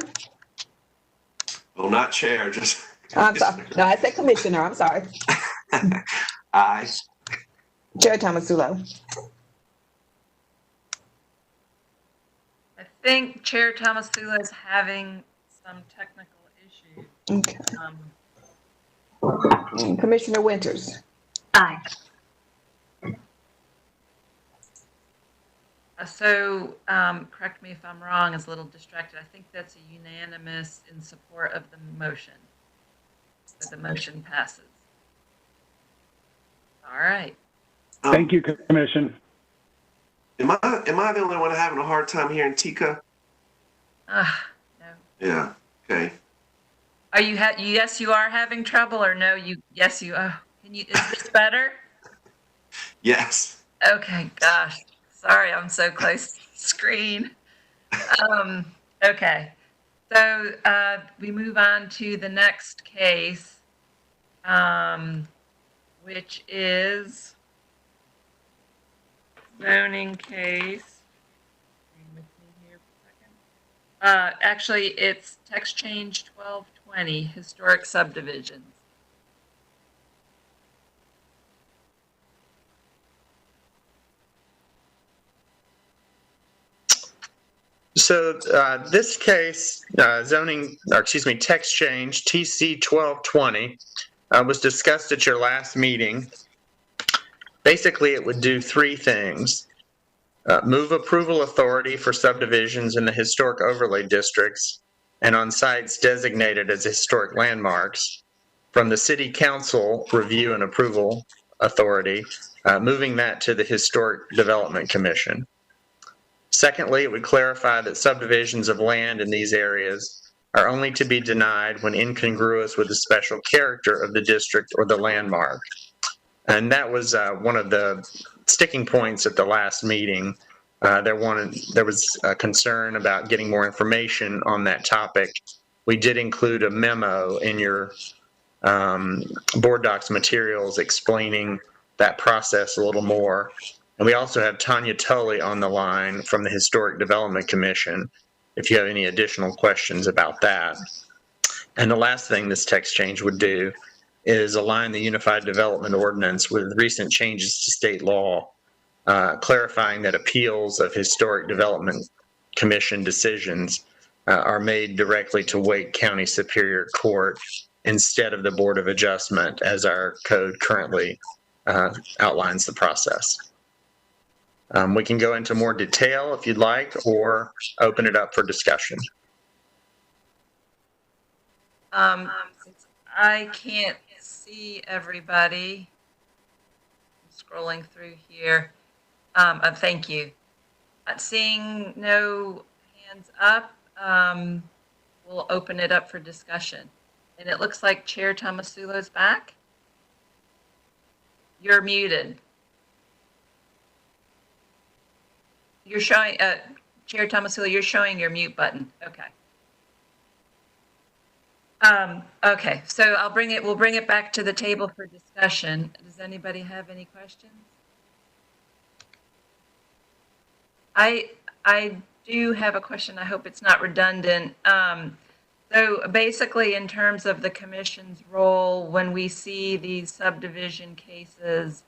Oh, not chair, just. I'm sorry. No, I said commissioner. I'm sorry. Aye. Chair Tomasulo? I think Chair Tomasula is having some technical issues. Okay. And Commissioner Winters? Aye. So, correct me if I'm wrong, is a little distracted. I think that's a unanimous in support of the motion. So the motion passes. All right. Thank you, Commission. Am I the only one having a hard time hearing Tika? No. Yeah. Okay. Are you yes, you are having trouble, or no? Yes, you are. Is this better? Yes. Okay. Gosh. Sorry, I'm so close to the screen. Okay. So we move on to the next case, which is zoning case. Hang with me here for a second. Actually, it's text change 1220, historic subdivisions. So this case, text change TC 1220 was discussed at your last meeting. Basically, it would do three things. Move approval authority for subdivisions in the historic overlay districts and on sites designated as historic landmarks from the City Council review and approval authority, moving that to the Historic Development Commission. Secondly, it would clarify that subdivisions of land in these areas are only to be denied when incongruous with the special character of the district or the landmark. And that was one of the sticking points at the last meeting. There was a concern about getting more information on that topic. We did include a memo in your board docs materials explaining that process a little more. And we also have Tanya Tully on the line from the Historic Development Commission, if you have any additional questions about that. And the last thing this text change would do is align the Unified Development Ordinance with recent changes to state law, clarifying that appeals of Historic Development Commission decisions are made directly to Wake County Superior Court instead of the Board of Adjustment, as our code currently outlines the process. We can go into more detail if you'd like, or open it up for discussion. Since I can't see everybody, I'm scrolling through here. Thank you. Seeing no hands up, we'll open it up for discussion. And it looks like Chair Tomasulo's back. You're muted. You're showing, Chair Tomasulo, you're showing your mute button. Okay. Okay, so we'll bring it back to the table for discussion. Does anybody have any questions? I do have a question. I hope it's not redundant. So basically, in terms of the commission's role, when we see these subdivision cases,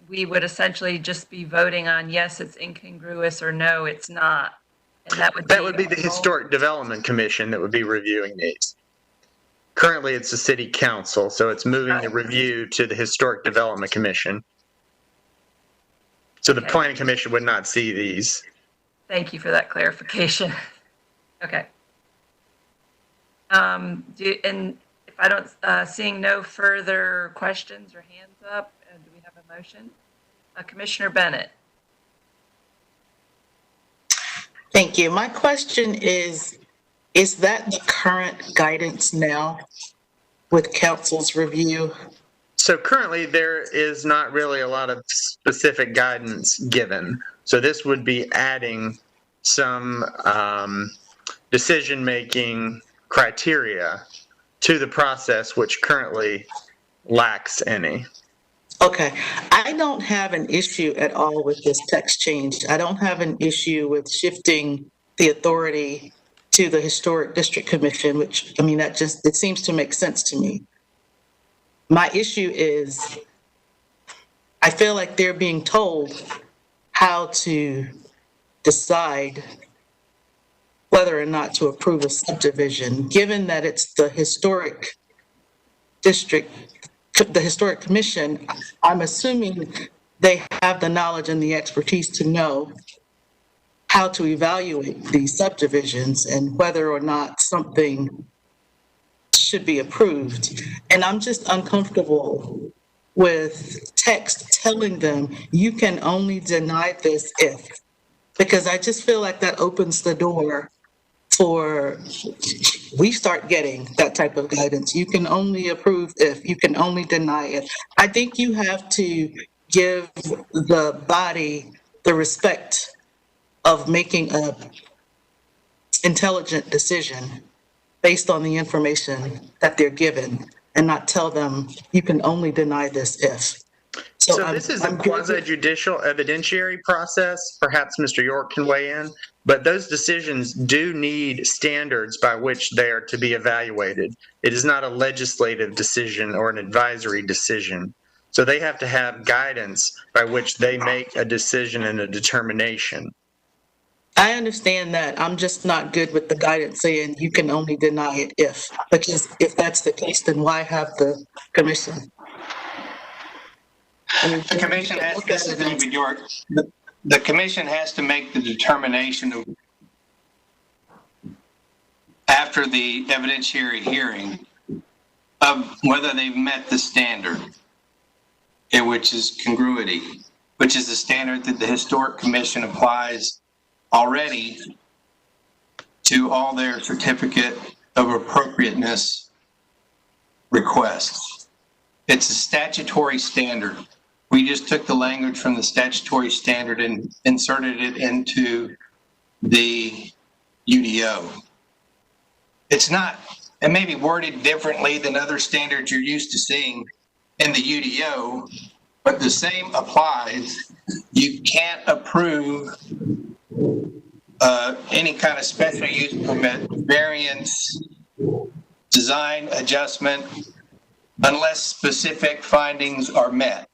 we would essentially just be voting on yes, it's incongruous, or no, it's not. And that would be the Historic Development Commission that would be reviewing these. Currently, it's the City Council, so it's moving the review to the Historic Development Commission. So the Planning Commission would not see these. Thank you for that clarification. Okay. And if I don't, seeing no further questions or hands up, do we have a motion? Commissioner Bennett. Thank you. My question is that the current guidance now with council's review? So currently there is not really a lot of specific guidance given. So this would be adding some decision-making criteria to the process, which currently lacks any. Okay, I don't have an issue at all with this text change. I don't have an issue with shifting the authority to the Historic District Commission, which, I mean, it seems to make sense to me. My issue is I feel like they're being told how to decide whether or not to approve a subdivision, given that it's the Historic District, the Historic Commission. I'm assuming they have the knowledge and the expertise to know how to evaluate these subdivisions and whether or not something should be approved. And I'm just uncomfortable with text telling them you can only deny this if, because I just feel like that opens the door for, we start getting that type of guidance. You can only approve if, you can only deny it. I think you have to give the body the respect of making a intelligent decision based on the information that they're given, and not tell them you can only deny this if. So this is a quasi-judicial evidentiary process. Perhaps Mr. York can weigh in, but those decisions do need standards by which they are to be evaluated. It is not a legislative decision or an advisory decision. So they have to have guidance by which they make a decision and a determination. I understand that. I'm just not good with the guidance saying you can only deny it if, because if that's the case, then why have the commission? The commission has, this is David York, the commission has to make the determination of, after the evidentiary hearing, of whether they've met the standard, which is congruity, which is the standard that the Historic Commission applies already to all their certificate of appropriateness requests. It's a statutory standard. We just took the language from the statutory standard and inserted it into the UDO. It's not, it may be worded differently than other standards you're used to seeing in the UDO, but the same applies. You can't approve any kind of special use permit, variance, design adjustment, unless specific findings are met.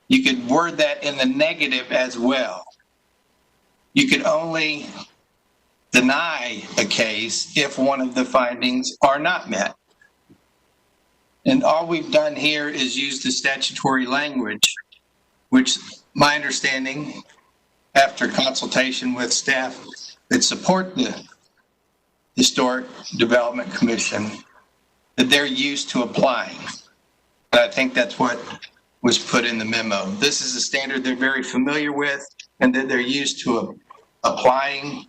You could word that in the negative as well. You could only deny a case if one of the findings are not met. And all we've done here is use the statutory language, which my understanding, after consultation with staff that support the Historic Development Commission, that they're used to applying. And I think that's what was put in the memo. This is a standard they're very familiar with and that they're used to applying.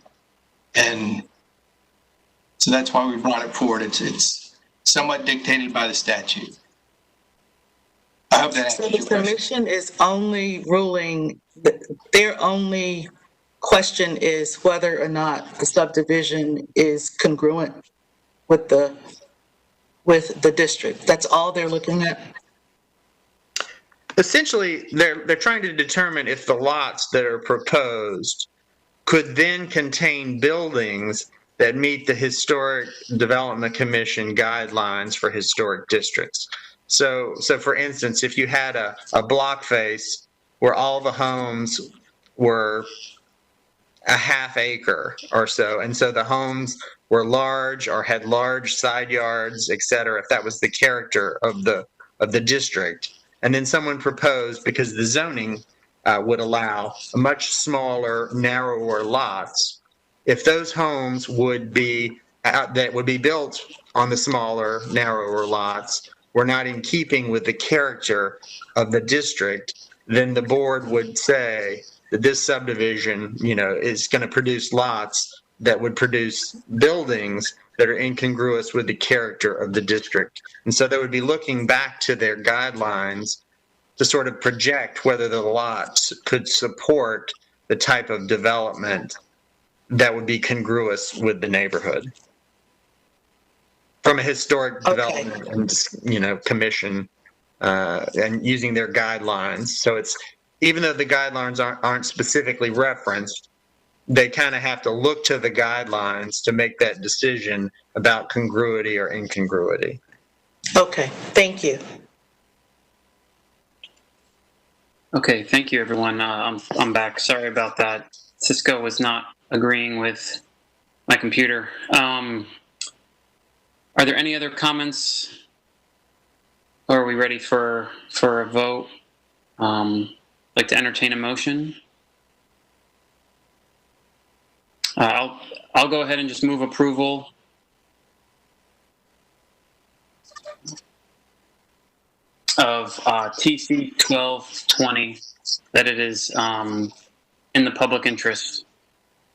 And so that's why we brought it forward. It's somewhat dictated by the statute. I hope that answers your question. So the commission is only ruling, their only question is whether or not the subdivision is congruent with the district. That's all they're looking at? Essentially, they're trying to determine if the lots that are proposed could then contain buildings that meet the Historic Development Commission guidelines for historic districts. So for instance, if you had a block face where all the homes were a half acre or so. And so the homes were large or had large side yards, et cetera, if that was the character of the district. And then someone proposed, because the zoning would allow much smaller, narrower lots, if those homes would be that would be built on the smaller, narrower lots were not in keeping with the character of the district, then the board would say that this subdivision, is going to produce lots that would produce buildings that are incongruous with the character of the district. And so they would be looking back to their guidelines to sort of project whether the lots could support the type of development that would be congruous with the neighborhood. From a historic development and, commission and using their guidelines. So it's, even though the guidelines aren't specifically referenced, they kind of have to look to the guidelines to make that decision about congruity or incongruity. Okay, thank you. Okay, thank you, everyone. I'm back. Sorry about that. Cisco was not agreeing with my computer. Are there any other comments? Or are we ready for a vote? I'd like to entertain a motion. I'll go ahead and just move approval of TC 1220, that it is in the public interest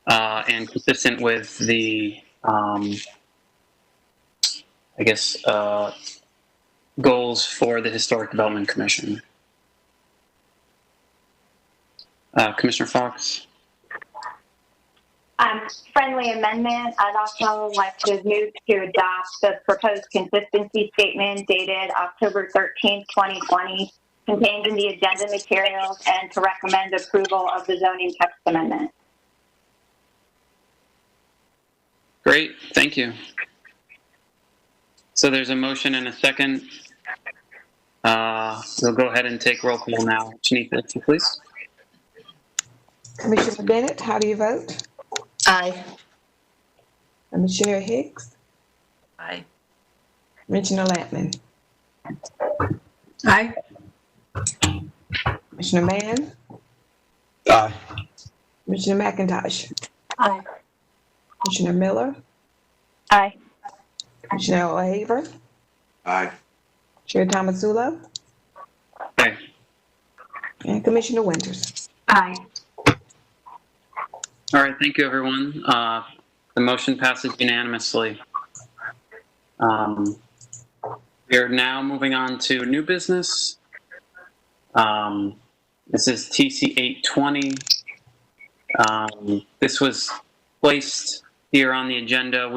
and consistent with the, goals for the Historic Development Commission. Commissioner Fox? Friendly amendment. I'd also like to move to adopt the proposed consistency statement dated October 13th, 2020, contained in the agenda materials, and to recommend approval of the zoning text amendment. Great, thank you. So there's a motion and a second. We'll go ahead and take roll call now. Janitha, please. Commissioner Bennett, how do you vote? Aye. Commissioner Hicks? Aye. Commissioner Lampman? Aye. Commissioner Mann? Aye. Commissioner McIntosh? Aye. Commissioner Miller? Aye. Commissioner O'Haver? Aye. Chair Tomasulo? Aye. And Commissioner Winters? Aye. All right, thank you, everyone. The motion passes unanimously. We are now moving on to new business. This is TC 820. This was placed here on the agenda.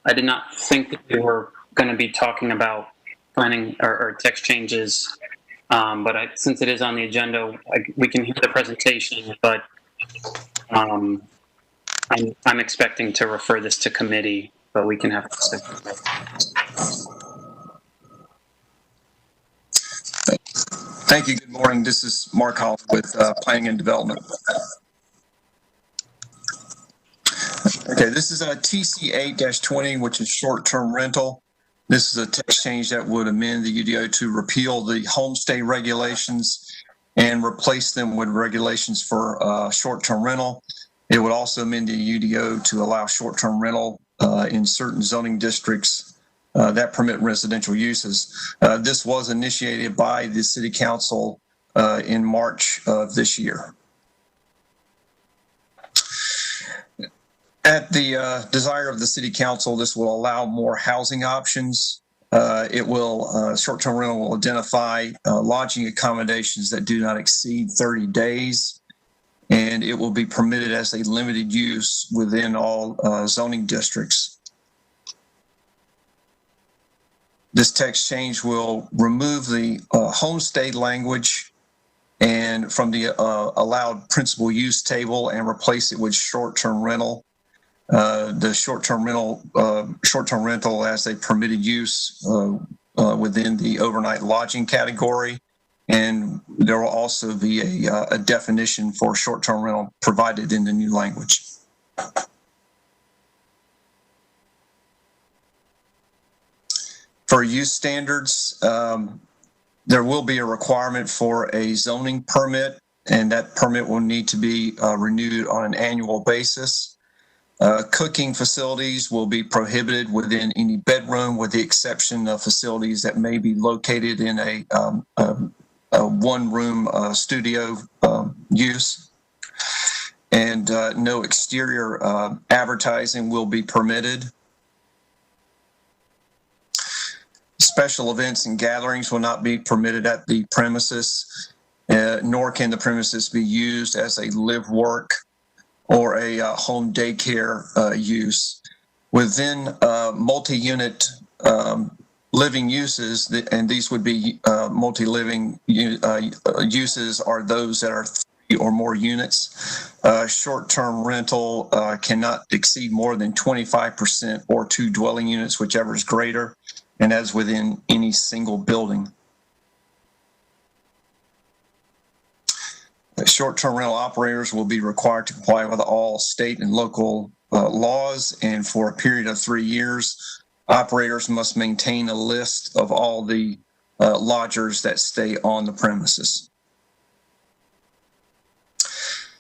I did not think that we were going to be talking about planning or text changes, but since it is on the agenda, we can hear the presentation, but I'm expecting to refer this to committee, but we can have Thank you. Good morning. This is Mark Hall with Planning and Development. Okay, this is a TC 8-20, which is short-term rental. This is a text change that would amend the UDO to repeal the homestay regulations and replace them with regulations for short-term rental. It would also amend the UDO to allow short-term rental in certain zoning districts that permit residential uses. This was initiated by the City Council in March of this year. At the desire of the City Council, this will allow more housing options. It will, short-term rental will identify lodging accommodations that do not exceed 30 days, and it will be permitted as a limited use within all zoning districts. This text change will remove the homestay language and from the allowed principal use table and replace it with short-term rental. The short-term rental as a permitted use within the overnight lodging category, And there will also be a definition for short-term rental provided in the new language. For use standards, there will be a requirement for a zoning permit, and that permit will need to be renewed on an annual basis. Cooking facilities will be prohibited within any bedroom, with the exception of facilities that may be located in a one-room studio use. And no exterior advertising will be permitted. Special events and gatherings will not be permitted at the premises, nor can the premises be used as a live work or a home daycare use. Within multi-unit living uses, and these would be multi-living uses are those that are 3 or more units. Short-term rental cannot exceed more than 25% or 2 dwelling units, whichever is greater, and as within any single building. Short-term rental operators will be required to comply with all state and local laws, and for a period of 3 years, operators must maintain a list of all the lodgers that stay on the premises.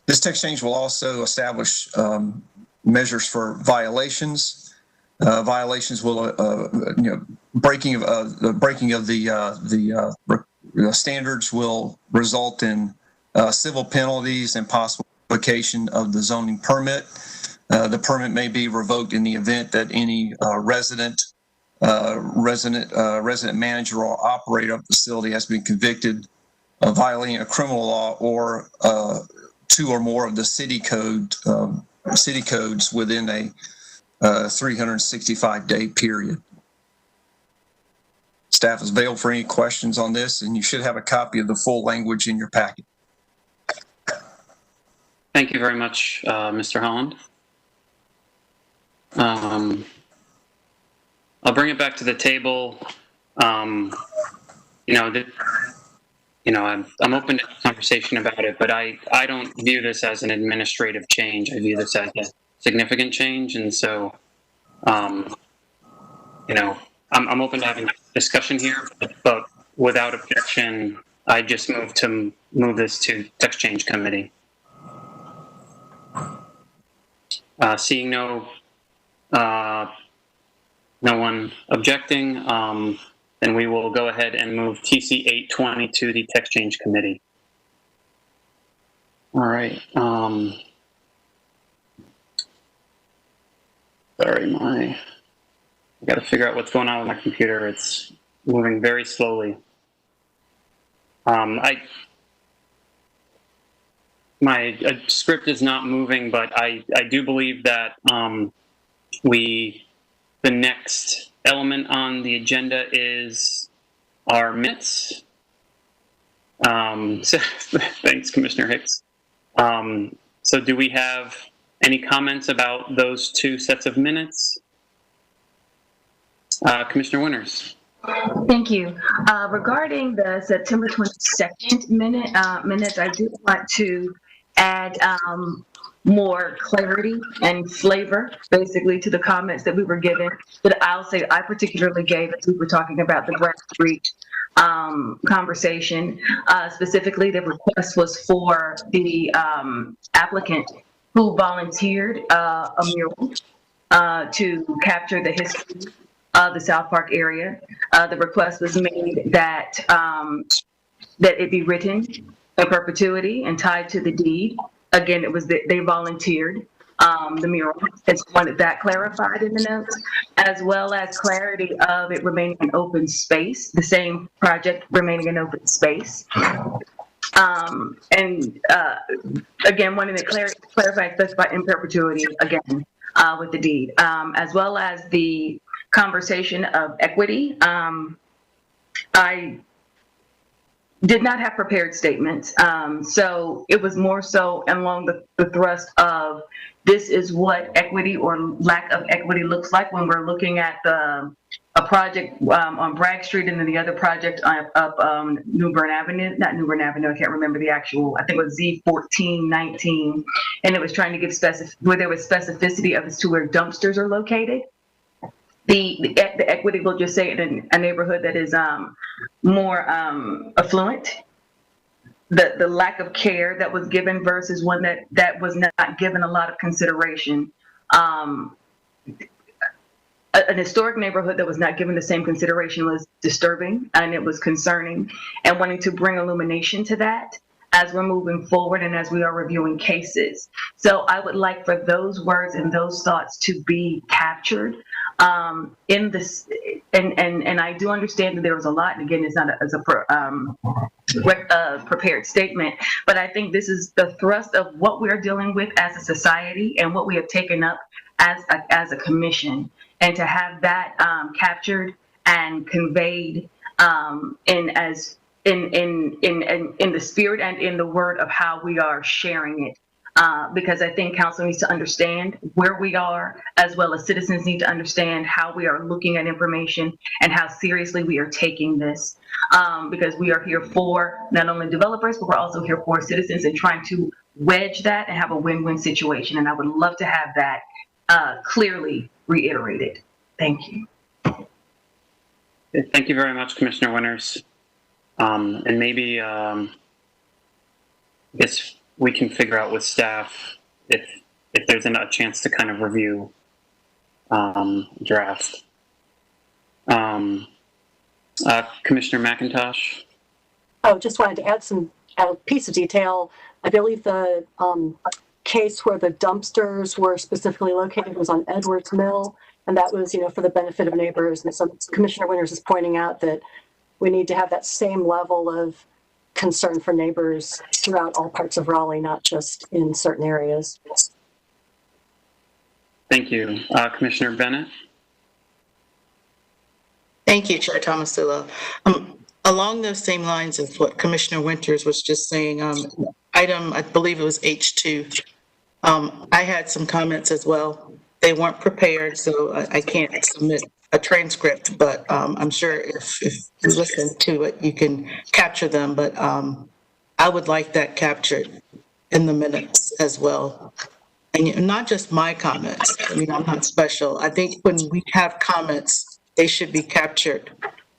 This text change will also establish measures for violations. Violations will, breaking of the standards will result in civil penalties and possible revocation of the zoning permit. The permit may be revoked in the event that any resident manager or operator of the facility has been convicted of violating a criminal law or 2 or more of the city codes within a 365-day period. Staff is available for any questions on this, and you should have a copy of the full language in your packet. Thank you very much, Mr. Holland. I'll bring it back to the table. I'm open to conversation about it, but I don't view this as an administrative change. I view this as a significant change, and so, I'm open to having a discussion here, but without objection, I just move this to text change committee. Seeing no one objecting, then we will go ahead and move TC 820 to the text change committee. All right. Sorry, I got to figure out what's going on with my computer. It's moving very slowly. My script is not moving, but I do believe that the next element on the agenda is our minutes. So, thanks, Commissioner Hicks. So do we have any comments about those 2 sets of minutes? Commissioner Winters. Thank you. Regarding the September 22nd minutes, I do want to add more clarity and flavor, basically, to the comments that we were given. That I'll say I particularly gave as we were talking about the grassroots conversation. Specifically, the request was for the applicant who volunteered a mural to capture the history of the South Park area. The request was made that it be written in perpetuity and tied to the deed. Again, it was that they volunteered the mural. It's wanted that clarified in the notes, as well as clarity of it remaining an open space, the same project remaining an open space. Again, wanting to clarify and specify in perpetuity again with the deed, as well as the conversation of equity. I did not have prepared statements, so it was more so along the thrust of this is what equity or lack of equity looks like when we're looking at the a project on Bragg Street, and then the other project up New Bern Avenue, not New Bern Avenue, I can't remember the actual, I think it was Z1419, and it was trying to give where there was specificity as to where dumpsters are located. The equity will just say in a neighborhood that is more affluent. The lack of care that was given versus one that was not given a lot of consideration. An historic neighborhood that was not given the same consideration was disturbing, and it was concerning, and wanting to bring illumination to that as we're moving forward and as we are reviewing cases. So I would like for those words and those thoughts to be captured in this, and I do understand that there was a lot, and again, it's not a prepared statement, but I think this is the thrust of what we're dealing with as a society and what we have taken up as a commission. And to have that captured and conveyed in the spirit and in the word of how we are sharing it, because I think council needs to understand where we are, as well as citizens need to understand how we are looking at information and how seriously we are taking this, because we are here for not only developers, but we're also here for citizens and trying to wedge that and have a win-win situation. And I would love to have that clearly reiterated. Thank you. Thank you very much, Commissioner Winters. And maybe I guess we can figure out with staff if there's a chance to kind of review draft. Commissioner McIntosh. Oh, just wanted to add a piece of detail. I believe the case where the dumpsters were specifically located was on Edwards Mill, and that was, for the benefit of neighbors. And so Commissioner Winters is pointing out that we need to have that same level of concern for neighbors throughout all parts of Raleigh, not just in certain areas. Thank you. Commissioner Bennett. Thank you, Chair Tomasillo. Along those same lines of what Commissioner Winters was just saying, item, I believe it was H2, I had some comments as well. They weren't prepared, so I can't submit a transcript, but I'm sure if you listen to it, you can capture them. But I would like that captured in the minutes as well. And not just my comments. I mean, I'm not special. I think when we have comments, they should be captured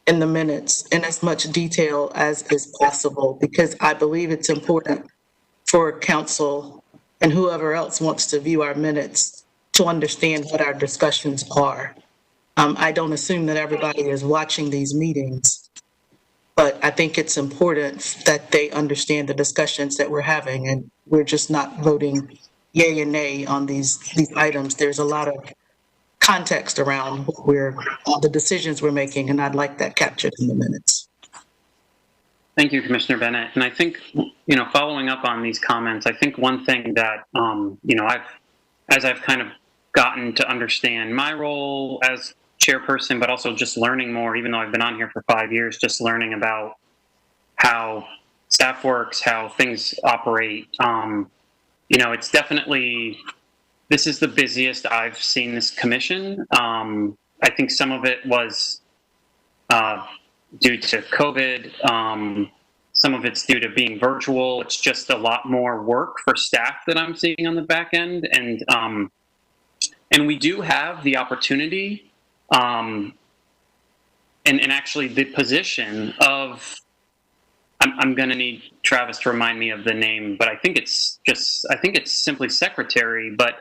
in the minutes in as much detail as is possible, because I believe it's important for council and whoever else wants to view our minutes to understand what our discussions are. I don't assume that everybody is watching these meetings, but I think it's important that they understand the discussions that we're having, and we're just not voting yay and nay on these items. There's a lot of context around the decisions we're making, and I'd like that captured in the minutes. Thank you, Commissioner Bennett. And I think, following up on these comments, I think one thing that, as I've kind of gotten to understand my role as chairperson, but also just learning more, even though I've been on here for 5 years, just learning about how staff works, how things operate. It's definitely, this is the busiest I've seen this commission. I think some of it was due to COVID. Some of it's due to being virtual. It's just a lot more work for staff that I'm seeing on the back end. And we do have the opportunity and actually the position of, I'm going to need Travis to remind me of the name, but I think it's simply secretary, but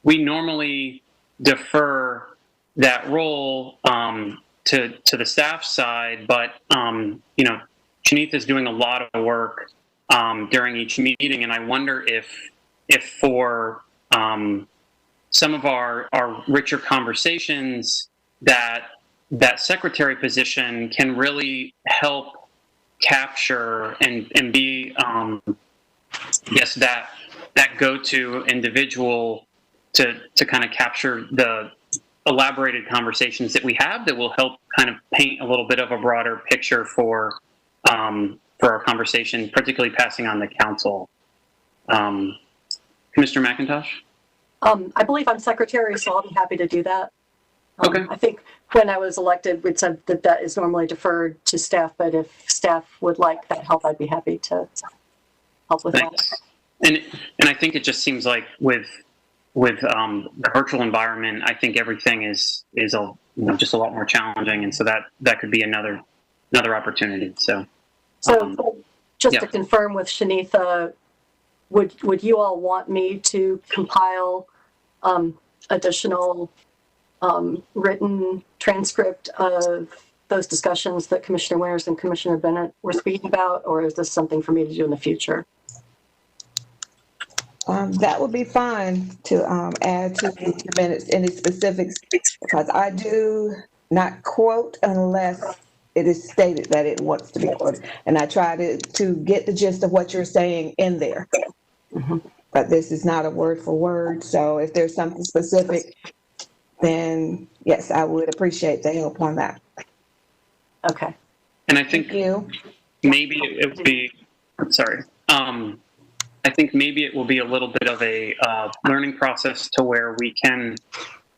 we normally defer that role to the staff side, but Janitha is doing a lot of work during each meeting, and I wonder if for some of our richer conversations, that secretary position can really help capture and be that go-to individual to kind of capture the elaborated conversations that we have that will help kind of paint a little bit of a broader picture for our conversation, particularly passing on the council. Commissioner McIntosh? I believe I'm secretary, so I'll be happy to do that. Okay. I think when I was elected, we said that that is normally deferred to staff, but if staff would like that help, I'd be happy to help with Thanks. that. And I think it just seems like with the virtual environment, I think everything is just a lot more challenging, and so that could be another opportunity. So Just yeah. to confirm with Shanitha, would you all want me to compile additional written transcript of those discussions that Commissioner Winters and Commissioner Bennett were speaking about, or is this something for me to do in the future? That would be fine to add to the minutes any specifics, because I do not quote unless it is stated that it wants to be quoted. And I try to get the gist of what you're saying in there. But this is not a word for word. So if there's something specific, then yes, I would appreciate the help on that. Okay. And I think maybe it would be, sorry. I think maybe it will be a little bit of a learning process to where we can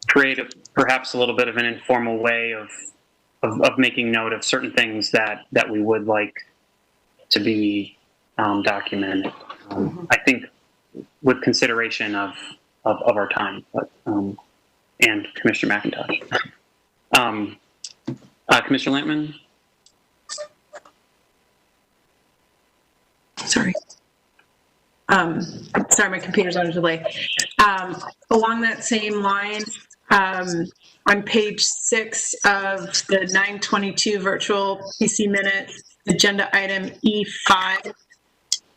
create perhaps a little bit of an informal way of making note of certain things that we would like to be documented. I think with consideration of our time, but, and Commissioner McIntosh. Commissioner Lampman? Sorry. Sorry, my computer's on a delay. Along that same line, on page 6 of the 922 virtual PC minute, agenda item E5,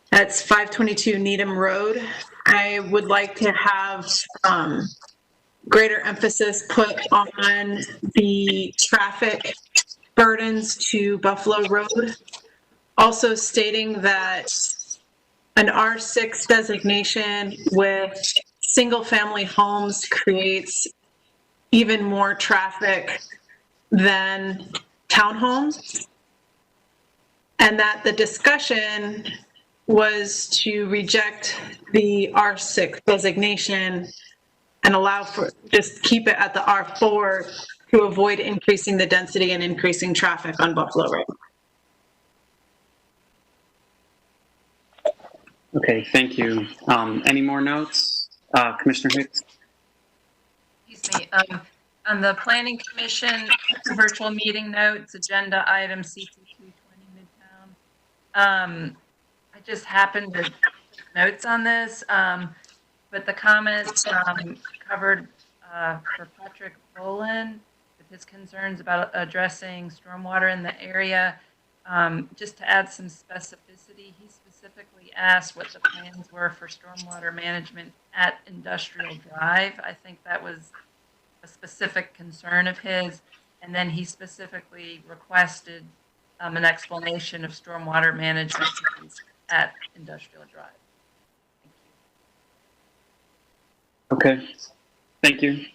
that's 522 Needham Road. I would like to have greater emphasis put on the traffic burdens to Buffalo Road. Also stating that an R6 designation with single-family homes creates even more traffic than townhomes, and that the discussion was to reject the R6 designation and allow for, just keep it at the R4 to avoid increasing the density and increasing traffic on Buffalo Road. Okay, thank you. Any more notes? Commissioner Hicks? Excuse me. On the Planning Commission virtual meeting notes, agenda item CT220 Midtown. I just happened to take notes on this, but the comments covered for Patrick Bolin with his concerns about addressing stormwater in the area. Just to add some specificity, he specifically asked what the plans were for stormwater management at Industrial Drive. I think that was a specific concern of his. And then he specifically requested an explanation of stormwater management at Industrial Drive. Okay, thank you.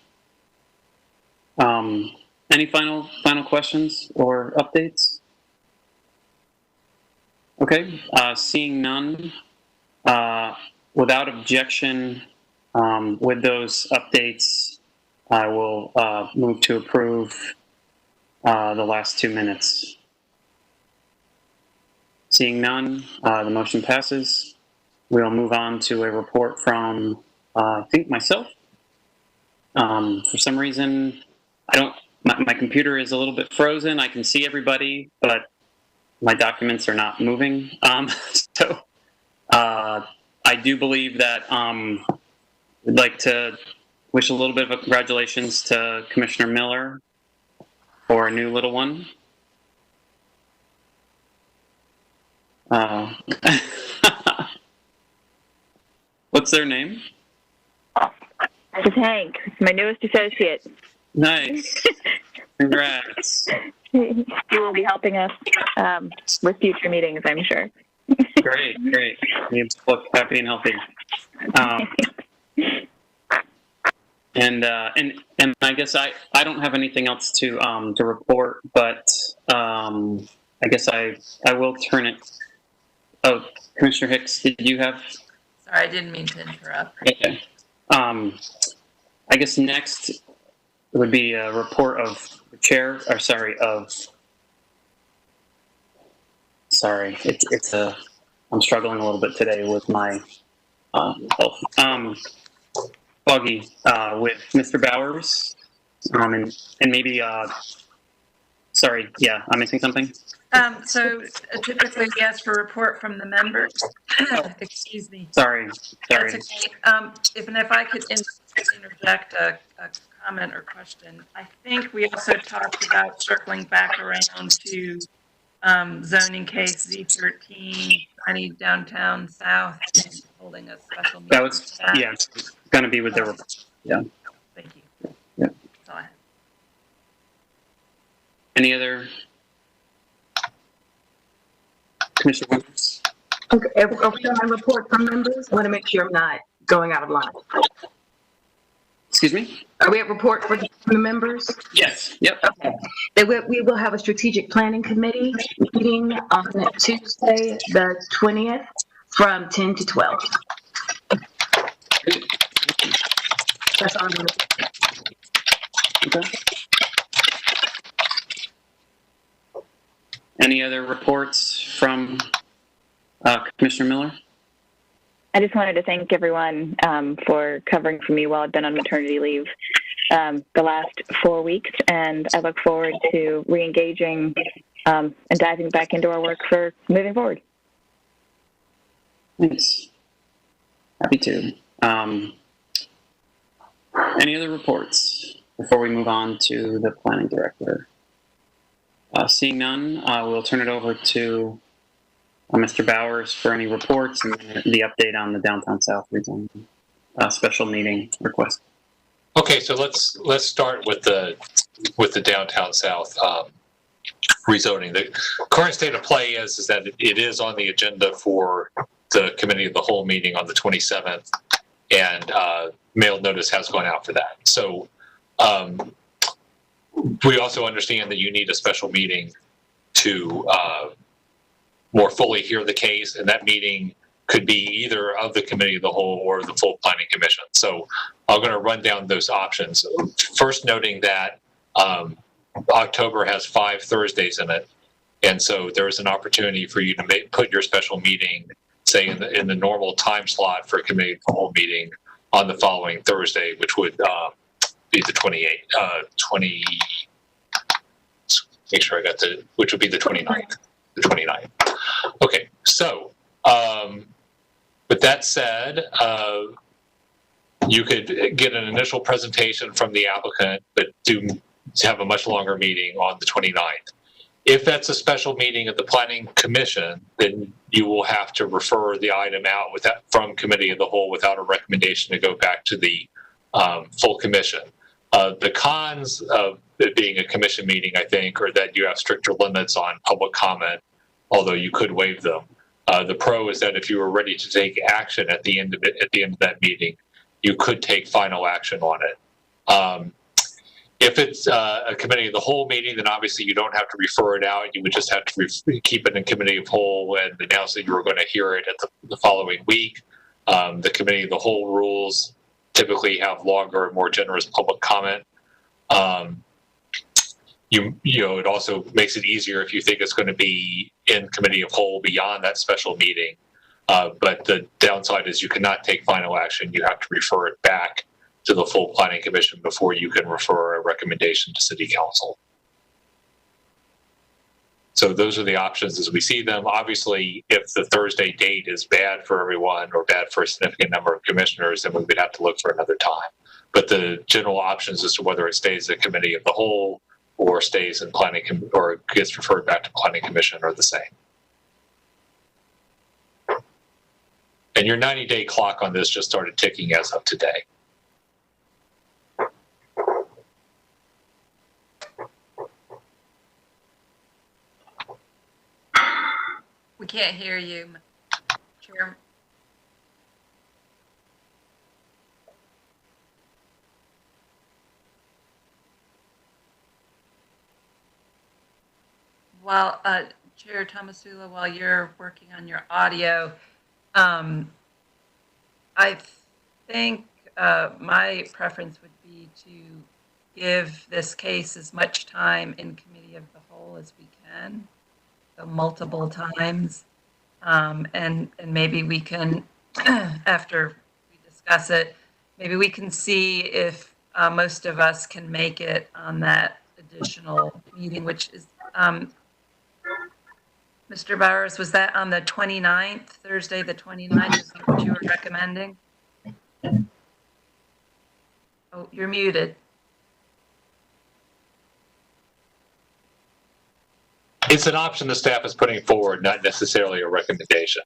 Any final questions or updates? Okay, seeing none, without objection, with those updates, I will move to approve the last 2 minutes. Seeing none, the motion passes. We'll move on to a report from, I think, myself. For some reason, my computer is a little bit frozen. I can see everybody, but my documents are not moving. So I do believe that I'd like to wish a little bit of a congratulations to Commissioner Miller for a new little one. What's their name? This is Hank, my newest associate. Nice. Congrats. He will be helping us with future meetings, I'm sure. Great. You look happy and healthy. And I guess I don't have anything else to report, but I guess I will turn it. Oh, Commissioner Hicks, did you have? Sorry, I didn't mean to interrupt. Okay. I guess next it would be a report of the chair, or it's I'm struggling a little bit today with my buggy with Mr. Bowers, and maybe sorry, yeah, I'm missing something. So typically we ask for a report from the members. Excuse me. Sorry. That's okay. If I could interject a comment or question, I think we also talked about circling back around to zoning case Z13, 20 downtown south, and holding a special meeting. That was, yeah, going to be with their, yeah. Thank you. Yeah. That's all I have. Any other Commissioner Winters? Okay, are we on my report from members? I want to make sure I'm not going out of line. Excuse me? Are we at report from the members? Yes. Yep. Okay. We will have a strategic planning committee meeting on Tuesday, the 20th, from 10 to 12. That's all I'm going to say. Okay. Any other reports from Commissioner Miller? I just wanted to thank everyone for covering for me while I've been on maternity leave the last 4 weeks, and I look forward to re-engaging and diving back into our work for moving forward. Thanks. Happy to. Any other reports before we move on to the planning director? Seeing none, we'll turn it over to Mr. Bowers for any reports and the update on the Downtown South rezoning special meeting request. Okay, so let's start with the Downtown South rezoning. The current state of play is that it is on the agenda for the committee of the whole meeting on the 27th, and mailed notice has gone out for that. So we also understand that you need a special meeting to more fully hear the case, and that meeting could be either of the committee of the whole or the full planning commission. So I'm going to run down those options. First, noting that October has 5 Thursdays in it, and so there is an opportunity for you to put your special meeting, say in the normal time slot for a committee of the whole meeting on the following Thursday, which would be the 28th. Make sure I got which would be the 29th. The 29th. Okay, so with that said, you could get an initial presentation from the applicant, but do have a much longer meeting on the 29th. If that's a special meeting of the Planning Commission, then you will have to refer the item out from Committee of the Whole without a recommendation to go back to the full commission. The cons of it being a commission meeting, I think, are that you have stricter limits on public comment, although you could waive them. The pro is that if you were ready to take action at the end of that meeting, you could take final action on it. If it's a committee of the whole meeting, then obviously you don't have to refer it out. You would just have to keep it in committee of whole and announce that you were going to hear it at the following week. The committee of the whole rules typically have longer and more generous public comment. It also makes it easier if you think it's going to be in committee of whole beyond that special meeting. But the downside is you cannot take final action. You have to refer it back to the full planning commission before you can refer a recommendation to city council. So those are the options as we see them. Obviously, if the Thursday date is bad for everyone or bad for a significant number of commissioners, then we would have to look for another time. But the general options as to whether it stays at committee of the whole or stays in planning or gets referred back to planning commission are the same. And your 90-day clock on this just started ticking as of today. We can't hear you, Chair. While Chair Tomasula, while you're working on your audio, I think my preference would be to give this case as much time in committee of the whole as we can, so multiple times. And maybe we can, after we discuss it, maybe we can see if most of us can make it on that additional meeting, which is, Mr. Bowers, was that on the 29th, Thursday the 29th? Is that what you were recommending? Oh, you're muted. It's an option the staff is putting forward, not necessarily a recommendation.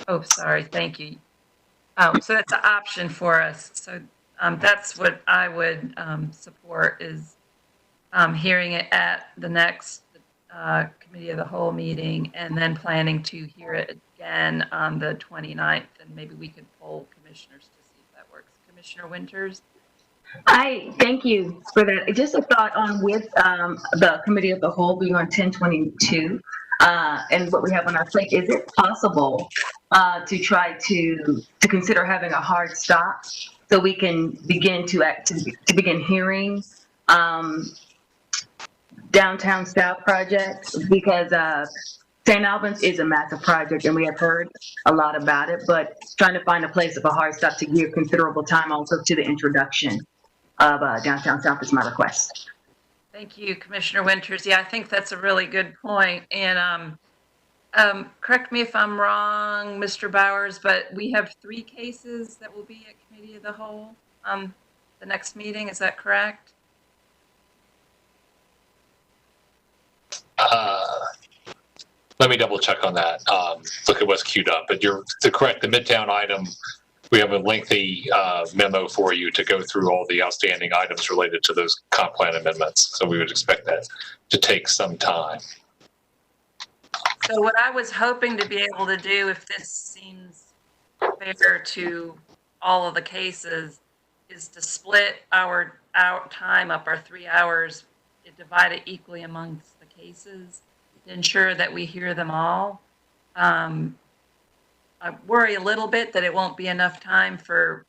Oh, sorry. Thank you. So that's an option for us. So that's what I would support is hearing it at the next committee of the whole meeting and then planning to hear it again on the 29th. And maybe we could poll commissioners to see if that works. Commissioner Winters? I thank you for that. Just a thought on with the committee of the whole being on 1022 and what we have on our plate. Is it possible to try to consider having a hard stop so we can begin to begin hearing downtown south projects? Because St. Albans is a massive project and we have heard a lot about it, but trying to find a place of a hard stop to give considerable time also to the introduction of downtown south is my request. Thank you, Commissioner Winters. Yeah, I think that's a really good point. And correct me if I'm wrong, Mr. Bowers, but we have 3 cases that will be at committee of the whole the next meeting. Is that correct? Let me double check on that. Look at what's queued up, but you're correct. The Midtown item, we have a lengthy memo for you to go through all the outstanding items related to those comp plan amendments. So we would expect that to take some time. So what I was hoping to be able to do, if this seems fair to all of the cases, is to split our time up, our 3 hours, divide it equally amongst the cases to ensure that we hear them all. I worry a little bit that it won't be enough time for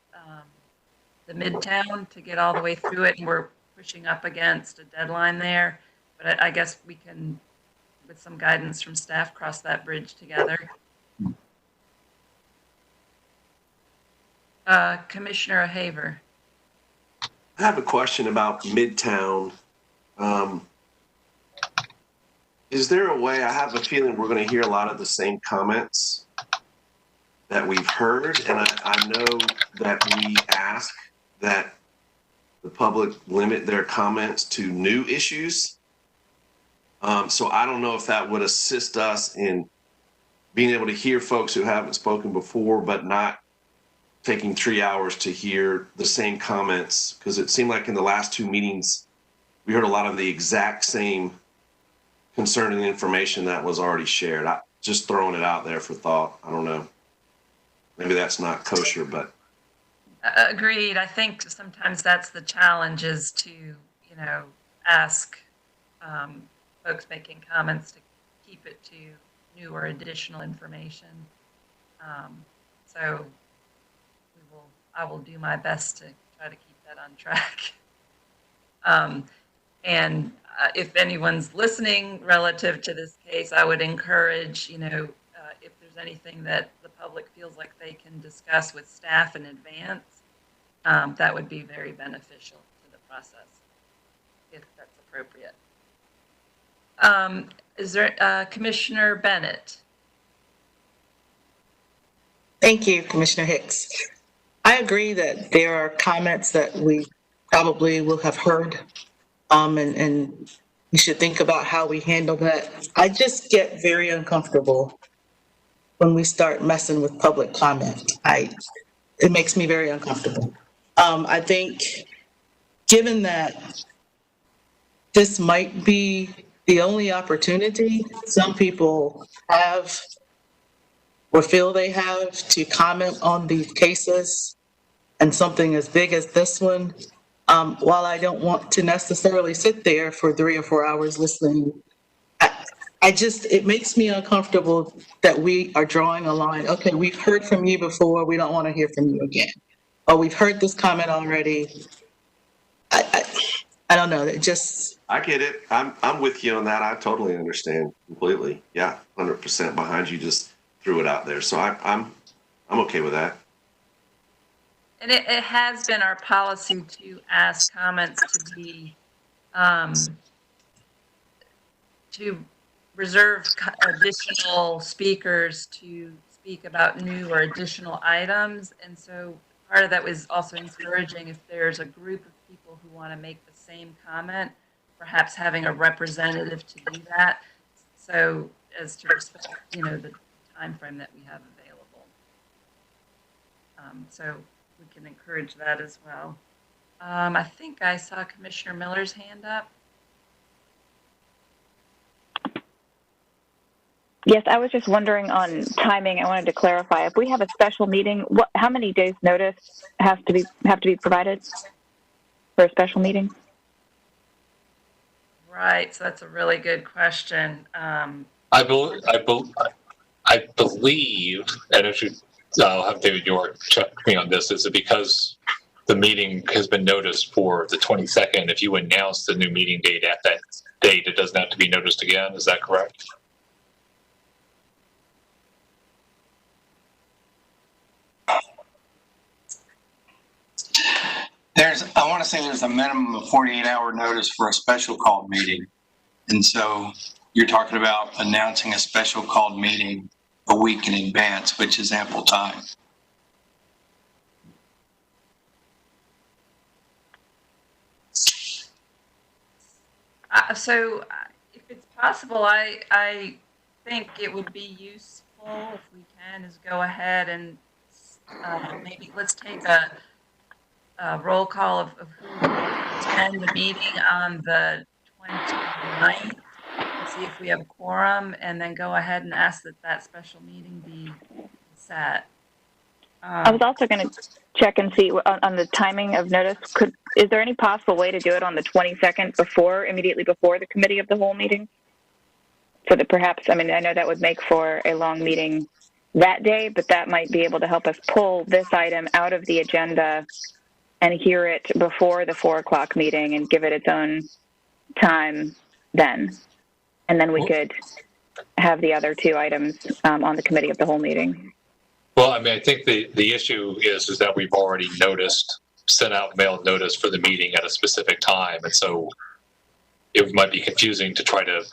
the Midtown to get all the way through it, and we're pushing up against a deadline there. But I guess we can, with some guidance from staff, cross that bridge together. Commissioner Haver. I have a question about Midtown. Is there a way, I have a feeling we're going to hear a lot of the same comments that we've heard, and I know that we ask that the public limit their comments to new issues. So I don't know if that would assist us in being able to hear folks who haven't spoken before, but not taking 3 hours to hear the same comments, because it seemed like in the last 2 meetings, we heard a lot of the exact same concerning information that was already shared. Just throwing it out there for thought. I don't know. Maybe that's not kosher, but. Agreed. I think sometimes that's the challenge, is to, ask folks making comments to keep it to new or additional information. So I will do my best to try to keep that on track. And if anyone's listening relative to this case, I would encourage, if there's anything that the public feels like they can discuss with staff in advance, that would be very beneficial to the process, if that's appropriate. Is there Commissioner Bennett? Thank you, Commissioner Hicks. I agree that there are comments that we probably will have heard, and we should think about how we handle that. I just get very uncomfortable when we start messing with public comment. It makes me very uncomfortable. I think given that this might be the only opportunity some people have or feel they have to comment on these cases, and something as big as this one, while I don't want to necessarily sit there for 3 or 4 hours listening, it makes me uncomfortable that we are drawing a line. Okay, we've heard from you before, we don't want to hear from you again. Or we've heard this comment already. I don't know, it just, I get it. I'm with you on that. I totally understand completely. Yeah, 100% behind you. Just threw it out there, so I'm okay with that. And it has been our policy to ask comments to be, to reserve additional speakers to speak about new or additional items. And so part of that was also encouraging if there's a group of people who want to make the same comment, perhaps having a representative to do that. So as to respect, the time frame that we have available. So we can encourage that as well. I think I saw Commissioner Miller's hand up. Yes, I was just wondering on timing. I wanted to clarify if we have a special meeting, how many days notice have to be provided for a special meeting? Right, so that's a really good question. I believe, and I'll have David York check me on this, is it because the meeting has been noticed for the 22nd, if you announce the new meeting date at that date, it doesn't have to be noticed again, is that correct? I want to say there's a minimum of 48-hour notice for a special called meeting. And so you're talking about announcing a special called meeting a week in advance, which is ample time. So if it's possible, I think it would be useful if we can is go ahead and maybe let's take a roll call of who will attend the meeting on the 29th and see if we have a quorum, and then go ahead and ask that special meeting be set. I was also going to check and see on the timing of notice. Is there any possible way to do it on the 22nd immediately before the committee of the whole meeting? So that perhaps, I know that would make for a long meeting that day, but that might be able to help us pull this item out of the agenda and hear it before the 4 o'clock meeting and give it its own time then. And then we could have the other 2 items on the committee of the whole meeting. Well, I think the issue is that we've already sent out mailed notice for the meeting at a specific time. And so it might be confusing to try to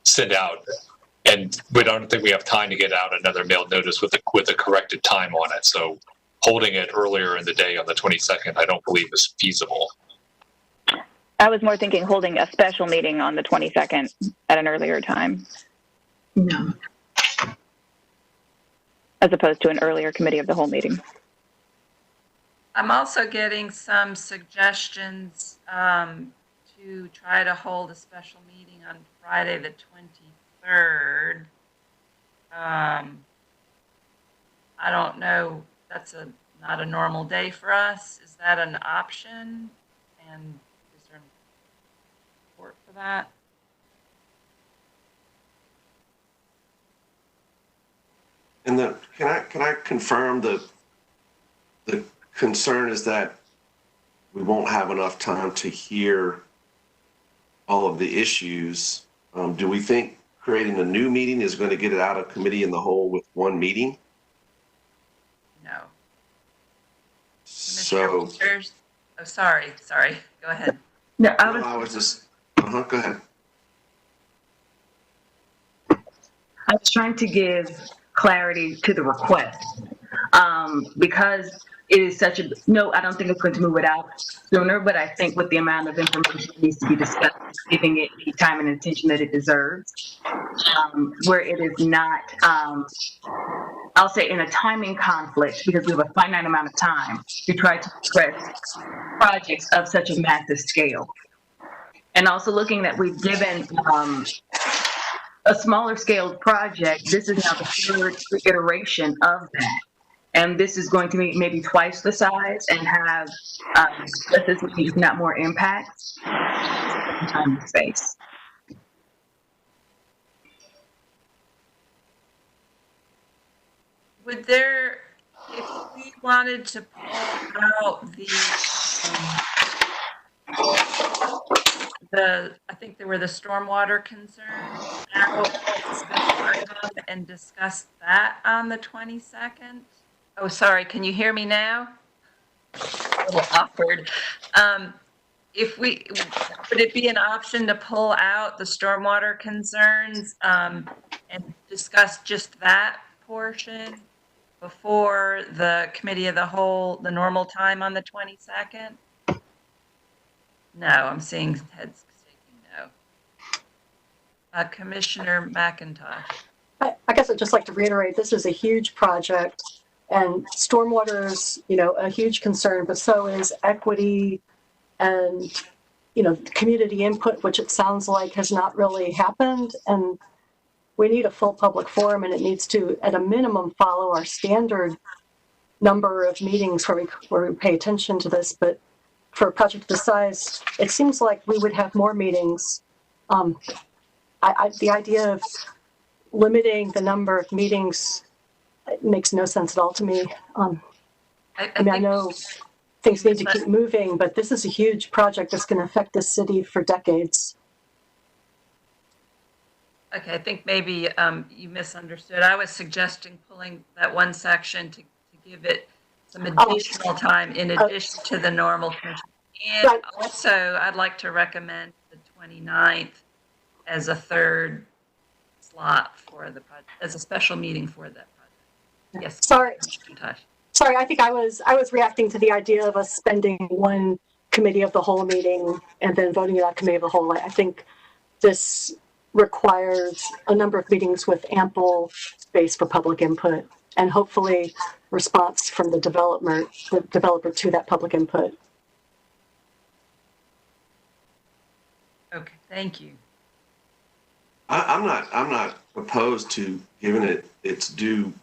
send out, and we don't think we have time to get out another mailed notice with a corrected time on it. So holding it earlier in the day on the 22nd, I don't believe is feasible. I was more thinking holding a special meeting on the 22nd at an earlier time. No. As opposed to an earlier committee of the whole meeting. I'm also getting some suggestions to try to hold a special meeting on Friday the 23rd. I don't know, that's not a normal day for us. Is that an option? And is there support for that? And can I confirm the concern is that we won't have enough time to hear all of the issues. Do we think creating a new meeting is going to get it out of committee in the whole with one meeting? No. So. Oh, sorry. Go ahead. No, I was just. Go ahead. I was trying to give clarity to the request because it is such a, no, I don't think it's going to move it out sooner, but I think with the amount of information that needs to be discussed, giving it the time and attention that it deserves, where it is not, I'll say in a timing conflict, because we have a finite amount of time to try to address projects of such a massive scale. And also looking that we've given a smaller scale project, this is now the 3rd iteration of that. And this is going to be maybe twice the size and have just as many, if not more, impact in time and space. Would there, if we wanted to pull out the I think there were the stormwater concerns out as a special item and discuss that on the 22nd. Oh, sorry, can you hear me now? A little awkward. Would it be an option to pull out the stormwater concerns and discuss just that portion before the committee of the whole, the normal time on the 22nd? No, I'm seeing heads shaking no. Commissioner McIntosh. I guess I'd just like to reiterate, this is a huge project, and stormwater is, a huge concern, but so is equity and, community input, which it sounds like has not really happened. And we need a full public forum, and it needs to, at a minimum, follow our standard number of meetings where we pay attention to this. But for a project this size, it seems like we would have more meetings. The idea of limiting the number of meetings makes no sense at all to me. I know things need to keep moving, but this is a huge project that's going to affect this city for decades. Okay, I think maybe you misunderstood. I was suggesting pulling that one section to give it some additional time in addition to the normal commission. And also, I'd like to recommend the 29th as a third slot for the project, as a special meeting for that project. Yes. Sorry, I think I was reacting to the idea of us spending one committee of the whole meeting and then voting it out committee of the whole. I think this requires a number of meetings with ample space for public input and hopefully response from the developer to that public input. Okay, thank you. I'm not opposed to giving it its due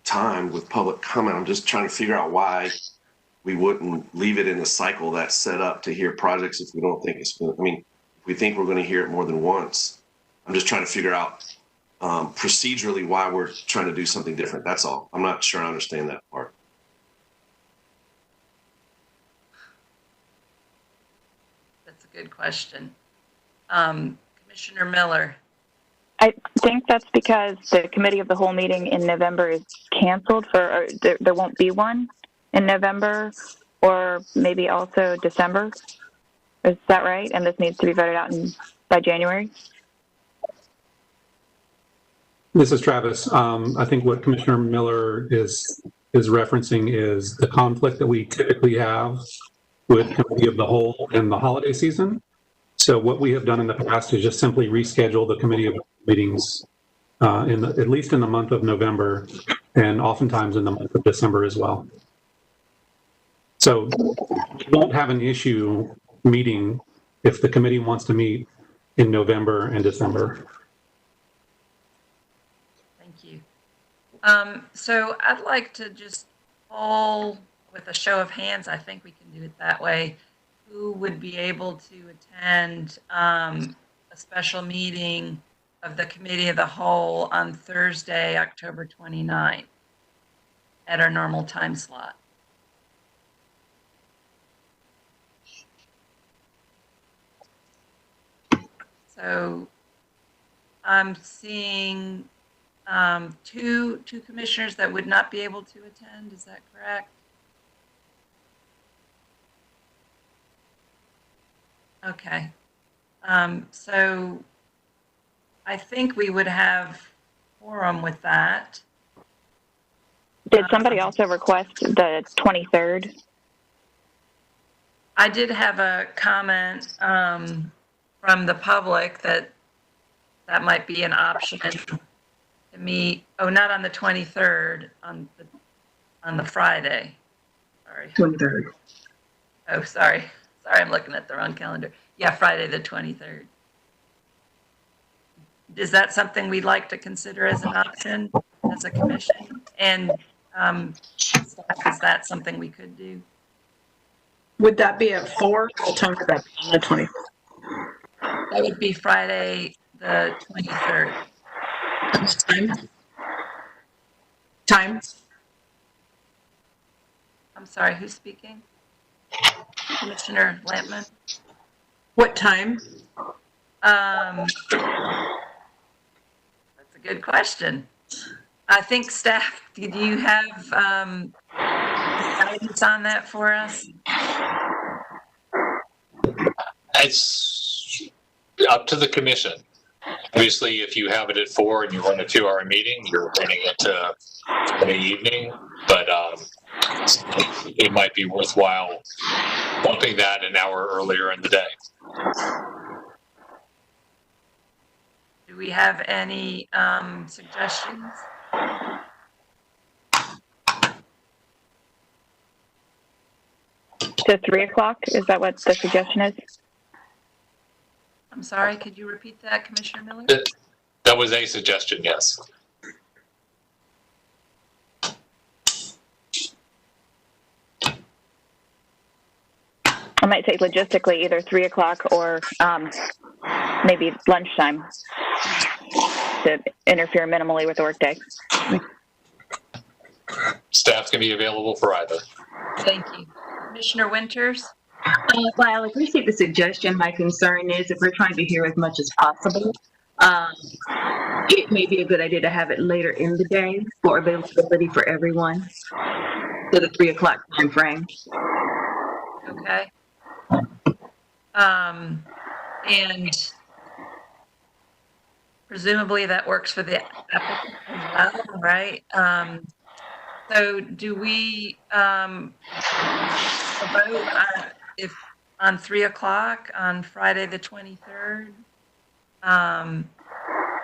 time with public comment. I'm just trying to figure out why we wouldn't leave it in a cycle that's set up to hear projects if we don't think it's going to, if we think we're going to hear it more than once. I'm just trying to figure out procedurally why we're trying to do something different. That's all. I'm not sure I understand that part. That's a good question. Commissioner Miller. I think that's because the committee of the whole meeting in November is canceled or there won't be one in November or maybe also December. Is that right? And this needs to be voted out by January? This is Travis. I think what Commissioner Miller is referencing is the conflict that we typically have with committee of the whole in the holiday season. So what we have done in the past is just simply reschedule the committee of meetings at least in the month of November and oftentimes in the month of December as well. So we won't have an issue meeting if the committee wants to meet in November and December. Thank you. So I'd like to just poll with a show of hands. I think we can do it that way. Who would be able to attend a special meeting of the Committee of the Whole on Thursday, October 29th at our normal time slot? So I'm seeing two commissioners that would not be able to attend. Is that correct? Okay. So I think we would have quorum with that. Did somebody also request the 23rd? I did have a comment from the public that might be an option to meet. Oh, not on the 23rd, on the Friday. Sorry. 23rd. Oh, sorry. Sorry, I'm looking at the wrong calendar. Yeah, Friday the 23rd. Is that something we'd like to consider as an option as a commission? And is that something we could do? Would that be at 4? What time would that be on the 24th? That would be Friday the 23rd. Time? I'm sorry, who's speaking? Commissioner Lampman? What time? That's a good question. I think staff, did you have guidance on that for us? It's up to the commission. Obviously, if you have it at 4 and you run a 2-hour meeting, you're running it to the evening, but it might be worthwhile bumping that an hour earlier in the day. Do we have any suggestions? To 3 o'clock, is that what the suggestion is? I'm sorry, could you repeat that, Commissioner Miller? That was a suggestion, yes. I might say logistically either 3 o'clock or maybe lunchtime to interfere minimally with the workday. Staff can be available for either. Thank you. Commissioner Winters? Well, I appreciate the suggestion. My concern is if we're trying to hear as much as possible, it may be a good idea to have it later in the day for availability for everyone. So the 3 o'clock time frame. Okay. And presumably that works for the applicant as well, right? So do we vote if on 3 o'clock on Friday the 23rd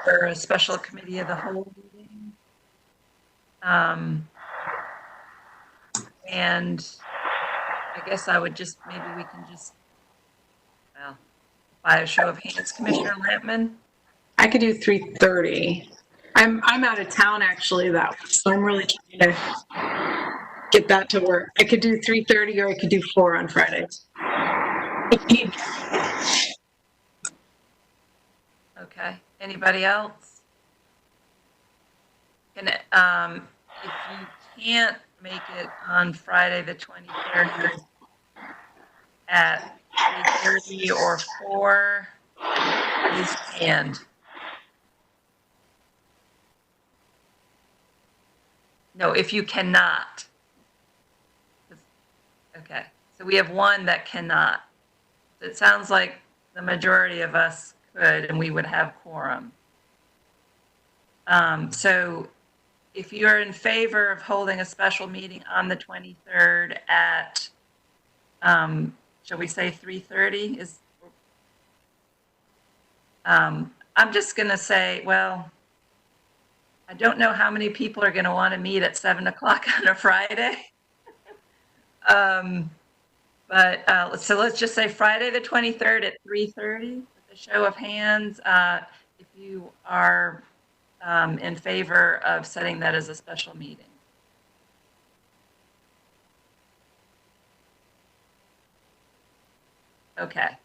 for a special committee of the whole meeting? And I guess I would just, maybe we can just, well, by a show of hands, Commissioner Lampman? I could do 3:30. I'm out of town actually that week, so I'm really trying to get that to work. I could do 3:30 or I could do 4 on Friday. Okay. Anybody else? Can if you can't make it on Friday the 23rd at 3:30 or 4, raise your hand. No, if you cannot. Okay, so we have one that cannot. It sounds like the majority of us could, and we would have quorum. So if you're in favor of holding a special meeting on the 23rd at, shall we say 3:30? I'm just going to say, well, I don't know how many people are going to want to meet at 7 o'clock on a Friday. So let's just say Friday the 23rd at 3:30. With a show of hands, if you are in favor of setting that as a special meeting. Okay.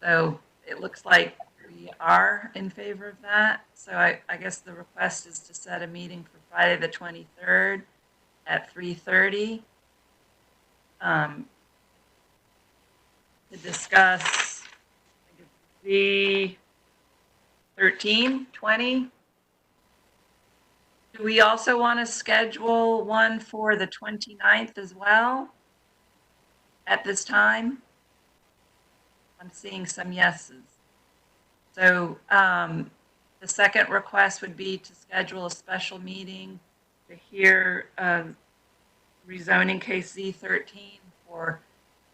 So it looks like we are in favor of that. So I guess the request is to set a meeting for Friday the 23rd at 3:30 to discuss the 13, 20. Do we also want to schedule one for the 29th as well at this time? I'm seeing some yeses. So the second request would be to schedule a special meeting to hear rezoning case Z13 for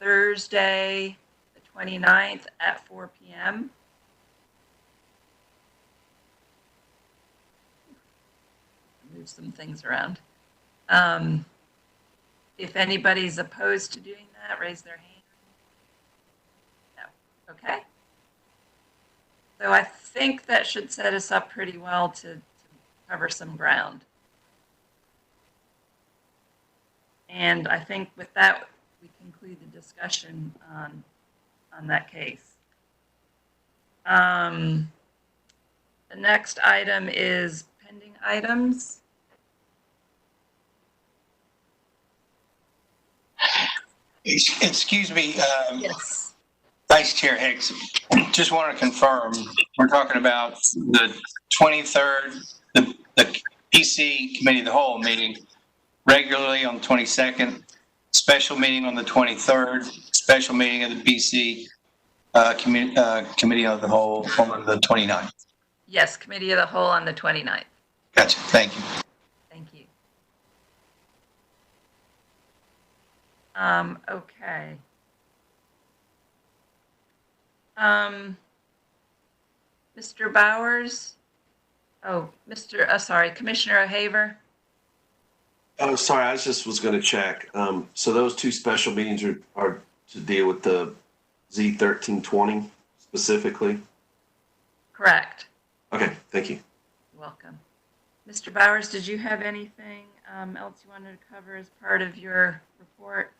Thursday, the 29th at 4 p.m. Move some things around. If anybody's opposed to doing that, raise their hand. No. Okay. So I think that should set us up pretty well to cover some ground. And I think with that, we conclude the discussion on that case. The next item is pending items. Excuse me. Yes. Vice Chair Hicks, just want to confirm, we're talking about the 23rd, the PC Committee of the Whole meeting regularly on the 22nd, special meeting on the 23rd, special meeting of the PC Committee of the Whole on the 29th. Yes, Committee of the Whole on the 29th. Gotcha. Thank you. Thank you. Okay. Mr. Bowers? Oh, sorry, Commissioner O'Haver? Oh, sorry, I was going to check. So those two special meetings are to deal with the Z1320 specifically? Correct. Okay, thank you. Welcome. Mr. Bowers, did you have anything else you wanted to cover as part of your report?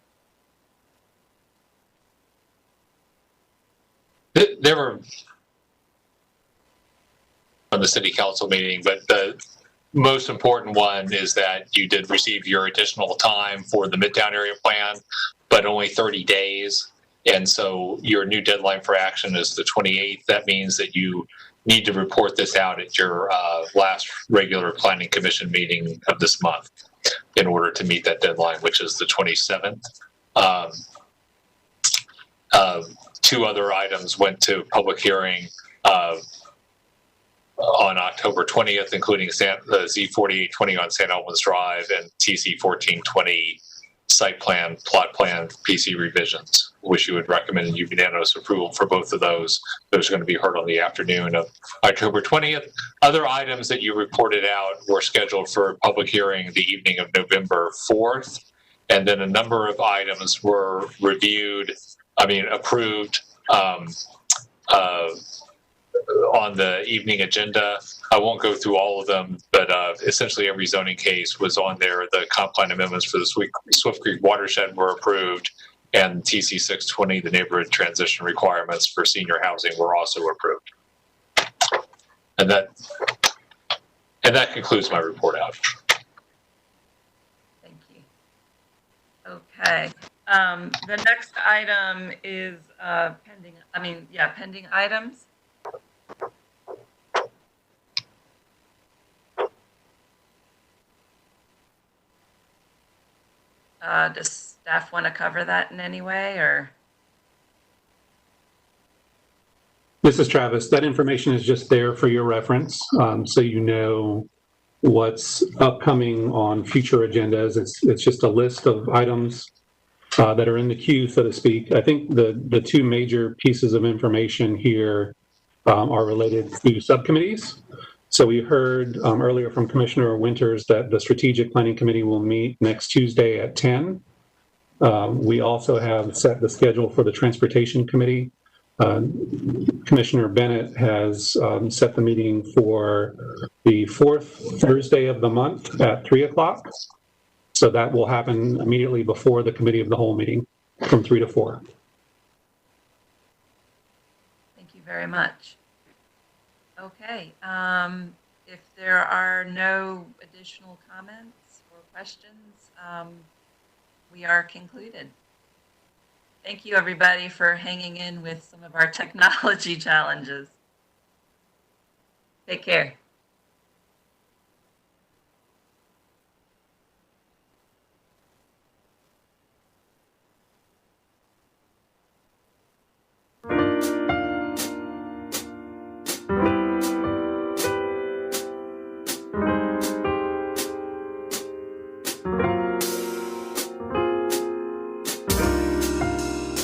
There were on the city council meeting, but the most important one is that you did receive your additional time for the Midtown area plan, but only 30 days. And so your new deadline for action is the 28th. That means that you need to report this out at your last regular planning commission meeting of this month in order to meet that deadline, which is the 27th. Two other items went to public hearing on October 20th, including the Z4820 on St. Albans Drive and TC 1420 site plan, plot plan, PC revisions, which you would recommend unanimous approval for both of those. Those are going to be heard on the afternoon of October 20th. Other items that you reported out were scheduled for public hearing the evening of November 4th. And then a number of items were approved on the evening agenda. I won't go through all of them, but essentially every zoning case was on there. The comp plan amendments for the Swift Creek watershed were approved, and TC 620, the neighborhood transition requirements for senior housing, were also approved. And that concludes my report out. Thank you. Okay. The next item is pending items. Does staff want to cover that in any way, or? This is Travis. That information is just there for your reference, so you know what's upcoming on future agendas. It's just a list of items that are in the queue, so to speak. I think the two major pieces of information here are related to subcommittees. So we heard earlier from Commissioner Winters that the Strategic Planning Committee will meet next Tuesday at 10. We also have set the schedule for the Transportation Committee. Commissioner Bennett has set the meeting for the fourth Thursday of the month at 3 o'clock. So that will happen immediately before the Committee of the Whole meeting from 3 to 4. Thank you very much. Okay, if there are no additional comments or questions, we are concluded. Thank you, everybody, for hanging in with some of our technology challenges. Take care.